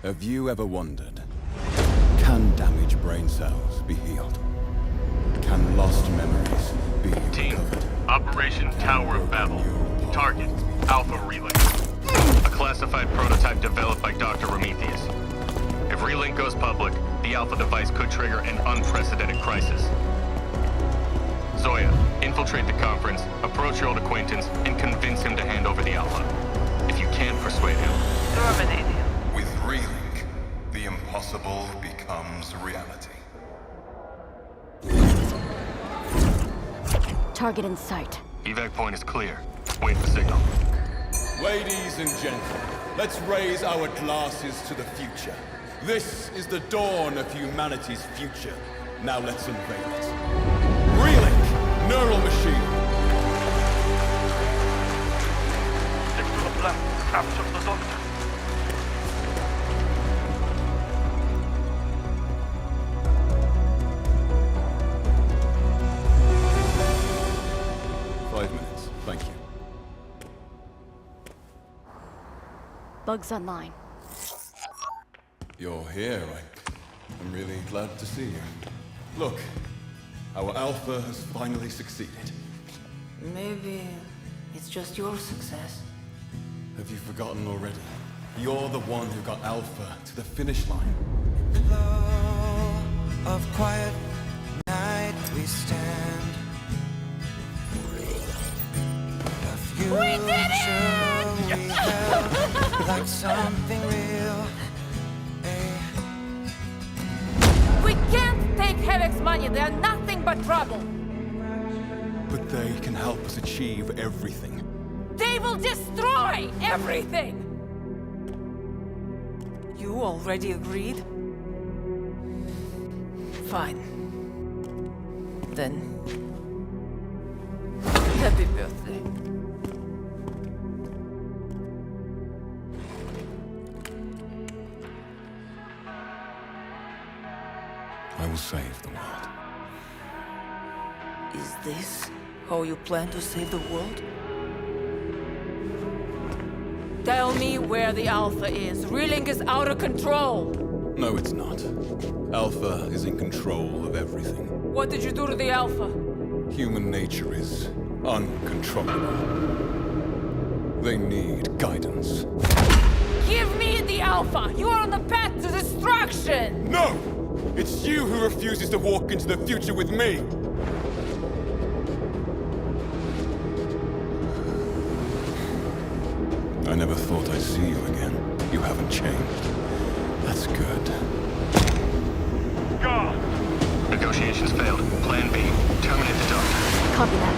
Have you ever wondered, can damaged brain cells be healed? Can lost memories be recovered? Operation Tower of Babel. Target, Alpha Relink. A classified prototype developed by Dr. Prometheus. If Relink goes public, the Alpha device could trigger an unprecedented crisis. Zoya, infiltrate the conference, approach your old acquaintance, and convince him to hand over the Alpha. If you can't persuade him... Terminate him. With Relink, the impossible becomes reality. Target in sight. Evac point is clear. Wait for signal. Ladies and gentlemen, let's raise our glasses to the future. This is the dawn of humanity's future. Now let's unveil it. Relink, neural machine. Stick to the plan. Capture the doctor. Thank you. Bugs online. You're here. I'm really glad to see you. Look, our Alpha has finally succeeded. Maybe it's just your success. Have you forgotten already? You're the one who got Alpha to the finish line. Glow of quiet night we stand. We did it! We held like something real. We can't take Havoc's money. They are nothing but trouble. But they can help us achieve everything. They will destroy everything. You already agreed? Fine. Then... happy birthday. I will save the world. Is this how you plan to save the world? Tell me where the Alpha is. Relink is out of control. No, it's not. Alpha is in control of everything. What did you do to the Alpha? Human nature is uncontrollable. They need guidance. Give me the Alpha! You are on the path to destruction! No! It's you who refuses to walk into the future with me! I never thought I'd see you again. You haven't changed. That's good. Go! Negotiations failed. Plan B. Terminate the doctor. Copy that.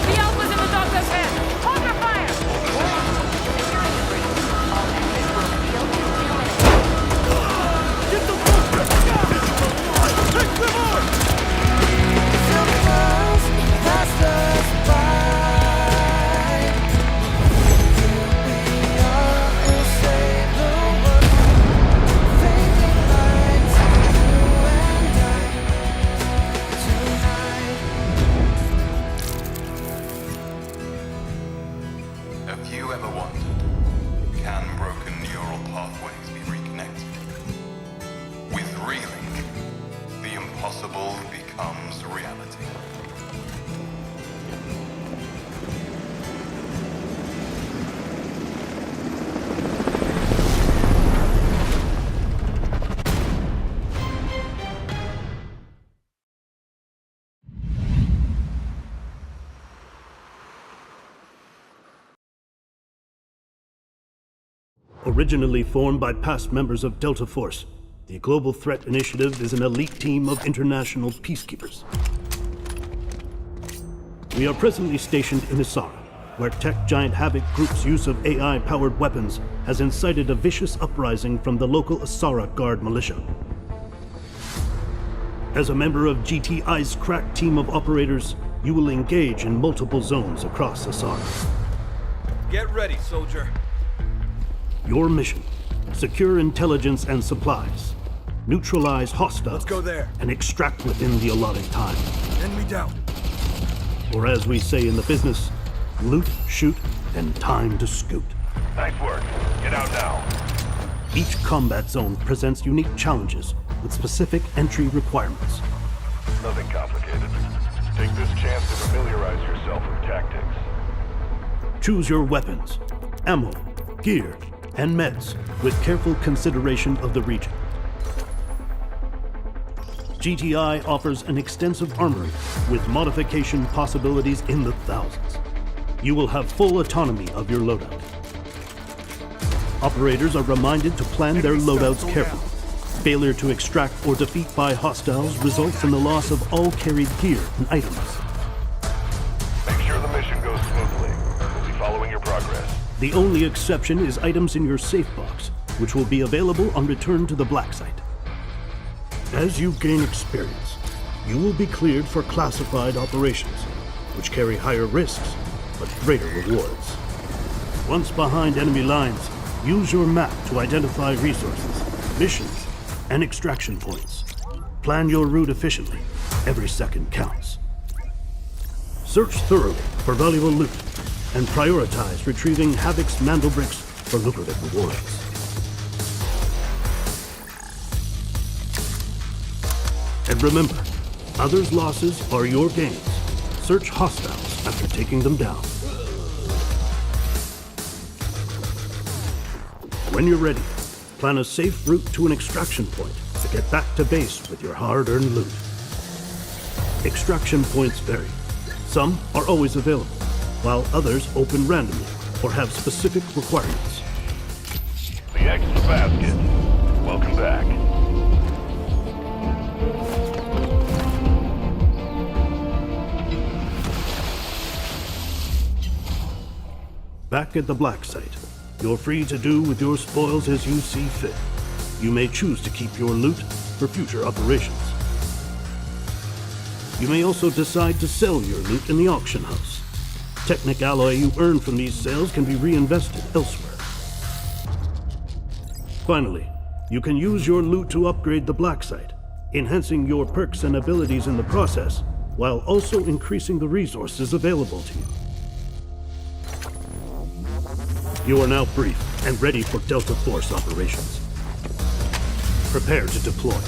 The Alpha's in the doctor's hand! Hold your fire! Past us by. We all will save the world. Fading lights, you and I tonight. Have you ever wondered, can broken neural pathways be reconnected? With Relink, the impossible becomes reality. Originally formed by past members of Delta Force, the Global Threat Initiative is an elite team of international peacekeepers. We are presently stationed in Isara, where tech giant Havoc Group's use of AI-powered weapons has incited a vicious uprising from the local Isara Guard militia. As a member of GTI's crack team of operators, you will engage in multiple zones across Isara. Get ready, soldier. Your mission: secure intelligence and supplies, neutralize hostiles, Let's go there. and extract within the allotted time. Enemy down. Or as we say in the business, loot, shoot, and time to scoot. Nice work. Get out now. Each combat zone presents unique challenges with specific entry requirements. Nothing complicated. Take this chance to familiarize yourself with tactics. Choose your weapons, ammo, gear, and meds with careful consideration of the region. GTI offers an extensive armory with modification possibilities in the thousands. You will have full autonomy of your loadout. Operators are reminded to plan their loadouts carefully. Failure to extract or defeat by hostiles results in the loss of all carried gear and items. Make sure the mission goes smoothly. We'll be following your progress. The only exception is items in your safe box, which will be available on return to the Black Site. As you gain experience, you will be cleared for classified operations, which carry higher risks, but greater rewards. Once behind enemy lines, use your map to identify resources, missions, and extraction points. Plan your route efficiently. Every second counts. Search thoroughly for valuable loot, and prioritize retrieving Havoc's Mandelbricks for lucrative rewards. And remember, others' losses are your gains. Search hostiles after taking them down. When you're ready, plan a safe route to an extraction point to get back to base with your hard-earned loot. Extraction points vary. Some are always available, while others open randomly or have specific requirements. The extra basket. Welcome back. Back at the Black Site, you're free to do with your spoils as you see fit. You may choose to keep your loot for future operations. You may also decide to sell your loot in the auction house. Technic alloy you earn from these sales can be reinvested elsewhere. Finally, you can use your loot to upgrade the Black Site, enhancing your perks and abilities in the process, while also increasing the resources available to you. You are now briefed and ready for Delta Force operations. Prepare to deploy.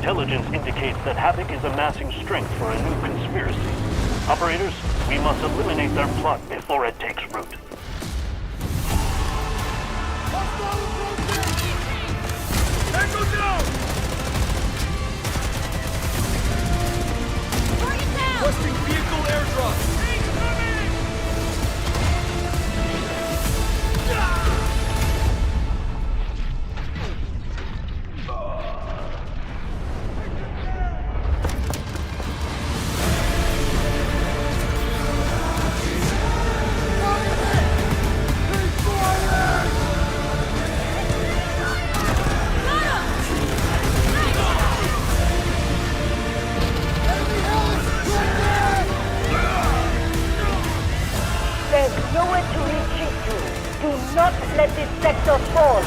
intelligence indicates that Havoc is amassing strength for a new conspiracy. Operators, we must eliminate their plot before it takes root. Requesting vehicle airdrop. There's nowhere to retreat to. Do not let this sector fall.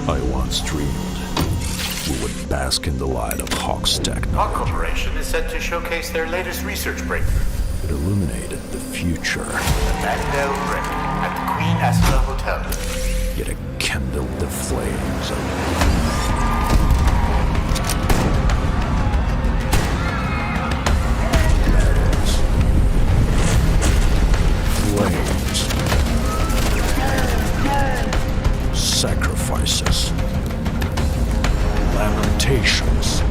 I once dreamed we would bask in the light of Hawk's tech. Hawk Corporation is set to showcase their latest research breakthrough. It illuminated the future. The Mandel Ring at the Queen Astra Hotel. Yet it kindled the flames of battles, flames, sacrifices, lamentations.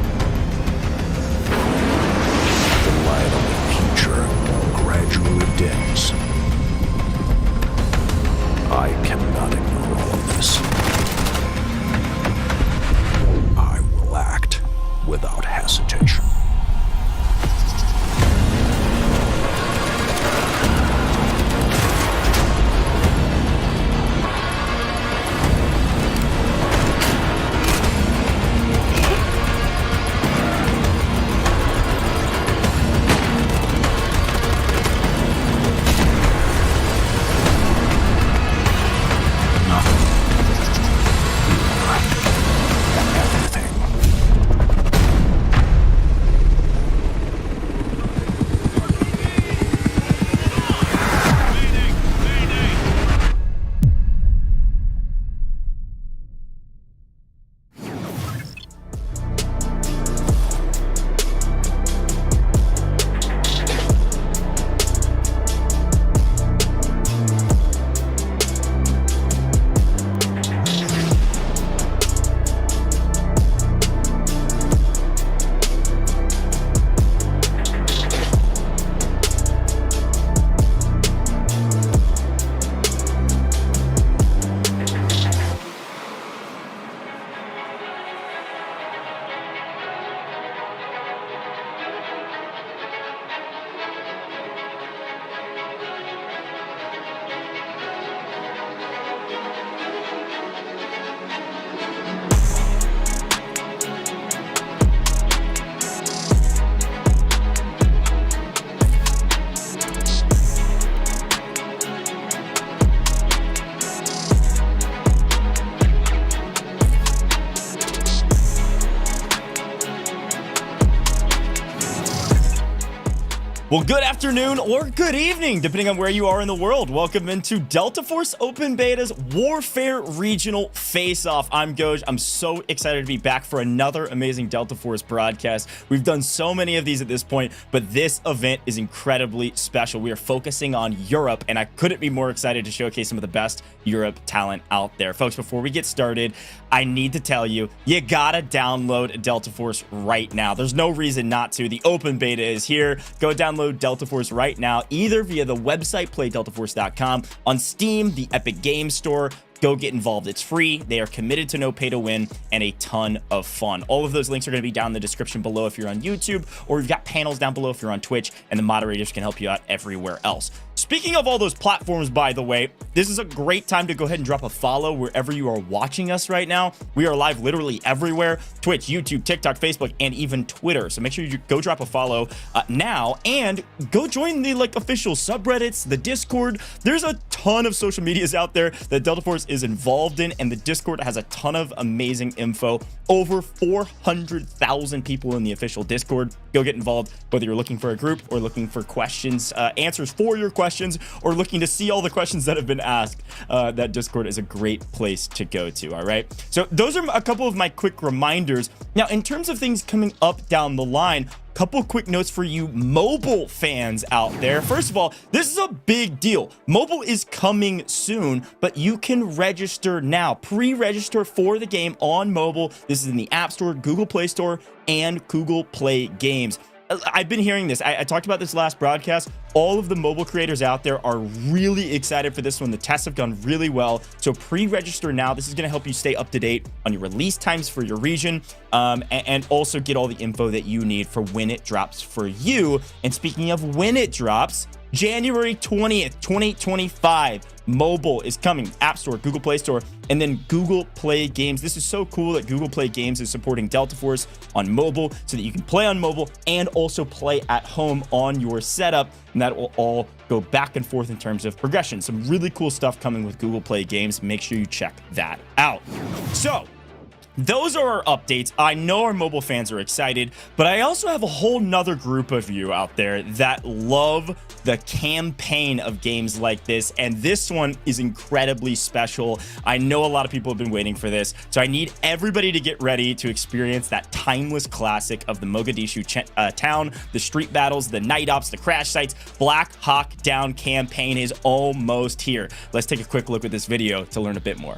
The light of the future gradually dims. I cannot ignore all of this. I will act without hesitation. Well, good afternoon or good evening, depending on where you are in the world. Welcome into Delta Force Open Beta's Warfare Regional Face-Off. I'm Goj. I'm so excited to be back for another amazing Delta Force broadcast. We've done so many of these at this point, but this event is incredibly special. We are focusing on Europe, and I couldn't be more excited to showcase some of the best Europe talent out there. Folks, before we get started, I need to tell you, you gotta download Delta Force right now. There's no reason not to. The open beta is here. Go download Delta Force right now, either via the website playdeltaforce.com, on Steam, the Epic Games Store. Go get involved. It's free. They are committed to no pay to win and a ton of fun. All of those links are going to be down in the description below if you're on YouTube, or we've got panels down below if you're on Twitch, and the moderators can help you out everywhere else. Speaking of all those platforms, by the way, this is a great time to go ahead and drop a follow wherever you are watching us right now. We are live literally everywhere: Twitch, YouTube, TikTok, Facebook, and even Twitter. So make sure you go drop a follow now, and go join the official subreddits, the Discord. There's a ton of social medias out there that Delta Force is involved in, and the Discord has a ton of amazing info. Over 400,000 people in the official Discord. Go get involved, whether you're looking for a group or looking for questions, answers for your questions, or looking to see all the questions that have been asked. That Discord is a great place to go to. All right, so those are a couple of my quick reminders. Now, in terms of things coming up down the line, couple quick notes for you mobile fans out there. First of all, this is a big deal. Mobile is coming soon, but you can register now. Pre-register for the game on mobile. This is in the App Store, Google Play Store, and Google Play Games. I've been hearing this. I talked about this last broadcast. All of the mobile creators out there are really excited for this one. The tests have gone really well. So pre-register now. This is going to help you stay up to date on your release times for your region, and also get all the info that you need for when it drops for you. And speaking of when it drops, January 20th, 2025, mobile is coming. App Store, Google Play Store, and then Google Play Games. This is so cool that Google Play Games is supporting Delta Force on mobile so that you can play on mobile and also play at home on your setup. And that will all go back and forth in terms of progression. Some really cool stuff coming with Google Play Games. Make sure you check that out. So, those are our updates. I know our mobile fans are excited, but I also have a whole nother group of you out there that love the campaign of games like this, and this one is incredibly special. I know a lot of people have been waiting for this, so I need everybody to get ready to experience that timeless classic of the Mogadishu town, the street battles, the night ops, the crash sites. Black Hawk Down campaign is almost here. Let's take a quick look at this video to learn a bit more.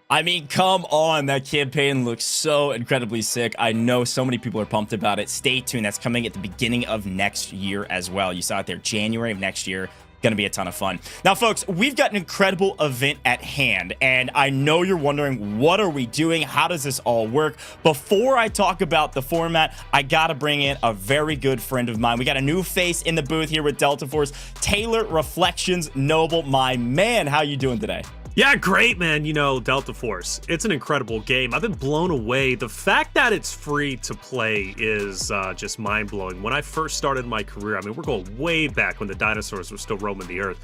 I mean, come on. That campaign looks so incredibly sick. I know so many people are pumped about it. Stay tuned. That's coming at the beginning of next year as well. You saw it there, January of next year. Going to be a ton of fun. Now, folks, we've got an incredible event at hand, and I know you're wondering, what are we doing? How does this all work? Before I talk about the format, I got to bring in a very good friend of mine. We got a new face in the booth here with Delta Force, Taylor Reflections Noble. My man, how you doing today? Yeah, great, man. You know, Delta Force, it's an incredible game. I've been blown away. The fact that it's free to play is just mind-blowing. When I first started my career, I mean, we're going way back when the dinosaurs were still roaming the earth.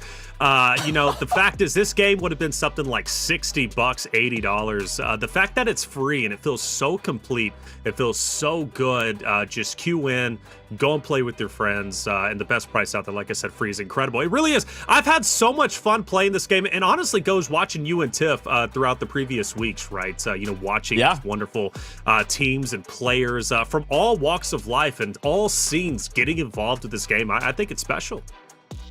You know, the fact is this game would have been something like $60, $80. The fact that it's free and it feels so complete, it feels so good. Just queue in, go and play with your friends, and the best price out there, like I said, free is incredible. It really is. I've had so much fun playing this game, and honestly, Goes, watching you and Tiff throughout the previous weeks, right? You know, watching these wonderful teams and players from all walks of life and all scenes getting involved with this game. I think it's special.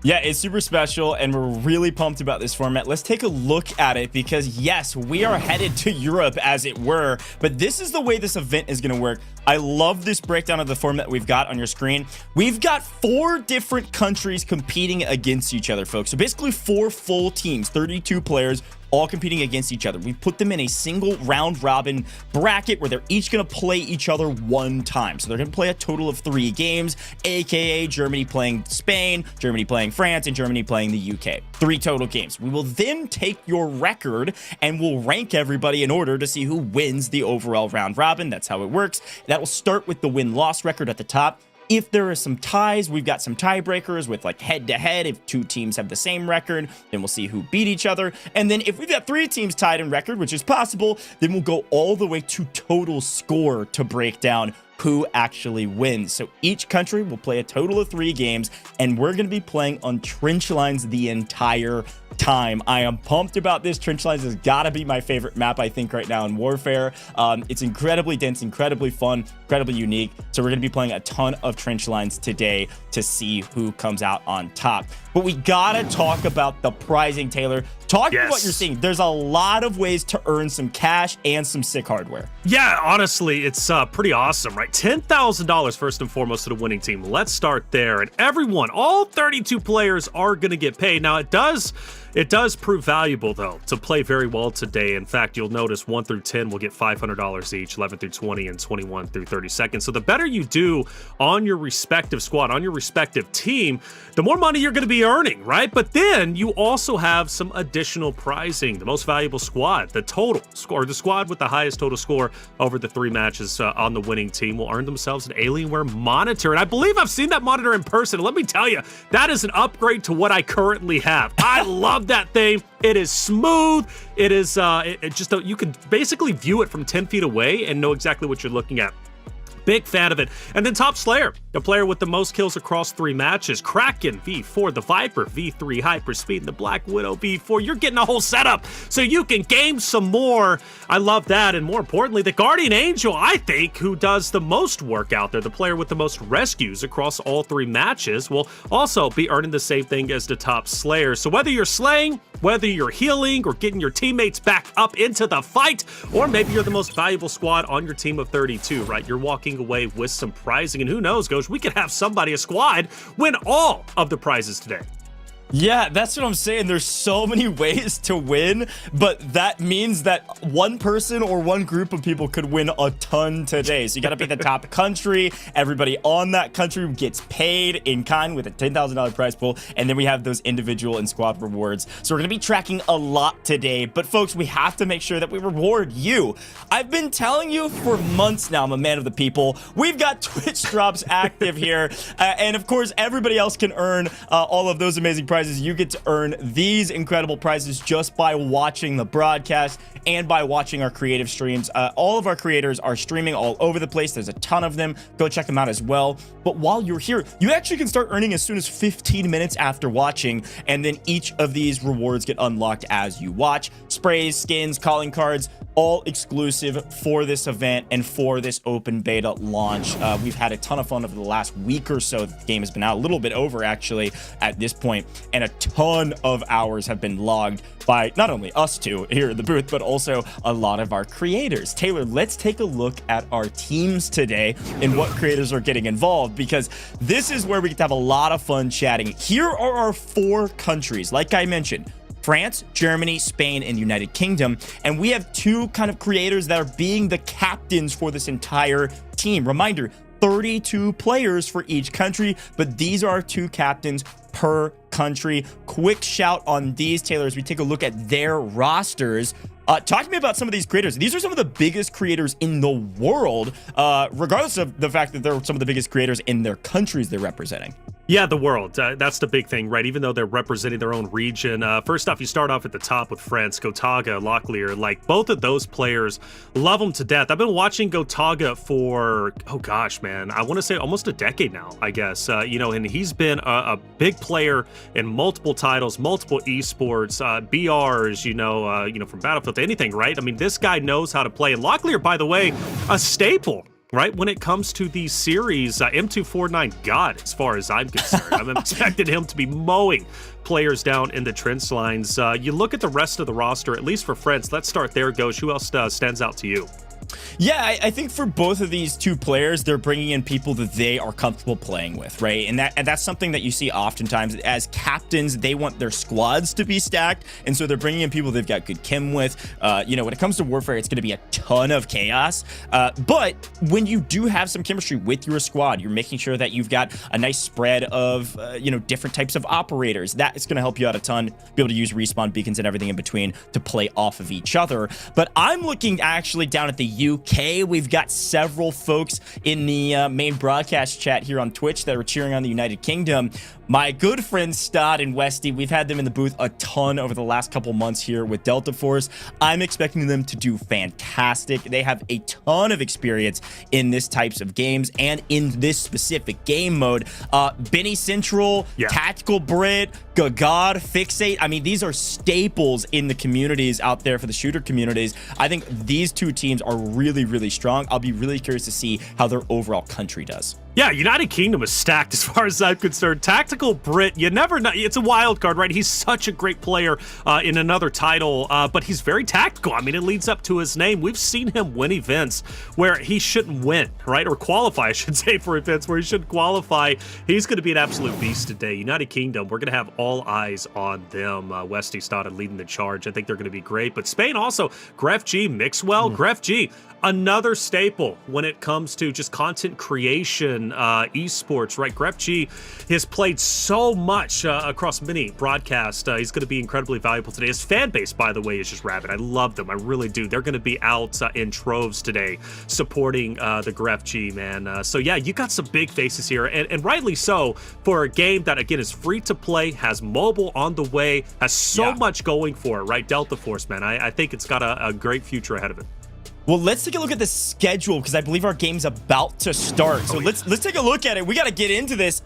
Yeah, it's super special, and we're really pumped about this format. Let's take a look at it because, yes, we are headed to Europe, as it were, but this is the way this event is going to work. I love this breakdown of the format we've got on your screen. We've got 4 different countries competing against each other, folks. So basically 4 full teams, 32 players, all competing against each other. We put them in a single round robin bracket where they're each going to play each other 1 time. So they're going to play a total of 3 games, aka Germany playing Spain, Germany playing France, and Germany playing the UK. 3 total games. We will then take your record and we'll rank everybody in order to see who wins the overall round robin. That's how it works. That will start with the win-loss record at the top. If there are some ties, we've got some tiebreakers with like head-to-head. If 2 teams have the same record, then we'll see who beat each other. And then if we've got 3 teams tied in record, which is possible, then we'll go all the way to total score to break down who actually wins. So each country will play a total of 3 games, and we're going to be playing on trench lines the entire time. I am pumped about this. Trench lines has got to be my favorite map, I think, right now in Warfare. It's incredibly dense, incredibly fun, incredibly unique. So we're going to be playing a ton of trench lines today to see who comes out on top. But we got to talk about the prizing, Taylor. Talk about what you're seeing. There's a lot of ways to earn some cash and some sick hardware. Yeah, honestly, it's pretty awesome, right? $10,000 first and foremost to the winning team. Let's start there. And everyone, all 32 players are going to get paid. Now, it does prove valuable, though, to play very well today. In fact, you'll notice 1 through 10 will get $500 each, 11 through 20, and 21 through 30 seconds. So the better you do on your respective squad, on your respective team, the more money you're going to be earning, right? But then you also have some additional prizing. The most valuable squad, the total score, the squad with the highest total score over the 3 matches on the winning team will earn themselves an Alienware monitor. And I believe I've seen that monitor in person. Let me tell you, that is an upgrade to what I currently have. I love that thing. It is smooth. It is you can basically view it from 10 feet away and know exactly what you're looking at. Big fan of it. And then Top Slayer, the player with the most kills across 3 matches. Kraken V4, the Viper V3, Hyperspeed, and the Black Widow V4. You're getting a whole setup so you can game some more. I love that. And more importantly, the Guardian Angel, I think, who does the most work out there, the player with the most rescues across all 3 matches, will also be earning the same thing as the Top Slayer. So whether you're slaying, whether you're healing, or getting your teammates back up into the fight, or maybe you're the most valuable squad on your team of 32, right? You're walking away with some prizing, and who knows, Gosh, we could have somebody, a squad, win all of the prizes today. Yeah, that's what I'm saying. There's so many ways to win, but that means that one person or one group of people could win a ton today. So you got to pick the top country. Everybody on that country gets paid in kind with a $10,000 prize pool, and then we have those individual and squad rewards. So we're going to be tracking a lot today, but folks, we have to make sure that we reward you. I've been telling you for months now, I'm a man of the people. We've got Twitch drops active here, and of course, everybody else can earn all of those amazing prizes. You get to earn these incredible prizes just by watching the broadcast and by watching our creative streams. All of our creators are streaming all over the place. There's a ton of them. Go check them out as well. But while you're here, you actually can start earning as soon as 15 minutes after watching, and then each of these rewards get unlocked as you watch. Sprays, skins, calling cards, all exclusive for this event and for this open beta launch. We've had a ton of fun over the last week or so. The game has been out a little bit over, actually, at this point, and a ton of hours have been logged by not only us two here in the booth, but also a lot of our creators. Taylor, let's take a look at our teams today and what creators are getting involved, because this is where we get to have a lot of fun chatting. Here are our 4 countries, like I mentioned: France, Germany, Spain, and United Kingdom. And we have 2 kind of creators that are being the captains for this entire team. Reminder, 32 players for each country, but these are our 2 captains per country. Quick shout on these, Taylor, as we take a look at their rosters. Talk to me about some of these creators. These are some of the biggest creators in the world, regardless of the fact that they're some of the biggest creators in their countries they're representing. Yeah, the world. That's the big thing, right? Even though they're representing their own region. First off, you start off at the top with France, Gotaga, Locklear. Like, both of those players, love them to death. I've been watching Gotaga for, oh gosh, man, I want to say almost a decade now, I guess. And he's been a big player in multiple titles, multiple esports, BRs, from Battlefield to anything, right? I mean, this guy knows how to play. And Locklear, by the way, a staple, right? When it comes to these series, M249, God, as far as I'm concerned, I'm expecting him to be mowing players down in the trench lines. You look at the rest of the roster, at least for France. Let's start there, Ghosh. Who else stands out to you? Yeah, I think for both of these two players, they're bringing in people that they are comfortable playing with, right? And that's something that you see oftentimes. As captains, they want their squads to be stacked, and so they're bringing in people they've got good chem with. When it comes to Warfare, it's going to be a ton of chaos. But when you do have some chemistry with your squad, you're making sure that you've got a nice spread of, different types of operators. That is going to help you out a ton. Be able to use respawn beacons and everything in between to play off of each other. But I'm looking actually down at the UK. We've got several folks in the main broadcast chat here on Twitch that are cheering on the United Kingdom. My good friends Stod and Westy, we've had them in the booth a ton over the last couple months here with Delta Force. I'm expecting them to do fantastic. They have a ton of experience in this types of games and in this specific game mode. Benny Central, Tactical Brit, Gagad, Fixate. I mean, these are staples in the communities out there for the shooter communities. I think these two teams are really, really strong. I'll be really curious to see how their overall country does. Yeah, United Kingdom is stacked as far as I'm concerned. Tactical Brit, you never know. It's a wild card, right? He's such a great player in another title, but he's very tactical. I mean, it leads up to his name. We've seen him win events where he shouldn't win, right? Or qualify, I should say, for events where he shouldn't qualify. He's going to be an absolute beast today. United Kingdom, we're going to have all eyes on them. Westy started leading the charge. I think they're going to be great. But Spain also, Gref G, Mixwell, Gref G, another staple when it comes to just content creation, esports, right? Gref G has played so much across many broadcasts. He's going to be incredibly valuable today. His fan base, by the way, is just rabid. I love them. I really do. They're going to be out in troves today supporting the Gref G, man. So yeah, you got some big faces here, and rightly so for a game that, again, is free to play, has mobile on the way, has so much going for it, right? Delta Force, man. I think it's got a great future ahead of it. Well, let's take a look at the schedule because I believe our game's about to start. So let's take a look at it. We got to get into this.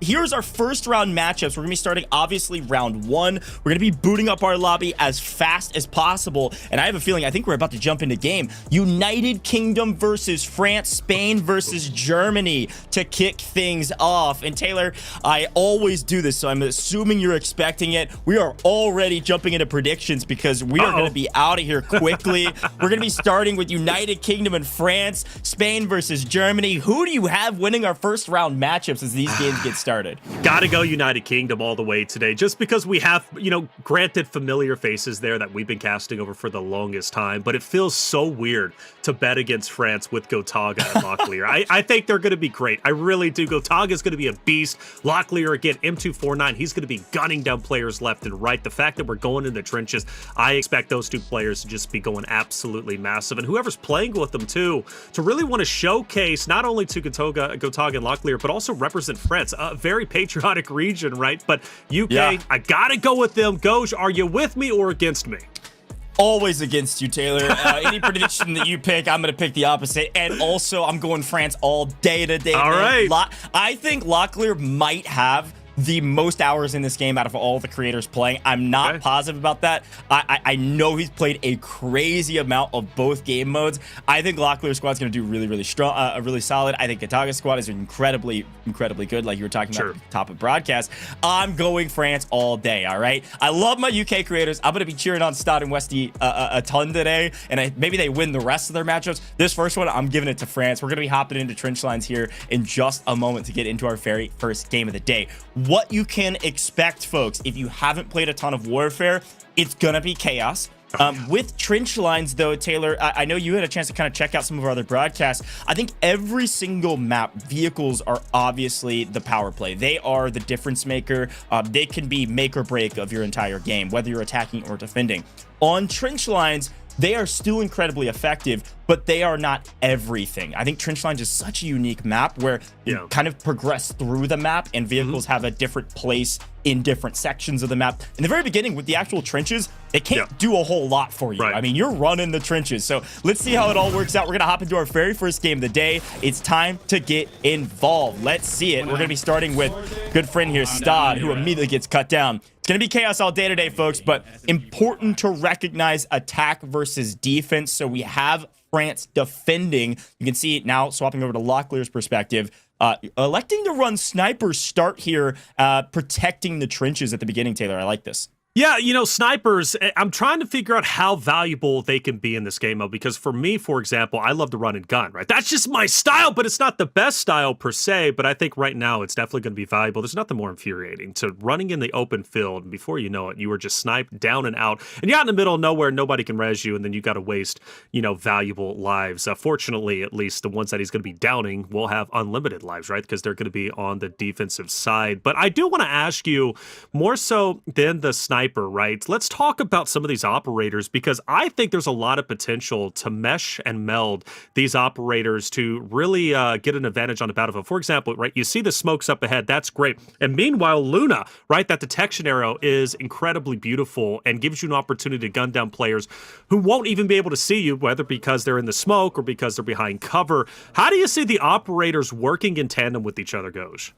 Here's our first round matchups. We're gonna be starting obviously round one. We're gonna be booting up our lobby as fast as possible, and I have a feeling I think we're about to jump into game. United Kingdom versus France, Spain versus Germany to kick things off. And Taylor, I always do this, so I'm assuming you're expecting it. We are already jumping into predictions because we are gonna be out of here quickly. We're gonna be starting with United Kingdom and France, Spain versus Germany. Who do you have winning our first round matchups as these games get started? Gotta go United Kingdom all the way today, just because we have, granted familiar faces there that we've been casting over for the longest time, but it feels so weird to bet against France with Gotaga and Locklear. I think they're going to be great. I really do. Gotaga is going to be a beast. Locklear, again, M249, he's going to be gunning down players left and right. The fact that we're going in the trenches, I expect those two players to just be going absolutely massive. And whoever's playing with them, too, to really want to showcase not only to Gotaga and Locklear, but also represent France. A very patriotic region, right? But UK, I got to go with them. Goj, are you with me or against me? Always against you, Taylor. Any prediction that you pick, I'm going to pick the opposite. And also, I'm going France all day today. All right. I think Locklear might have the most hours in this game out of all the creators playing. I'm not positive about that. I know he's played a crazy amount of both game modes. I think Locklear's squad's going to do really, really strong, really solid. I think Gotaga's squad is incredibly, incredibly good, like you were talking about at the top of broadcast. I'm going France all day, all right? I love my UK creators. I'm going to be cheering on Stod and Westy a ton today, and maybe they win the rest of their matchups. This first one, I'm giving it to France. We're going to be hopping into trench lines here in just a moment to get into our very first game of the day. What you can expect, folks, if you haven't played a ton of Warfare, it's gonna be chaos. With trench lines, though, Taylor, I know you had a chance to kind of check out some of our other broadcasts. I think every single map, vehicles are obviously the power play. They are the difference maker. They can be make or break of your entire game, whether you're attacking or defending. On trench lines, they are still incredibly effective, but they are not everything. I think trench lines is such a unique map where you kind of progress through the map and vehicles have a different place in different sections of the map. In the very beginning with the actual trenches, they can't do a whole lot for you. I mean, you're running the trenches. So let's see how it all works out. We're going to hop into our very first game of the day. It's time to get involved. Let's see it. We're going to be starting with good friend here, Stod, who immediately gets cut down. It's going to be chaos all day today, folks, but important to recognize attack versus defense. So we have France defending. You can see it now, swapping over to Locklear's perspective. Electing to run sniper start here, protecting the trenches at the beginning, Taylor. I like this. Yeah, you know, snipers, I'm trying to figure out how valuable they can be in this game mode, because for me, for example, I love to run and gun, right? That's just my style, but it's not the best style per se, but I think right now it's definitely going to be valuable. There's nothing more infuriating to running in the open field, and before you know it, you were just sniped down and out, and you're out in the middle of nowhere, nobody can res you, and then you got to waste, you know, valuable lives. Fortunately, at least the ones that he's going to be downing will have unlimited lives, right? Because they're going to be on the defensive side. But I do want to ask you, more so than the sniper, right? Let's talk about some of these operators, because I think there's a lot of potential to mesh and meld these operators to really get an advantage on the battlefield. For example, right, you see the smokes up ahead, that's great. And meanwhile, Luna, right, that detection arrow is incredibly beautiful and gives you an opportunity to gun down players who won't even be able to see you, whether because they're in the smoke or because they're behind cover. How do you see the operators working in tandem with each other, Goj?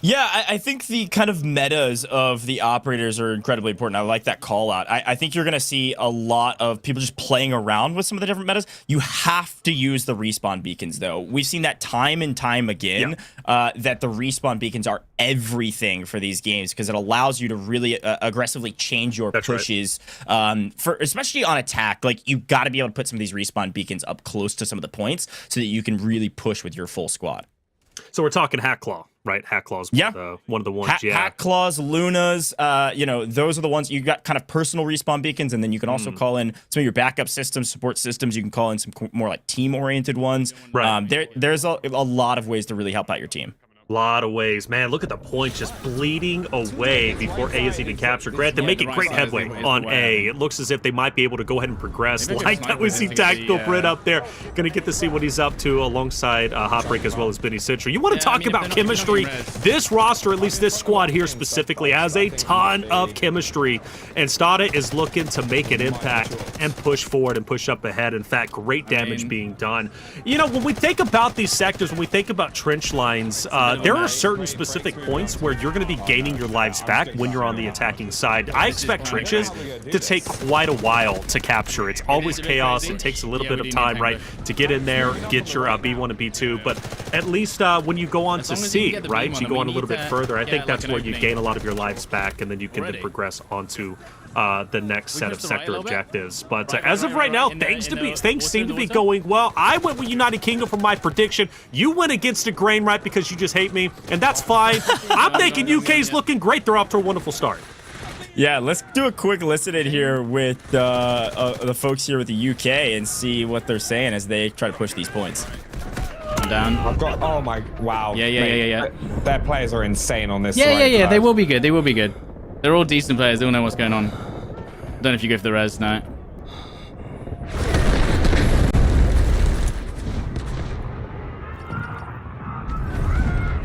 Yeah, I think the kind of metas of the operators are incredibly important. I like that call out. I think you're going to see a lot of people just playing around with some of the different metas. You have to use the respawn beacons, though. We've seen that time and time again, that the respawn beacons are everything for these games, because it allows you to really aggressively change your pushes. For especially on attack, like you got to be able to put some of these respawn beacons up close to some of the points so that you can really push with your full squad. So we're talking Hack Claw, right? Hack Claw's one of the ones. Hack Claws, Lunas, you know, those are the ones you got kind of personal respawn beacons, and then you can also call in some of your backup systems, support systems. You can call in some more like team-oriented ones. There's a lot of ways to really help out your team. A lot of ways. Man, look at the point just bleeding away before A is even captured. Grant, they're making great headway on A. It looks as if they might be able to go ahead and progress. Like that, we see Tactical Brit up there. Going to get to see what he's up to alongside Hotbreak as well as Benny Citro. You want to talk about chemistry? This roster, at least this squad here specifically, has a ton of chemistry. And Stada is looking to make an impact and push forward and push up ahead. In fact, great damage being done. You know, when we think about these sectors, when we think about trench lines, there are certain specific points where you're going to be gaining your lives back when you're on the attacking side. I expect trenches to take quite a while to capture. It's always chaos. It takes a little bit of time, right, to get in there, get your B1 and B2. But at least when you go on to C, right, you go on a little bit further, I think that's where you gain a lot of your lives back, and then you can then progress onto the next set of sector objectives. But as of right now, things seem to be going well. I went with United Kingdom for my prediction. You went against the grain, right, because you just hate me, and that's fine. I'm thinking UK's looking great. They're off to a wonderful start. Yeah, let's do a quick listen in here with the folks here with the UK and see what they're saying as they try to push these points. I'm down. I've got, oh my, wow. Yeah. Their players are insane on this. Yeah. They will be good. They will be good. They're all decent players. They all know what's going on. Don't know if you go for the res now.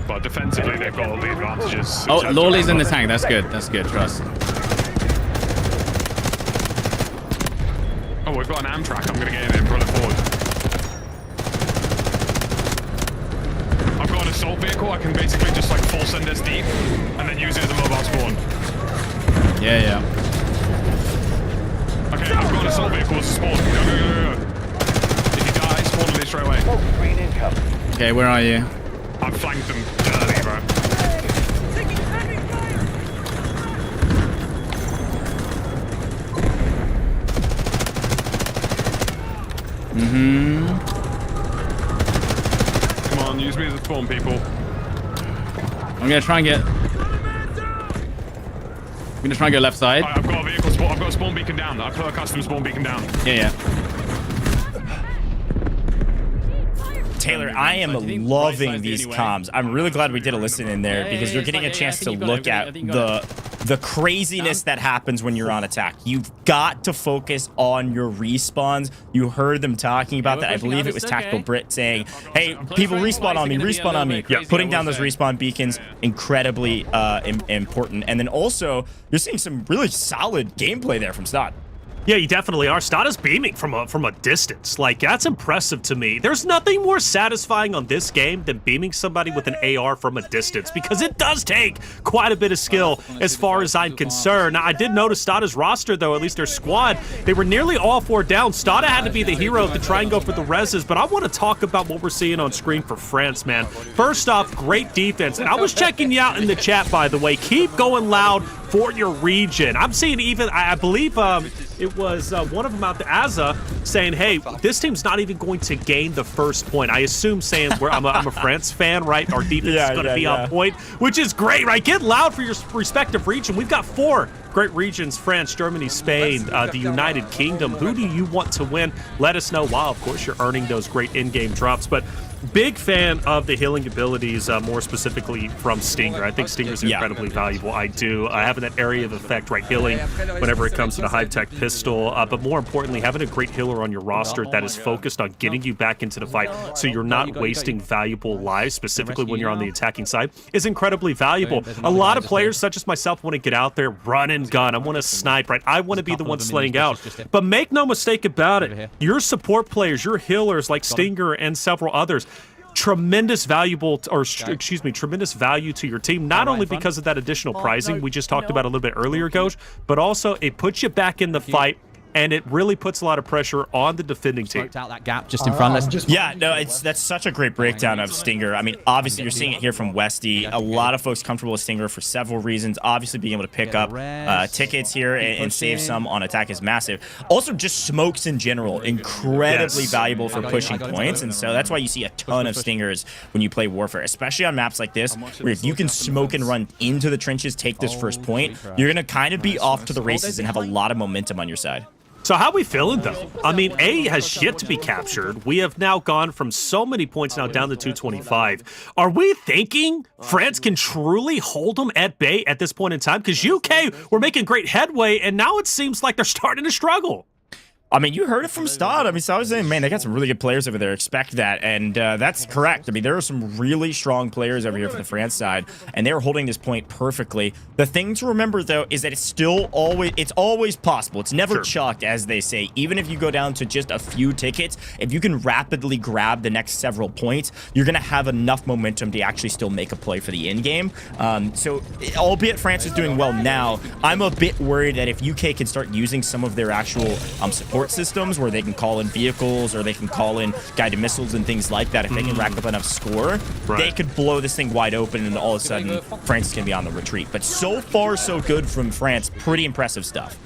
But defensively, they've got all the advantages. Oh, Lawley's in the tank. That's good. That's good. Trust. Oh, we've got an Amtrak. I'm going to get in and pull it forward. I've got an assault vehicle. I can basically just like full send this deep and then use it as a mobile spawn. Yeah. Okay, I've got an assault vehicle as a spawn. Go. If you die, spawn on me straight away. Okay, where are you? I've flanked them dirty, bro. Come on, use me as a spawn, people. I'm gonna try and get left side. I've got a vehicle I've got a spawn beacon down. I put a custom spawn beacon down. Yeah. Taylor, I am loving these comms. I'm really glad we did a listen in there because you're getting a chance to look at the craziness that happens when you're on attack. You've got to focus on your respawns. You heard them talking about that. I believe it was Tactical Brit saying, hey, people respawn on me, respawn on me. Putting down those respawn beacons, incredibly important. And then also, you're seeing some really solid gameplay there from Stod. Yeah, you definitely are. Stada's beaming from a distance. Like, that's impressive to me. There's nothing more satisfying on this game than beaming somebody with an AR from a distance, because it does take quite a bit of skill as far as I'm concerned. Now, I did notice Stada's roster, though, at least their squad, they were nearly all 4 down. Stada had to be the hero to try and go for the reses, but I want to talk about what we're seeing on screen for France, man. First off, great defense. And I was checking you out in the chat, by the way. Keep going loud for your region. I'm seeing even, I believe it was one of them out the Azza saying, hey, this team's not even going to gain the first point. I assume saying I'm a France fan, right? Our defense is going to be on point, which is great, right? Get loud for your respective region. We've got 4 great regions: France, Germany, Spain, the United Kingdom. Who do you want to win? Let us know while, of course, you're earning those great in-game drops. But big fan of the healing abilities, more specifically from Stinger. I think Stinger's incredibly valuable. I do. Having that area of effect, right, healing whenever it comes to the high-tech pistol, but more importantly, having a great healer on your roster that is focused on getting you back into the fight so you're not wasting valuable lives, specifically when you're on the attacking side, is incredibly valuable. A lot of players, such as myself, want to get out there, run and gun. I want to snipe, right? I want to be the one slaying out. But make no mistake about it, your support players, your healers like Stinger and several others, tremendous value to your team, not only because of that additional prizing we just talked about a little bit earlier, Ghosh, but also it puts you back in the fight, and it really puts a lot of pressure on the defending team. Out that gap just in front. That's such a great breakdown of Stinger. I mean, obviously you're seeing it here from Westy. A lot of folks comfortable with Stinger for several reasons. Obviously being able to pick up tickets here and save some on attack is massive. Also just smokes in general, incredibly valuable for pushing points, and so that's why you see a ton of Stingers when you play Warfare, especially on maps like this, where if you can smoke and run into the trenches, take this first point, you're going to kind of be off to the races and have a lot of momentum on your side. So how are we feeling, though? I mean, A has yet to be captured. We have now gone from so many points now down to 225. Are we thinking France can truly hold them at bay at this point in time? Because UK were making great headway, and now it seems like they're starting to struggle. I mean, you heard it from Stod. I mean, so I was saying, man, they got some really good players over there. Expect that, and that's correct. I mean, there are some really strong players over here for the France side, and they're holding this point perfectly. The thing to remember, though, is that it's always possible. It's never chalked, as they say. Even if you go down to just a few tickets, if you can rapidly grab the next several points, you're going to have enough momentum to actually still make a play for the end game. So, albeit France is doing well now, I'm a bit worried that if UK can start using some of their actual support systems where they can call in vehicles or they can call in guided missiles and things like that, if they can rack up enough score, they could blow this thing wide open and all of a sudden France is going to be on the retreat. But so far, so good from France. Pretty impressive stuff.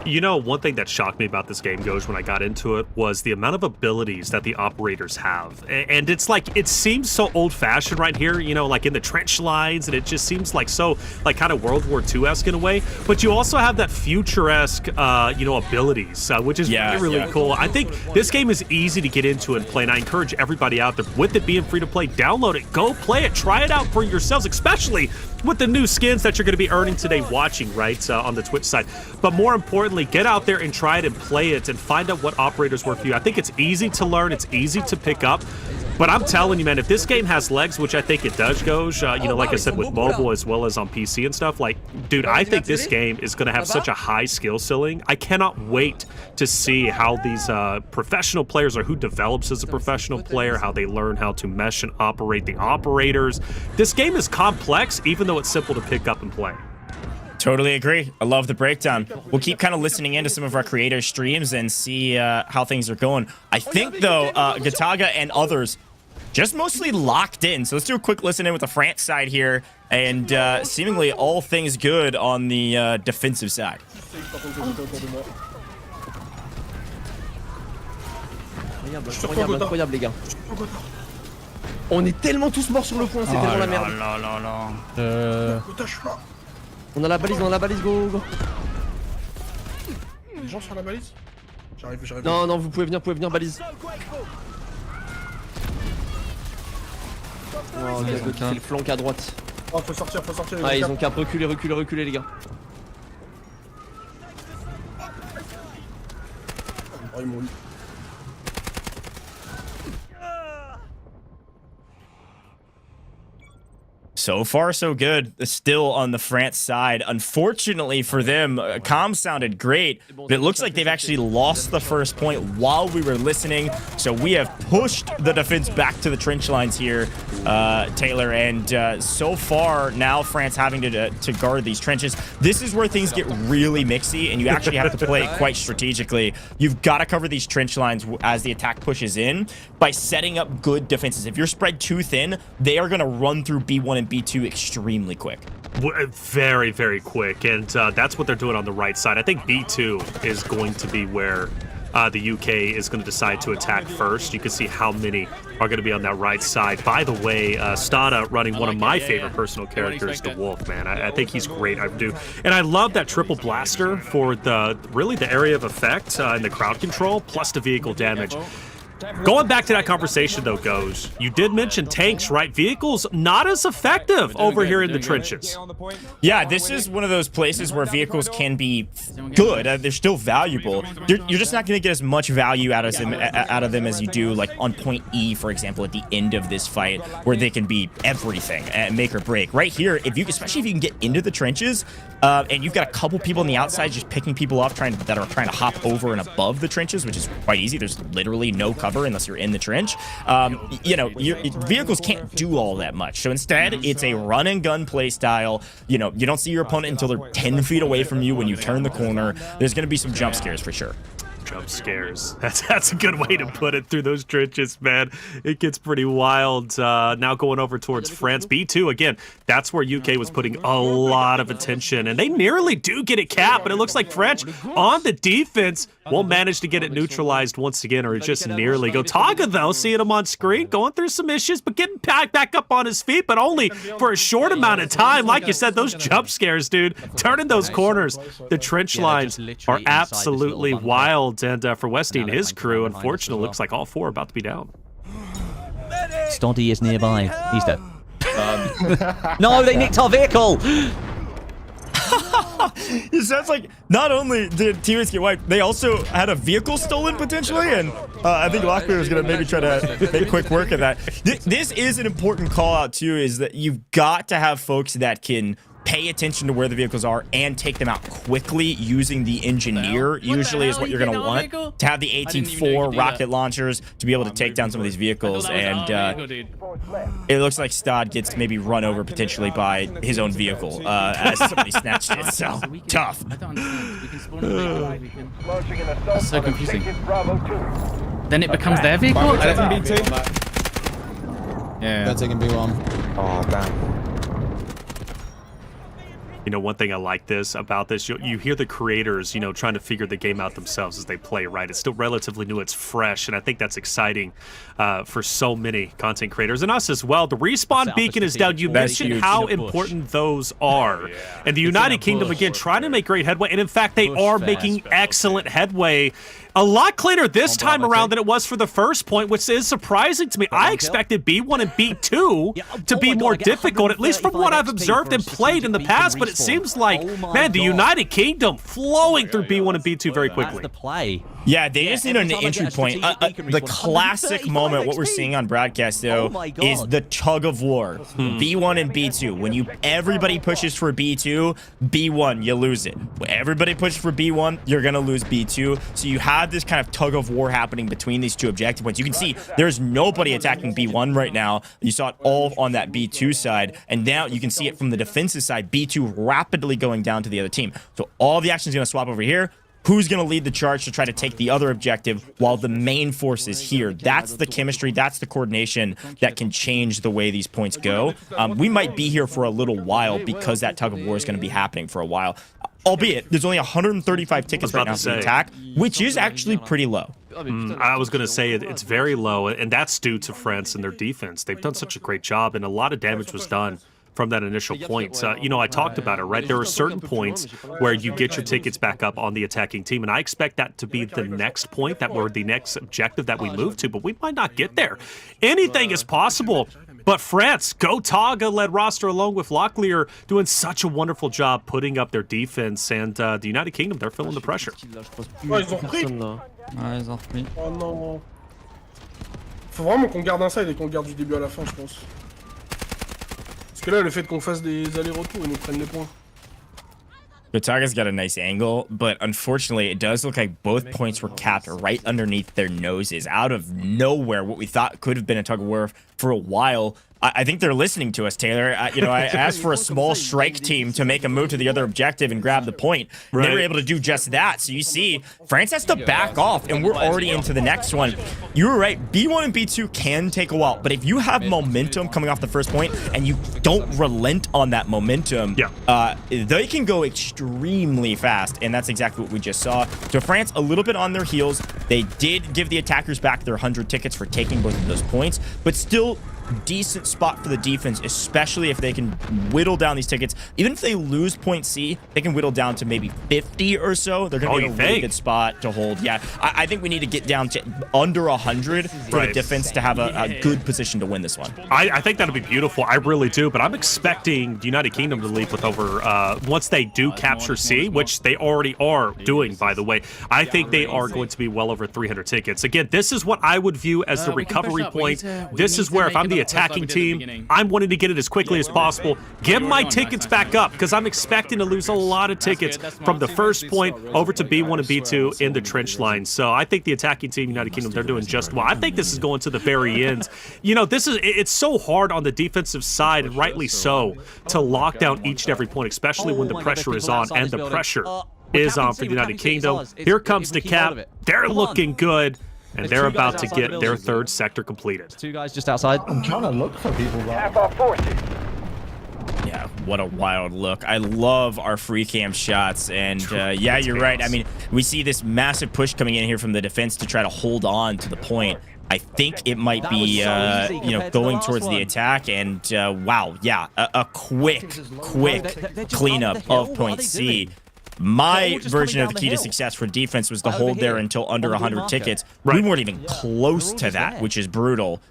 You know, one thing that shocked me about this game, Goes, when I got into it, was the amount of abilities that the operators have. And it's like, it seems so old-fashioned right here, you know, like in the trench lines, and it just seems like so, like kind of World War II-esque in a way. But you also have that future-esque, you know, abilities, which is really cool. I think this game is easy to get into and play, and I encourage everybody out there, with it being free to play, download it, go play it, try it out for yourselves, especially with the new skins that you're going to be earning today watching, right, on the Twitch side. But more importantly, get out there and try it and play it and find out what operators work for you. I think it's easy to learn, it's easy to pick up, but I'm telling you, man, if this game has legs, which I think it does, Goj, you know, like I said, with mobile as well as on PC and stuff, like, dude, I think this game is going to have such a high skill ceiling. I cannot wait to see how these professional players, or who develops as a professional player, how they learn how to mesh and operate the operators. This game is complex, even though it's simple to pick up and play. Totally agree. I love the breakdown. We'll keep kind of listening into some of our creators' streams and see how things are going. I think, though, Gataga and others just mostly locked in. So let's do a quick listen in with the France side here, and seemingly all things good on the defensive side. Incroyable, les gars. On est tellement tous morts sur le point, c'est tellement la merde. On a la balise, go, go. gens sur la balise? J'arrive. Non, non, vous pouvez venir, balise. Oh, Gasgo qui fait le flanc à droite. Oh, faut sortir. Ah, ils ont qu'à reculer, les gars. Oh, ils m'ont eu. So far, so good. Still on the France side. Unfortunately for them, comms sounded great, but it looks like they've actually lost the first point while we were listening. So we have pushed the defense back to the trench lines here, Taylor. And so far, now France having to guard these trenches. This is where things get really mixy, and you actually have to play it quite strategically. You've got to cover these trench lines as the attack pushes in by setting up good defenses. If you're spread too thin, they are going to run through B1 and B2 extremely quick. Very, very quick, and that's what they're doing on the right side. I think B2 is going to be where the UK is going to decide to attack first. You can see how many are going to be on that right side. By the way, Stada running one of my favorite personal characters, the Wolf, man. I think he's great. I do. And I love that triple blaster for the area of effect and the crowd control, plus the vehicle damage. Going back to that conversation, though, Goes, you did mention tanks, right? Vehicles not as effective over here in the trenches. Yeah, this is one of those places where vehicles can be good. They're still valuable. You're just not going to get as much value out of them as you do, like, on point E, for example, at the end of this fight, where they can be everything and make or break. Right here, especially if you can get into the trenches, and you've got a couple people on the outside just picking people off that are trying to hop over and above the trenches, which is quite easy. There's literally no cover unless you're in the trench. Your vehicles can't do all that much. So instead, it's a run and gun play style. You don't see your opponent until they're 10 feet away from you when you turn the corner. There's going to be some jump scares for sure. Jump scares. That's a good way to put it through those trenches, man. It gets pretty wild. Now going over towards France. B2, again, that's where UK was putting a lot of attention, and they nearly do get it capped, but it looks like French on the defense won't manage to get it neutralized once again, or just nearly. Gotaga, though, seeing him on screen, going through some issues, but getting back up on his feet, but only for a short amount of time. Like you said, those jump scares, dude, turning those corners. The trench lines are absolutely wild. And for Westy and his crew, unfortunately, looks like all four are about to be down. Stoddy is nearby. He's dead. No, they nicked our vehicle! It sounds like not only did teammates get wiped, they also had a vehicle stolen potentially, and I think Lockbear is going to maybe try to make quick work of that. This is an important call out too, is that you've got to have folks that can pay attention to where the vehicles are and take them out quickly using the engineer. Usually is what you're going to want, to have the 18-4 rocket launchers to be able to take down some of these vehicles. And it looks like Stod gets maybe run over potentially by his own vehicle as somebody snatched it. So tough. That's so confusing. Then it becomes their vehicle? Yeah. They're taking B1. Oh, damn. You know, one thing I like about this, you hear the creators, trying to figure the game out themselves as they play, right? It's still relatively new, it's fresh, and I think that's exciting for so many content creators, and us as well. The respawn beacon is down. You mentioned how important those are. And the United Kingdom, again, trying to make great headway, and in fact, they are making excellent headway. A lot cleaner this time around than it was for the first point, which is surprising to me. I expected B1 and B2 to be more difficult, at least from what I've observed and played in the past, but it seems like, man, the United Kingdom flowing through B1 and B2 very quickly. Yeah, they just need an entry point. The classic moment, what we're seeing on broadcast, though, is the tug of war. B1 and B2. When everybody pushes for B2, B1, you lose it. When everybody pushes for B1, you're going to lose B2. So you have this kind of tug of war happening between these two objective points. You can see there's nobody attacking B1 right now. You saw it all on that B2 side. And now you can see it from the defensive side, B2 rapidly going down to the other team. So all the action is going to swap over here. Who's going to lead the charge to try to take the other objective while the main force is here? That's the chemistry, that's the coordination that can change the way these points go. We might be here for a little while because that tug of war is going to be happening for a while. Albeit, there's only 135 tickets right now for the attack, which is actually pretty low. I was going to say it's very low, and that's due to France and their defense. They've done such a great job, and a lot of damage was done from that initial point. You know, I talked about it, right? There are certain points where you get your tickets back up on the attacking team, and I expect that to be the next point, that or the next objective that we move to, but we might not get there. Anything is possible. But France, Go Taga-led roster along with Locklear doing such a wonderful job putting up their defense, and the United Kingdom, they're feeling the pressure. Ouais, ils ont repris. Ouais, ils ont repris. Oh non. Faut vraiment qu'on garde un side et qu'on garde du début à la fin, je pense. Parce que là, le fait qu'on fasse des allers-retours, ils nous prennent les points. Gotaga's got a nice angle, but unfortunately, it does look like both points were capped right underneath their noses. Out of nowhere, what we thought could have been a tug-of-war for a while. I think they're listening to us, Taylor. You know, I asked for a small strike team to make a move to the other objective and grab the point. Right. They were able to do just that. So you see, France has to back off, and we're already into the next one. You were right. B1 and B2 can take a while, but if you have momentum coming off the first point and you don't relent on that momentum, they can go extremely fast, and that's exactly what we just saw. So France, a little bit on their heels. They did give the attackers back their 100 tickets for taking both of those points, but still decent spot for the defense, especially if they can whittle down these tickets. Even if they lose point C, they can whittle down to maybe 50 or so. They're going to be in a really good spot to hold. Yeah, I think we need to get down to under 100 for the defense to have a good position to win this one. I think that'll be beautiful. I really do, but I'm expecting the United Kingdom to leave with over, once they do capture C, which they already are doing, by the way, I think they are going to be well over 300 tickets. Again, this is what I would view as the recovery point. This is where if I'm the attacking team, I'm wanting to get it as quickly as possible, get my tickets back up, because I'm expecting to lose a lot of tickets from the first point over to B1 and B2 in the trench line. So I think the attacking team, United Kingdom, they're doing just well. I think this is going to the very end. You know, it's so hard on the defensive side, and rightly so, to lock down each and every point, especially when the pressure is on, and the pressure is on for the United Kingdom. Here comes the cap. They're looking good. And they're about to get their third sector completed. Two guys just outside. I'm trying to look for people. Yeah, what a wild look. I love our free cam shots. And yeah, you're right. I mean, we see this massive push coming in here from the defense to try to hold on to the point. I think it might be, you know, going towards the attack. And wow, yeah, a quick cleanup of point C. My version of the key to success for defense was to hold there until under 100 tickets. We weren't even close to that, which is brutal.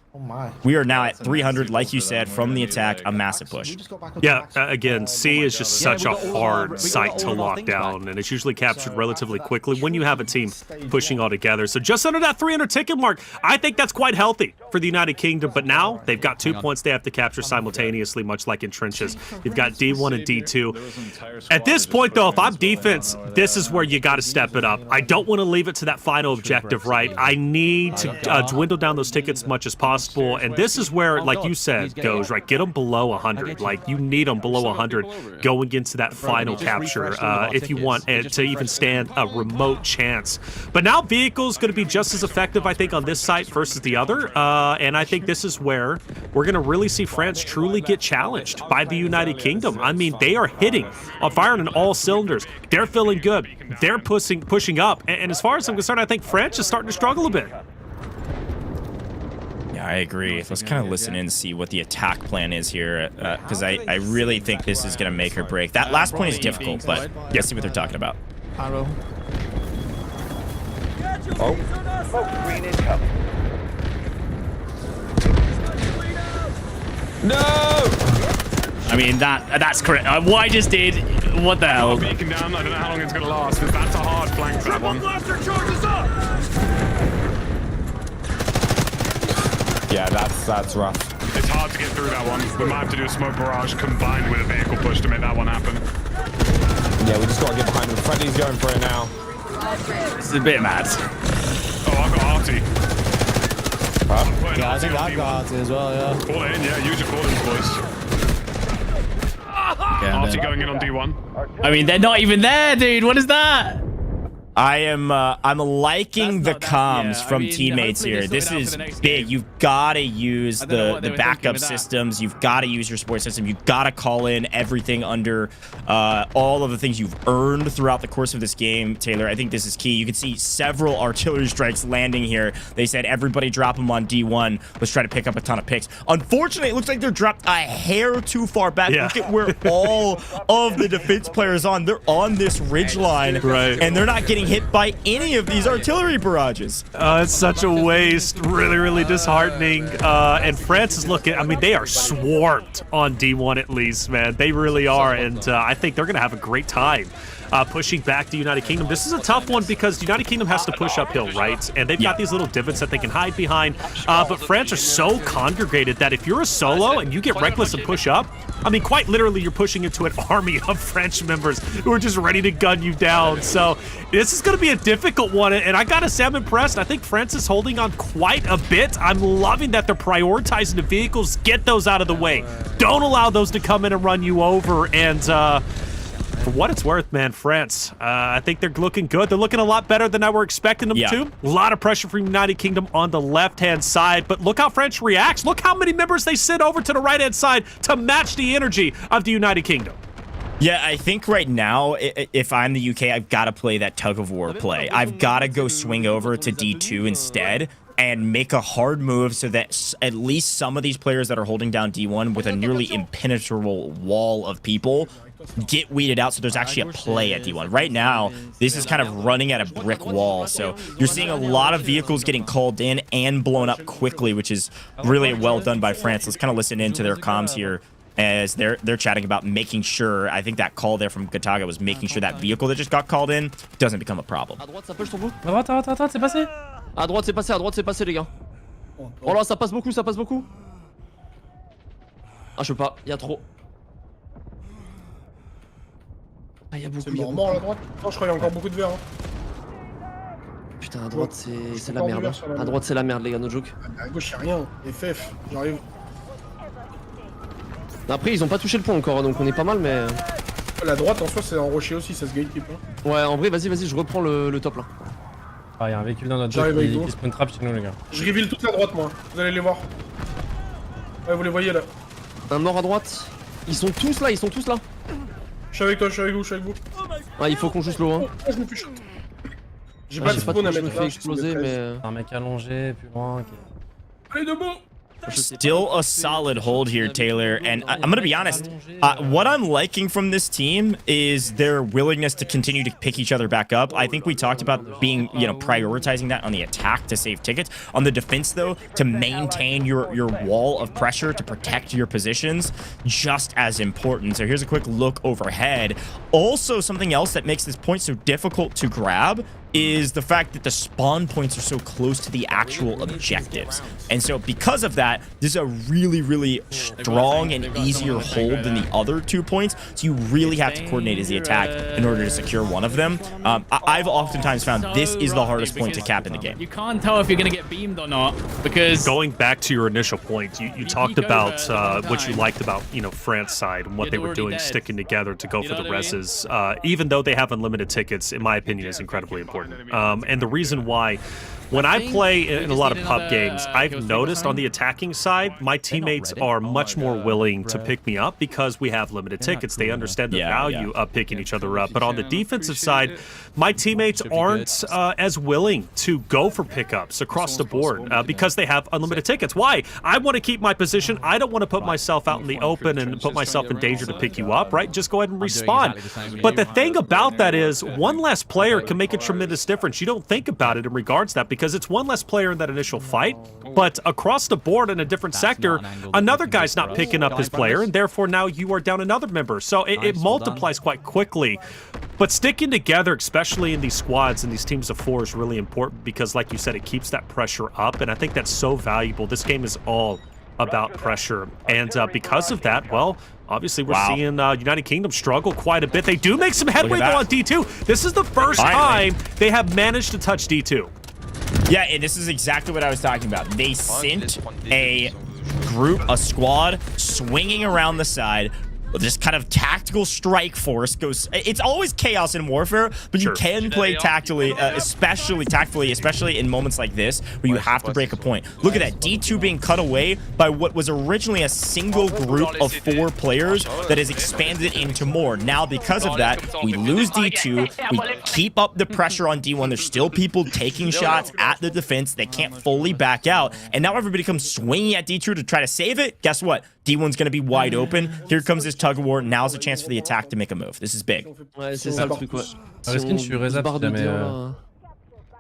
We are now at 300, like you said, from the attack, a massive push. Yeah, again, C is just such a hard site to lock down, and it's usually captured relatively quickly when you have a team pushing all together. So just under that 300 ticket mark, I think that's quite healthy for the United Kingdom, but now they've got 2 points they have to capture simultaneously, much like in trenches. You've got D1 and D2. At this point, though, if I'm defense, this is where you got to step it up. I don't want to leave it to that final objective, right? I need to dwindle down those tickets as much as possible. And this is where, like you said, goes, right? Get them below 100. Like, you need them below 100 going into that final capture if you want to even stand a remote chance. But now Vehicle's going to be just as effective, I think, on this site versus the other. And I think this is where we're going to really see France truly get challenged by the United Kingdom. I mean, they are hitting, firing on all cylinders. They're feeling good. They're pushing up. And as far as I'm concerned, I think France is starting to struggle a bit. Yeah, I agree. Let's kind of listen in and see what the attack plan is here, because I really think this is going to make or break. That last point is difficult, but let's see what they're talking about. Smoke screen incoming. No! I mean, that's correct. What I just did, what the hell? Beacon down, I don't know how long it's going to last, but that's a hard flank for that one. Yeah, that's rough. It's hard to get through that one. We might have to do a smoke barrage combined with a vehicle push to make that one happen. Yeah, we just got to get behind him. Freddy's going for it now. This is a bit mad. Oh, I've got Artie. Huh? Yeah, I think I've got Artie as well, yeah. Call it in, yeah, use your call-in voice. Yeah, Artie going in on D1. I mean, they're not even there, dude. What is that? I'm liking the comms from teammates here. This is big. You've got to use the backup systems. You've got to use your support system. You've got to call in everything under all of the things you've earned throughout the course of this game, Taylor. I think this is key. You can see several artillery strikes landing here. They said everybody drop them on D1. Let's try to pick up a ton of picks. Unfortunately, it looks like they're dropped a hair too far back. Yeah. Look at where all of the defense players on. They're on this ridge line, right, and they're not getting hit by any of these artillery barrages. It's such a waste. Really, really disheartening. And France is looking, I mean, they are swarmed on D1 at least, man. They really are. And I think they're going to have a great time pushing back the United Kingdom. This is a tough one because the United Kingdom has to push uphill, right? And they've got these little divots that they can hide behind. But France are so congregated that if you're a solo and you get reckless and push up, I mean, quite literally, you're pushing into an army of French members who are just ready to gun you down. So this is going to be a difficult one. And I got to say, I'm impressed. I think France is holding on quite a bit. I'm loving that they're prioritizing the vehicles. Get those out of the way. Don't allow those to come in and run you over. And for what it's worth, man, France, I think they're looking good. They're looking a lot better than I were expecting them to. A lot of pressure from United Kingdom on the left-hand side, but look how France reacts. Look how many members they send over to the right-hand side to match the energy of the United Kingdom. Yeah, I think right now, if I'm the UK, I've got to play that tug-of-war play. I've got to go swing over to D2 instead and make a hard move so that at least some of these players that are holding down D1 with a nearly impenetrable wall of people get weeded out so there's actually a play at D1. Right now, this is kind of running at a brick wall. So you're seeing a lot of vehicles getting called in and blown up quickly, which is really well done by France. Let's kind of listen into their comms here as they're chatting about making sure, I think that call there from Gataga was making sure that vehicle that just got called in doesn't become a problem. À droite, ça push sur vous. Attends, c'est passé. À droite, c'est passé, les gars. Oh là, ça passe beaucoup, ça passe beaucoup. Ah, je peux pas, il y a trop. Ah, il y a beaucoup. C'est mort à droite. Non, je crois qu'il y a encore beaucoup de verre. Hein. Putain, à droite, c'est la merde. À droite, c'est la merde, les gars, no joke. À gauche, y'a rien. FF, j'arrive. Après, ils ont pas touché le pont encore, donc on est pas mal, mais. La droite, en soi, c'est en rocher aussi, ça se gatekeep. Hein. Ouais, en vrai, vas-y, je reprends le top là. Ah, y'a un véhicule dans notre dos qui spawn trap chez nous, les gars. Je reveal toute la droite, moi. Vous allez les voir. Ouais, vous les voyez là. Un mort à droite. Ils sont tous là. Je suis avec toi, je suis avec vous. Ah, il faut qu'on joue low, hein. Je me push. J'ai pas de spawn à mettre là. Je me fais exploser, mais. Un mec allongé, plus loin. Allez, debout! Still a solid hold here, Taylor. And I'm going to be honest, what I'm liking from this team is their willingness to continue to pick each other back up. I think we talked about being, prioritizing that on the attack to save tickets. On the defense, though, to maintain your wall of pressure to protect your positions, just as important. So here's a quick look overhead. Also, something else that makes this point so difficult to grab is the fact that the spawn points are so close to the actual objectives. And so because of that, this is a really, really strong and easier hold than the other 2 points. So you really have to coordinate as the attack in order to secure one of them. I've oftentimes found this is the hardest point to cap in the game. You can't tell if you're going to get beamed or not, because... Going back to your initial point, you talked about what you liked about, France side and what they were doing, sticking together to go for the reses. Even though they have unlimited tickets, in my opinion, is incredibly important. And the reason why, when I play in a lot of pub games, I've noticed on the attacking side, my teammates are much more willing to pick me up because we have limited tickets. They understand the value of picking each other up. But on the defensive side, my teammates aren't as willing to go for pickups across the board because they have unlimited tickets. Why? I want to keep my position. I don't want to put myself out in the open and put myself in danger to pick you up, right? Just go ahead and respawn. But the thing about that is one less player can make a tremendous difference. You don't think about it in regards to that because it's one less player in that initial fight, but across the board in a different sector, another guy's not picking up his player, and therefore now you are down another member. So it multiplies quite quickly. But sticking together, especially in these squads and these teams of 4, is really important because, like you said, it keeps that pressure up, and I think that's so valuable. This game is all about pressure, and because of that, well, obviously we're seeing United Kingdom struggle quite a bit. They do make some headway though on D2. This is the first time they have managed to touch D2. Yeah, and this is exactly what I was talking about. They sent a group, a squad, swinging around the side, this kind of tactical strike force goes. It's always chaos in warfare, but you can play tactfully, especially in moments like this where you have to break a point. Look at that, D2 being cut away by what was originally a single group of 4 players that has expanded into more. Now, because of that, we lose D2. We keep up the pressure on D1. There's still people taking shots at the defense. They can't fully back out, and now everybody comes swinging at D2 to try to save it. Guess what? D1's going to be wide open. Here comes this tug of war. Now's a chance for the attack to make a move. This is big. Ouais, c'est ça le truc, ouais. Reskin, je suis réserve si jamais.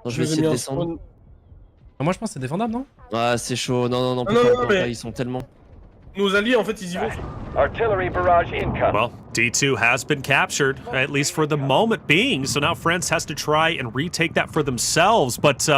Je vais essayer de descendre. Moi, je pense que c'est défendable, non? Ah, c'est chaud. Non, non, non, ils sont tellement. Nos alliés, en fait, ils y vont. Artillery barrage incoming. Well, D2 has been captured, at least for the moment being, so now France has to try and retake that for themselves. But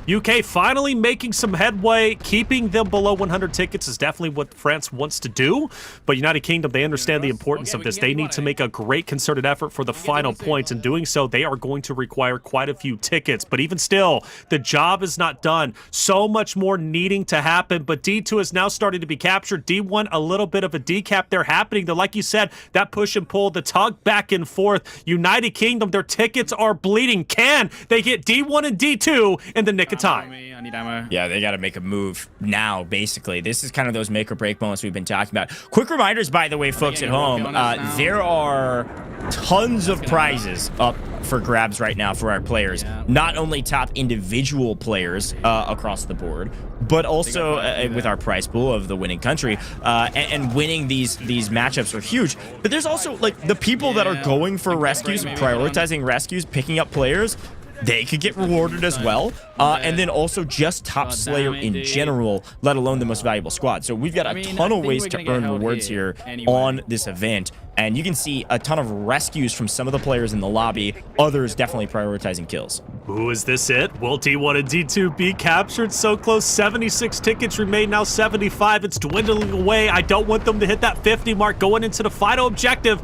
UK finally making some headway. Keeping them below 100 tickets is definitely what France wants to do. But United Kingdom, they understand the importance of this. They need to make a great concerted effort for the final points. In doing so, they are going to require quite a few tickets. But even still, the job is not done. So much more needing to happen. But D2 is now starting to be captured. D1, a little bit of a decap there happening. Though, like you said, that push and pull, the tug back and forth. United Kingdom, their tickets are bleeding. Can they get D1 and D2 in the nick of time? Yeah, they got to make a move now, basically. This is kind of those make or break moments we've been talking about. Quick reminders, by the way, folks at home, there are tons of prizes up for grabs right now for our players. Not only top individual players across the board, but also with our prize pool of the winning country, and winning these matchups are huge. But there's also like the people that are going for rescues, prioritizing rescues, picking up players. They could get rewarded as well. And then also just top Slayer in general, let alone the most valuable squad. So we've got a ton of ways to earn rewards here on this event. And you can see a ton of rescues from some of the players in the lobby. Others definitely prioritizing kills. Ooh, is this it? Will D1 and D2 be captured? So close. 76 tickets remain, now 75. It's dwindling away. I don't want them to hit that 50 mark going into the final objective.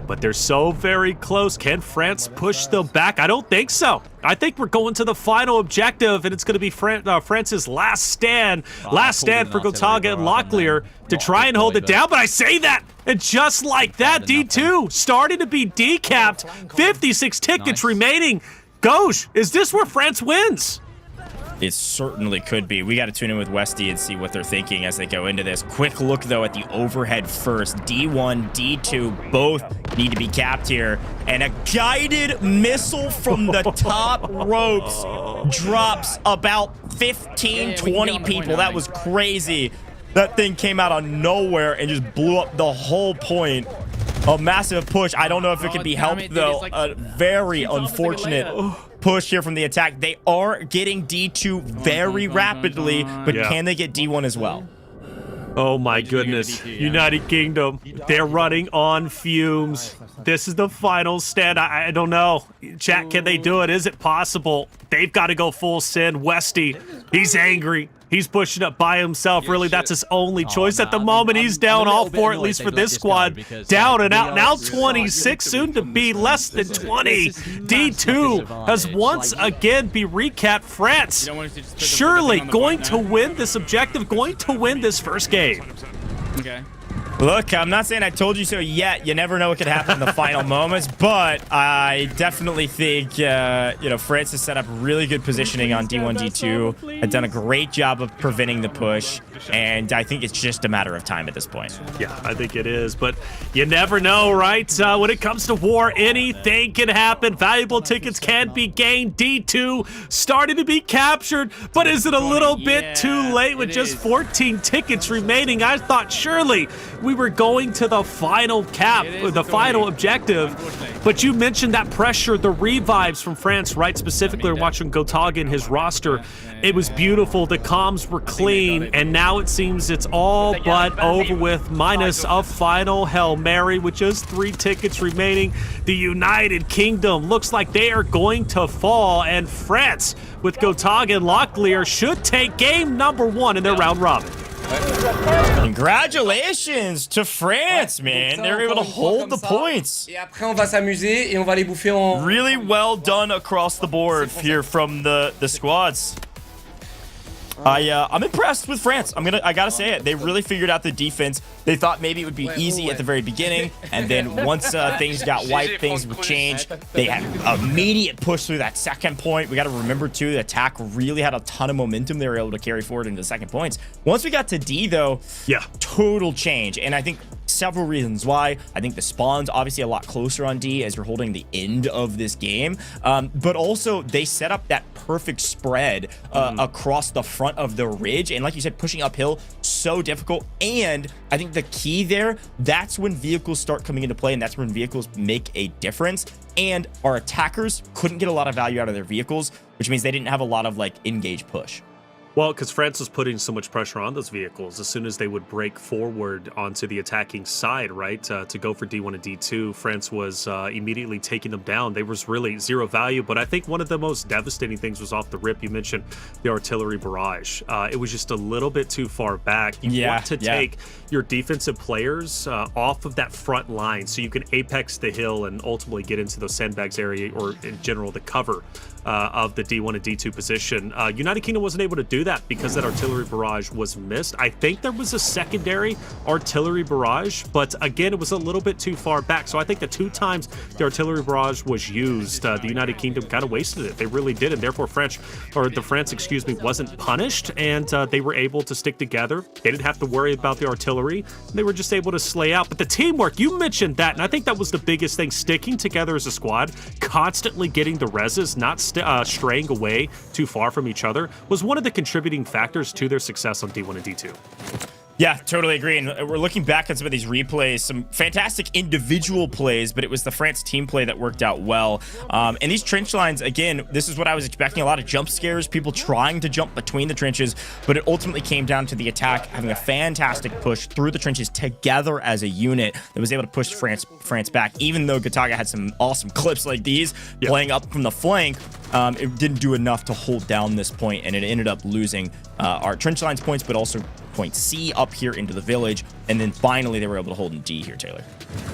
But they're so very close. Can France push them back? I don't think so. I think we're going to the final objective, and it's going to be France's last stand. Last stand for Gotaga and Locklear to try and hold it down. But I say that, and just like that, D2 starting to be decapped. 56 tickets remaining. Gauche, is this where France wins? It certainly could be. We got to tune in with Westy and see what they're thinking as they go into this. Quick look, though, at the overhead first. D1, D2, both need to be capped here. And a guided missile from the top ropes drops about 15, 20 people. That was crazy. That thing came out of nowhere and just blew up the whole point. A massive push. I don't know if it can be helped, though. A very unfortunate push here from the attack. They are getting D2 very rapidly, but can they get D1 as well? Oh my goodness. United Kingdom, they're running on fumes. This is the final stand. I don't know. Chat, can they do it? Is it possible? They've got to go full send. Westy, he's angry. He's pushing up by himself. Really, that's his only choice at the moment. He's down all 4, at least for this squad. Down and out. Now 26, soon to be less than 20. D2 has once again be recapped. France surely going to win this objective, going to win this first game. Okay. Look, I'm not saying I told you so yet. You never know what could happen in the final moments, but I definitely think, you know, France has set up really good positioning on D1, D2, had done a great job of preventing the push, and I think it's just a matter of time at this point. Yeah, I think it is, but you never know, right? When it comes to war, anything can happen. Valuable tickets can be gained. D2 starting to be captured, but is it a little bit too late with just 14 tickets remaining? I thought surely we were going to the final cap, the final objective, but you mentioned that pressure, the revives from France, right? Specifically, we're watching Gotaga and his roster. It was beautiful. The comms were clean, and now it seems it's all but over with, minus a final Hail Mary with just 3 tickets remaining. The United Kingdom looks like they are going to fall, and France, with Gotaga and Locklear, should take game number 1 in their round robin. Congratulations to France, man. They're able to hold the points. Really well done across the board here from the squads. I'm impressed with France. I gotta say it. They really figured out the defense. They thought maybe it would be easy at the very beginning, and then once things got wiped, things would change. They had immediate push through that second point. We got to remember too, the attack really had a ton of momentum. They were able to carry forward into the second points. Once we got to D though, total change. And I think several reasons why. I think the spawn's obviously a lot closer on D as you're holding the end of this game. But also they set up that perfect spread across the front of the ridge. And like you said, pushing uphill, so difficult. And I think the key there, that's when vehicles start coming into play, and that's when vehicles make a difference. And our attackers couldn't get a lot of value out of their vehicles, which means they didn't have a lot of like engage push. Well, because France was putting so much pressure on those vehicles as soon as they would break forward onto the attacking side, right? To go for D1 and D2, France was immediately taking them down. There was really zero value, but I think one of the most devastating things was off the rip. You mentioned the artillery barrage. It was just a little bit too far back. You want to take your defensive players off of that front line so you can apex the hill and ultimately get into those sandbags area, or in general, the cover of the D1 and D2 position. United Kingdom wasn't able to do that because that artillery barrage was missed. I think there was a secondary artillery barrage, but again, it was a little bit too far back. So I think the 2 times the artillery barrage was used, the United Kingdom kind of wasted it. They really did, and therefore France wasn't punished, and they were able to stick together. They didn't have to worry about the artillery. They were just able to slay out. But the teamwork, you mentioned that, and I think that was the biggest thing, sticking together as a squad, constantly getting the reses, not straying away too far from each other, was one of the contributing factors to their success on D1 and D2. Yeah, totally agree. And we're looking back at some of these replays, some fantastic individual plays, but it was the France team play that worked out well. And these trench lines, again, this is what I was expecting, a lot of jump scares, people trying to jump between the trenches, but it ultimately came down to the attack having a fantastic push through the trenches together as a unit that was able to push France back. Even though Gataga had some awesome clips like these, playing up from the flank, it didn't do enough to hold down this point, and it ended up losing our trench lines points, but also point C up here into the village, and then finally they were able to hold in D here, Taylor.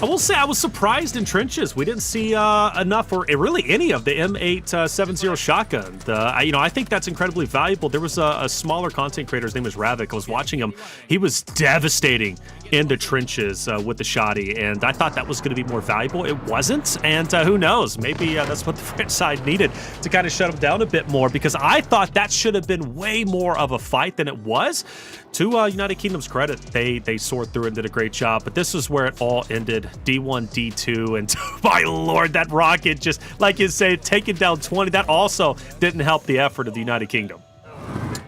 I will say I was surprised in trenches. We didn't see enough, or really any of the M870 shotgun. I think that's incredibly valuable. There was a smaller content creator, his name was Ravik. I was watching him. He was devastating in the trenches with the shoddy, and I thought that was going to be more valuable. It wasn't, and who knows? Maybe that's what the French side needed to kind of shut him down a bit more, because I thought that should have been way more of a fight than it was. To United Kingdom's credit, they soared through and did a great job, but this is where it all ended. D1, D2, and my lord, that rocket just, like you say, taking down 20, that also didn't help the effort of the United Kingdom.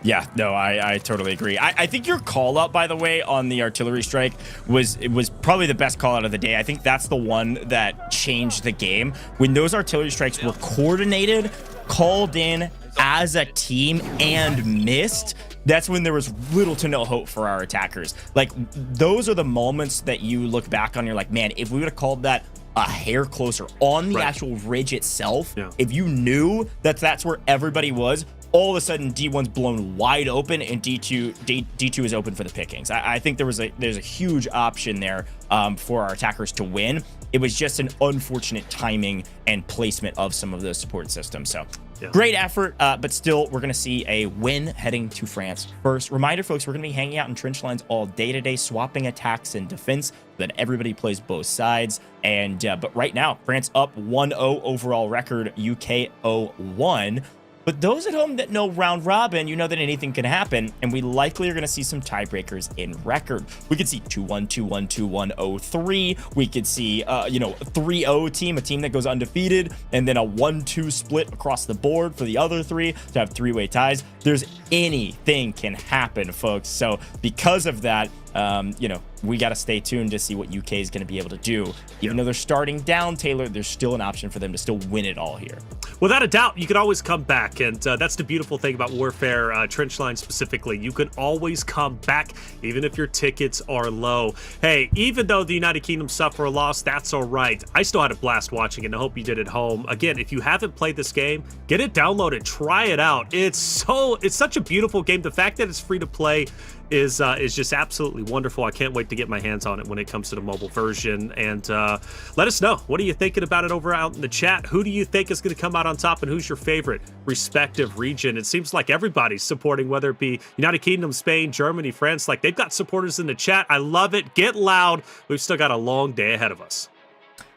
Yeah, no, I totally agree. I think your call out, by the way, on the artillery strike was probably the best call out of the day. I think that's the one that changed the game. When those artillery strikes were coordinated, called in as a team, and missed, that's when there was little to no hope for our attackers. Like, those are the moments that you look back on, you're like, man, if we would have called that a hair closer on the actual ridge itself, if you knew that that's where everybody was, all of a sudden D1's blown wide open and D2 is open for the pickings. I think there's a huge option there for our attackers to win. It was just an unfortunate timing and placement of some of the support systems. So great effort, but still we're going to see a win heading to France first. Reminder, folks, we're going to be hanging out in trench lines all day today, swapping attacks and defense so that everybody plays both sides. And but right now, France up 1-0 overall record, UK 0-1. But those at home that know round robin, you know that anything can happen, and we likely are going to see some tiebreakers in record. We could see 2-1, 2-1, 2-1, 0-3. We could see, a 3-0 team, a team that goes undefeated, and then a 1-2 split across the board for the other three to have three-way ties. There's anything can happen, folks. So because of that, we got to stay tuned to see what UK is going to be able to do. Even though they're starting down, Taylor, there's still an option for them to still win it all here. Without a doubt, you can always come back, and that's the beautiful thing about Warfare, trench line specifically. You can always come back, even if your tickets are low. Hey, even though the United Kingdom suffer a loss, that's all right. I still had a blast watching it, and I hope you did at home. Again, if you haven't played this game, get it downloaded, try it out. It's such a beautiful game. The fact that it's free to play is just absolutely wonderful. I can't wait to get my hands on it when it comes to the mobile version. And let us know, what are you thinking about it over out in the chat? Who do you think is going to come out on top, and who's your favorite respective region? It seems like everybody's supporting, whether it be United Kingdom, Spain, Germany, France. Like, they've got supporters in the chat. I love it. Get loud. We've still got a long day ahead of us.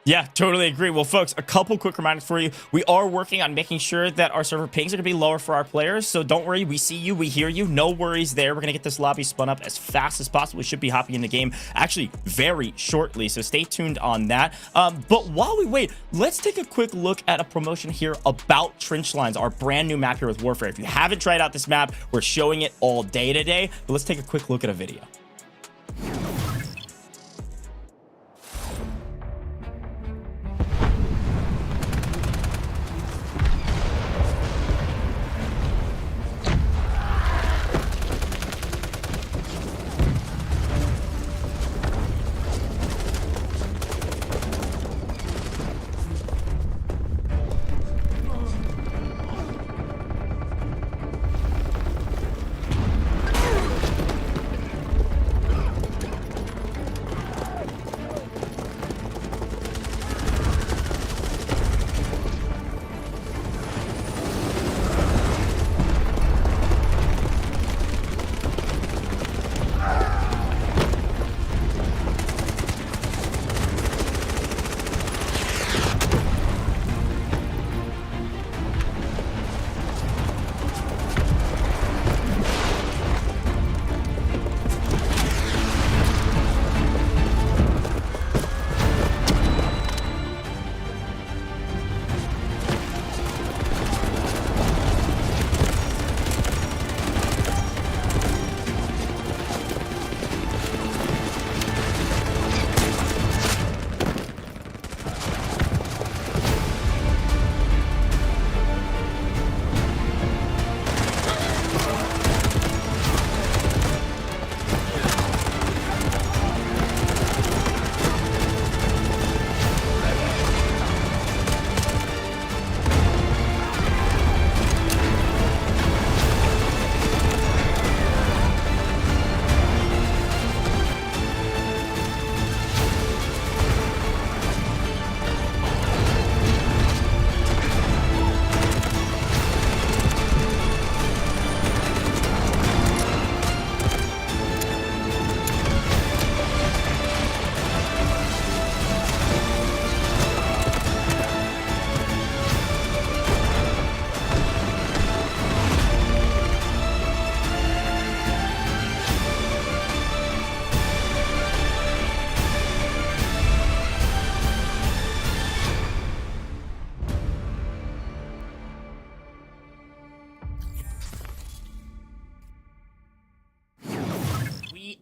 Yeah, totally agree. Well, folks, a couple quick reminders for you. We are working on making sure that our server pings are going to be lower for our players. So don't worry. We see you. We hear you. No worries there. We're going to get this lobby spun up as fast as possible. We should be hopping in the game actually very shortly. So stay tuned on that. But while we wait, let's take a quick look at a promotion here about Trench Lines, our brand new map here with Warfare. If you haven't tried out this map, we're showing it all day today. But let's take a quick look at a video.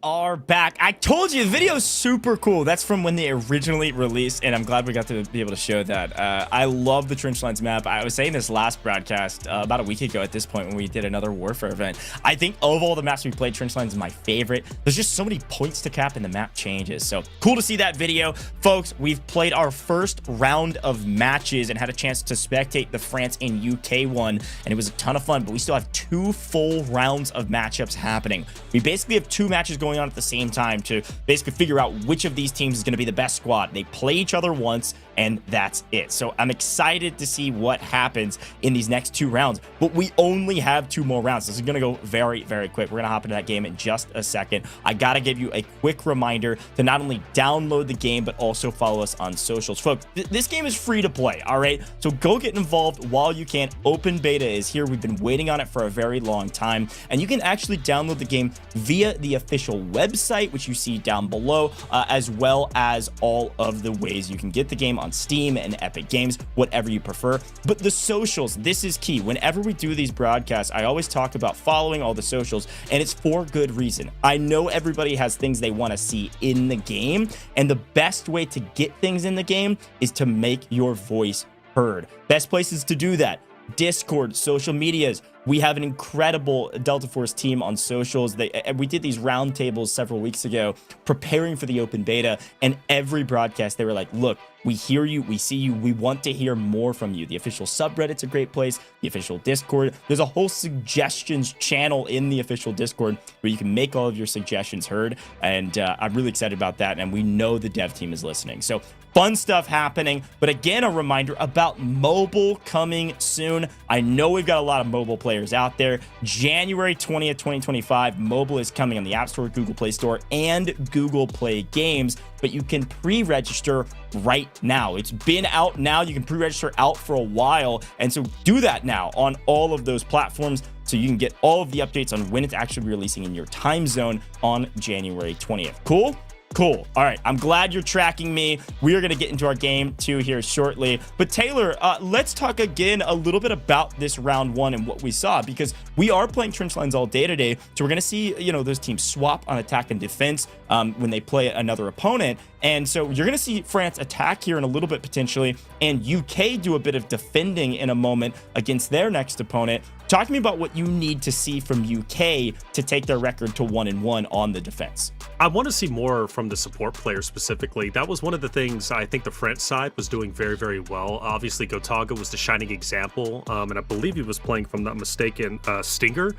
Are back. I told you the video is super cool. That's from when they originally released, and I'm glad we got to be able to show that. I love the Trench Lines map. I was saying this last broadcast about a week ago at this point when we did another Warfare event. I think of all the maps we played, Trench Lines is my favorite. There's just so many points to cap and the map changes. So cool to see that video. Folks, we've played our first round of matches and had a chance to spectate the France and UK one, and it was a ton of fun, but we still have 2 full rounds of matchups happening. We basically have 2 matches going on at the same time to basically figure out which of these teams is going to be the best squad. They play each other once, and that's it. So I'm excited to see what happens in these next 2 rounds, but we only have 2 more rounds. This is going to go very, very quick. We're going to hop into that game in just a second. I got to give you a quick reminder to not only download the game, but also follow us on socials. Folks, this game is free to play, all right? So go get involved while you can. Open beta is here. We've been waiting on it for a very long time, and you can actually download the game via the official website, which you see down below, as well as all of the ways you can get the game on Steam and Epic Games, whatever you prefer. But the socials, this is key. Whenever we do these broadcasts, I always talk about following all the socials, and it's for good reason. I know everybody has things they want to see in the game, and the best way to get things in the game is to make your voice heard. Best places to do that: Discord, social medias, We have an incredible Delta Force team on socials. We did these roundtables several weeks ago preparing for the open beta, and every broadcast they were like, look, we hear you, we see you, we want to hear more from you. The official subreddit's a great place, the official Discord. There's a whole suggestions channel in the official Discord where you can make all of your suggestions heard, and I'm really excited about that, and we know the dev team is listening. So fun stuff happening, but again, a reminder about mobile coming soon. I know we've got a lot of mobile players out there. January 20th, 2025, mobile is coming on the App Store, Google Play Store, and Google Play Games, but you can pre-register right now. It's been out now. You can pre-register out for a while, and so do that now on all of those platforms so you can get all of the updates on when it's actually releasing in your time zone on January 20th. Cool? Cool. All right. I'm glad you're tracking me. We are going to get into our game 2 here shortly. But Taylor, let's talk again a little bit about this round 1 and what we saw, because we are playing trench lines all day today. So we're going to see, those teams swap on attack and defense when they play another opponent. And so you're going to see France attack here in a little bit potentially, and UK do a bit of defending in a moment against their next opponent. Talk to me about what you need to see from UK to take their record to 1-1 on the defense. I want to see more from the support players specifically. That was one of the things I think the French side was doing very, very well. Obviously, Gotaga was the shining example, and I believe he was playing, if I'm not mistaken, Stinger.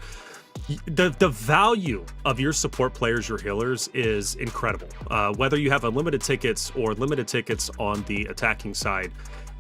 The value of your support players, your healers, is incredible. Whether you have unlimited tickets or limited tickets on the attacking side,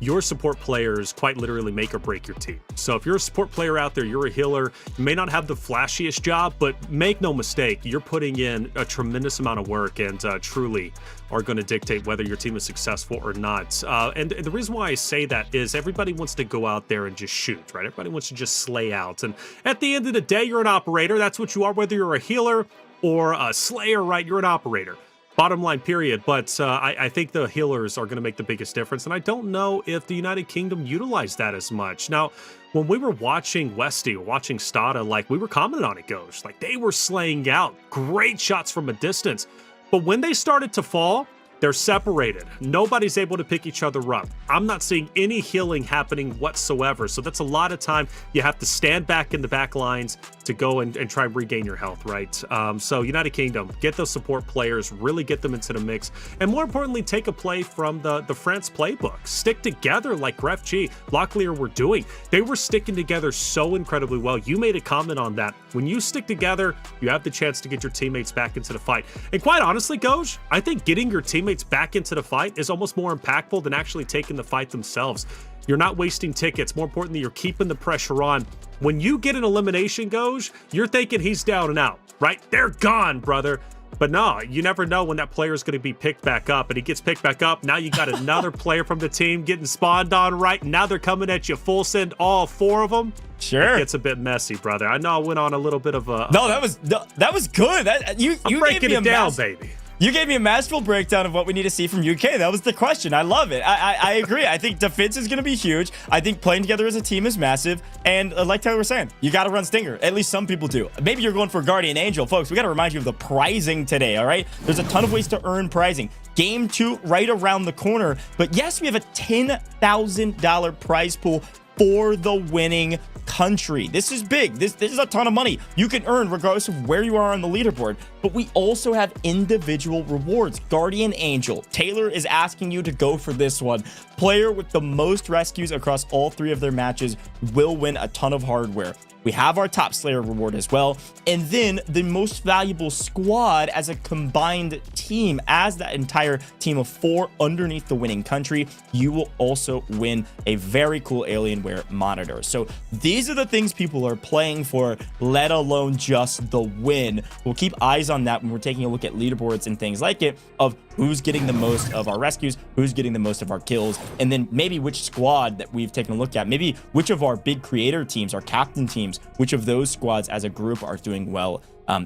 your support players quite literally make or break your team. So if you're a support player out there, you're a healer, you may not have the flashiest job, but make no mistake, you're putting in a tremendous amount of work and truly are going to dictate whether your team is successful or not. And the reason why I say that is everybody wants to go out there and just shoot, right? Everybody wants to just slay out. And at the end of the day, you're an operator. That's what you are, whether you're a healer or a slayer, right? You're an operator. Bottom line, period. But I think the healers are going to make the biggest difference. And I don't know if the United Kingdom utilized that as much. Now, when we were watching Westy, watching Stada, like we were commenting on it, Ghost. Like they were slaying out great shots from a distance. But when they started to fall, they're separated. Nobody's able to pick each other up. I'm not seeing any healing happening whatsoever. So that's a lot of time you have to stand back in the back lines to go and try and regain your health, right? So United Kingdom, get those support players, really get them into the mix. And more importantly, take a play from the France playbook. Stick together like Gref G, Locklear were doing. They were sticking together so incredibly well. You made a comment on that. When you stick together, you have the chance to get your teammates back into the fight. And quite honestly, Goj, I think getting your teammates back into the fight is almost more impactful than actually taking the fight themselves. You're not wasting tickets. More importantly, you're keeping the pressure on. When you get an elimination, Goj, you're thinking he's down and out, right? They're gone, brother. But no, you never know when that player is going to be picked back up. And he gets picked back up. Now you got another player from the team getting spawned on, right? And now they're coming at you full send, all 4 of them. Sure, it gets a bit messy, brother. I know I went on a little bit of a that was good. You breaking it down, baby. You gave me a masterful breakdown of what we need to see from UK. That was the question. I love it. I agree. I think defense is going to be huge. I think playing together as a team is massive. And like Tyler was saying, you got to run Stinger. At least some people do. Maybe you're going for Guardian Angel. Folks, we got to remind you of the prizing today, all right? There's a ton of ways to earn prizing. Game 2 right around the corner. But yes, we have a $10,000 prize pool for the winning country. This is big. This is a ton of money you can earn regardless of where you are on the leaderboard. But we also have individual rewards. Guardian Angel. Taylor is asking you to go for this one. Player with the most rescues across all 3 of their matches will win a ton of hardware. We have our top Slayer reward as well. And then the most valuable squad as a combined team, as that entire team of 4 underneath the winning country, you will also win a very cool Alienware monitor. So these are the things people are playing for, let alone just the win. We'll keep eyes on that when we're taking a look at leaderboards and things like it, of who's getting the most of our rescues, who's getting the most of our kills, and then maybe which squad that we've taken a look at, maybe which of our big creator teams, our captain teams, which of those squads as a group are doing well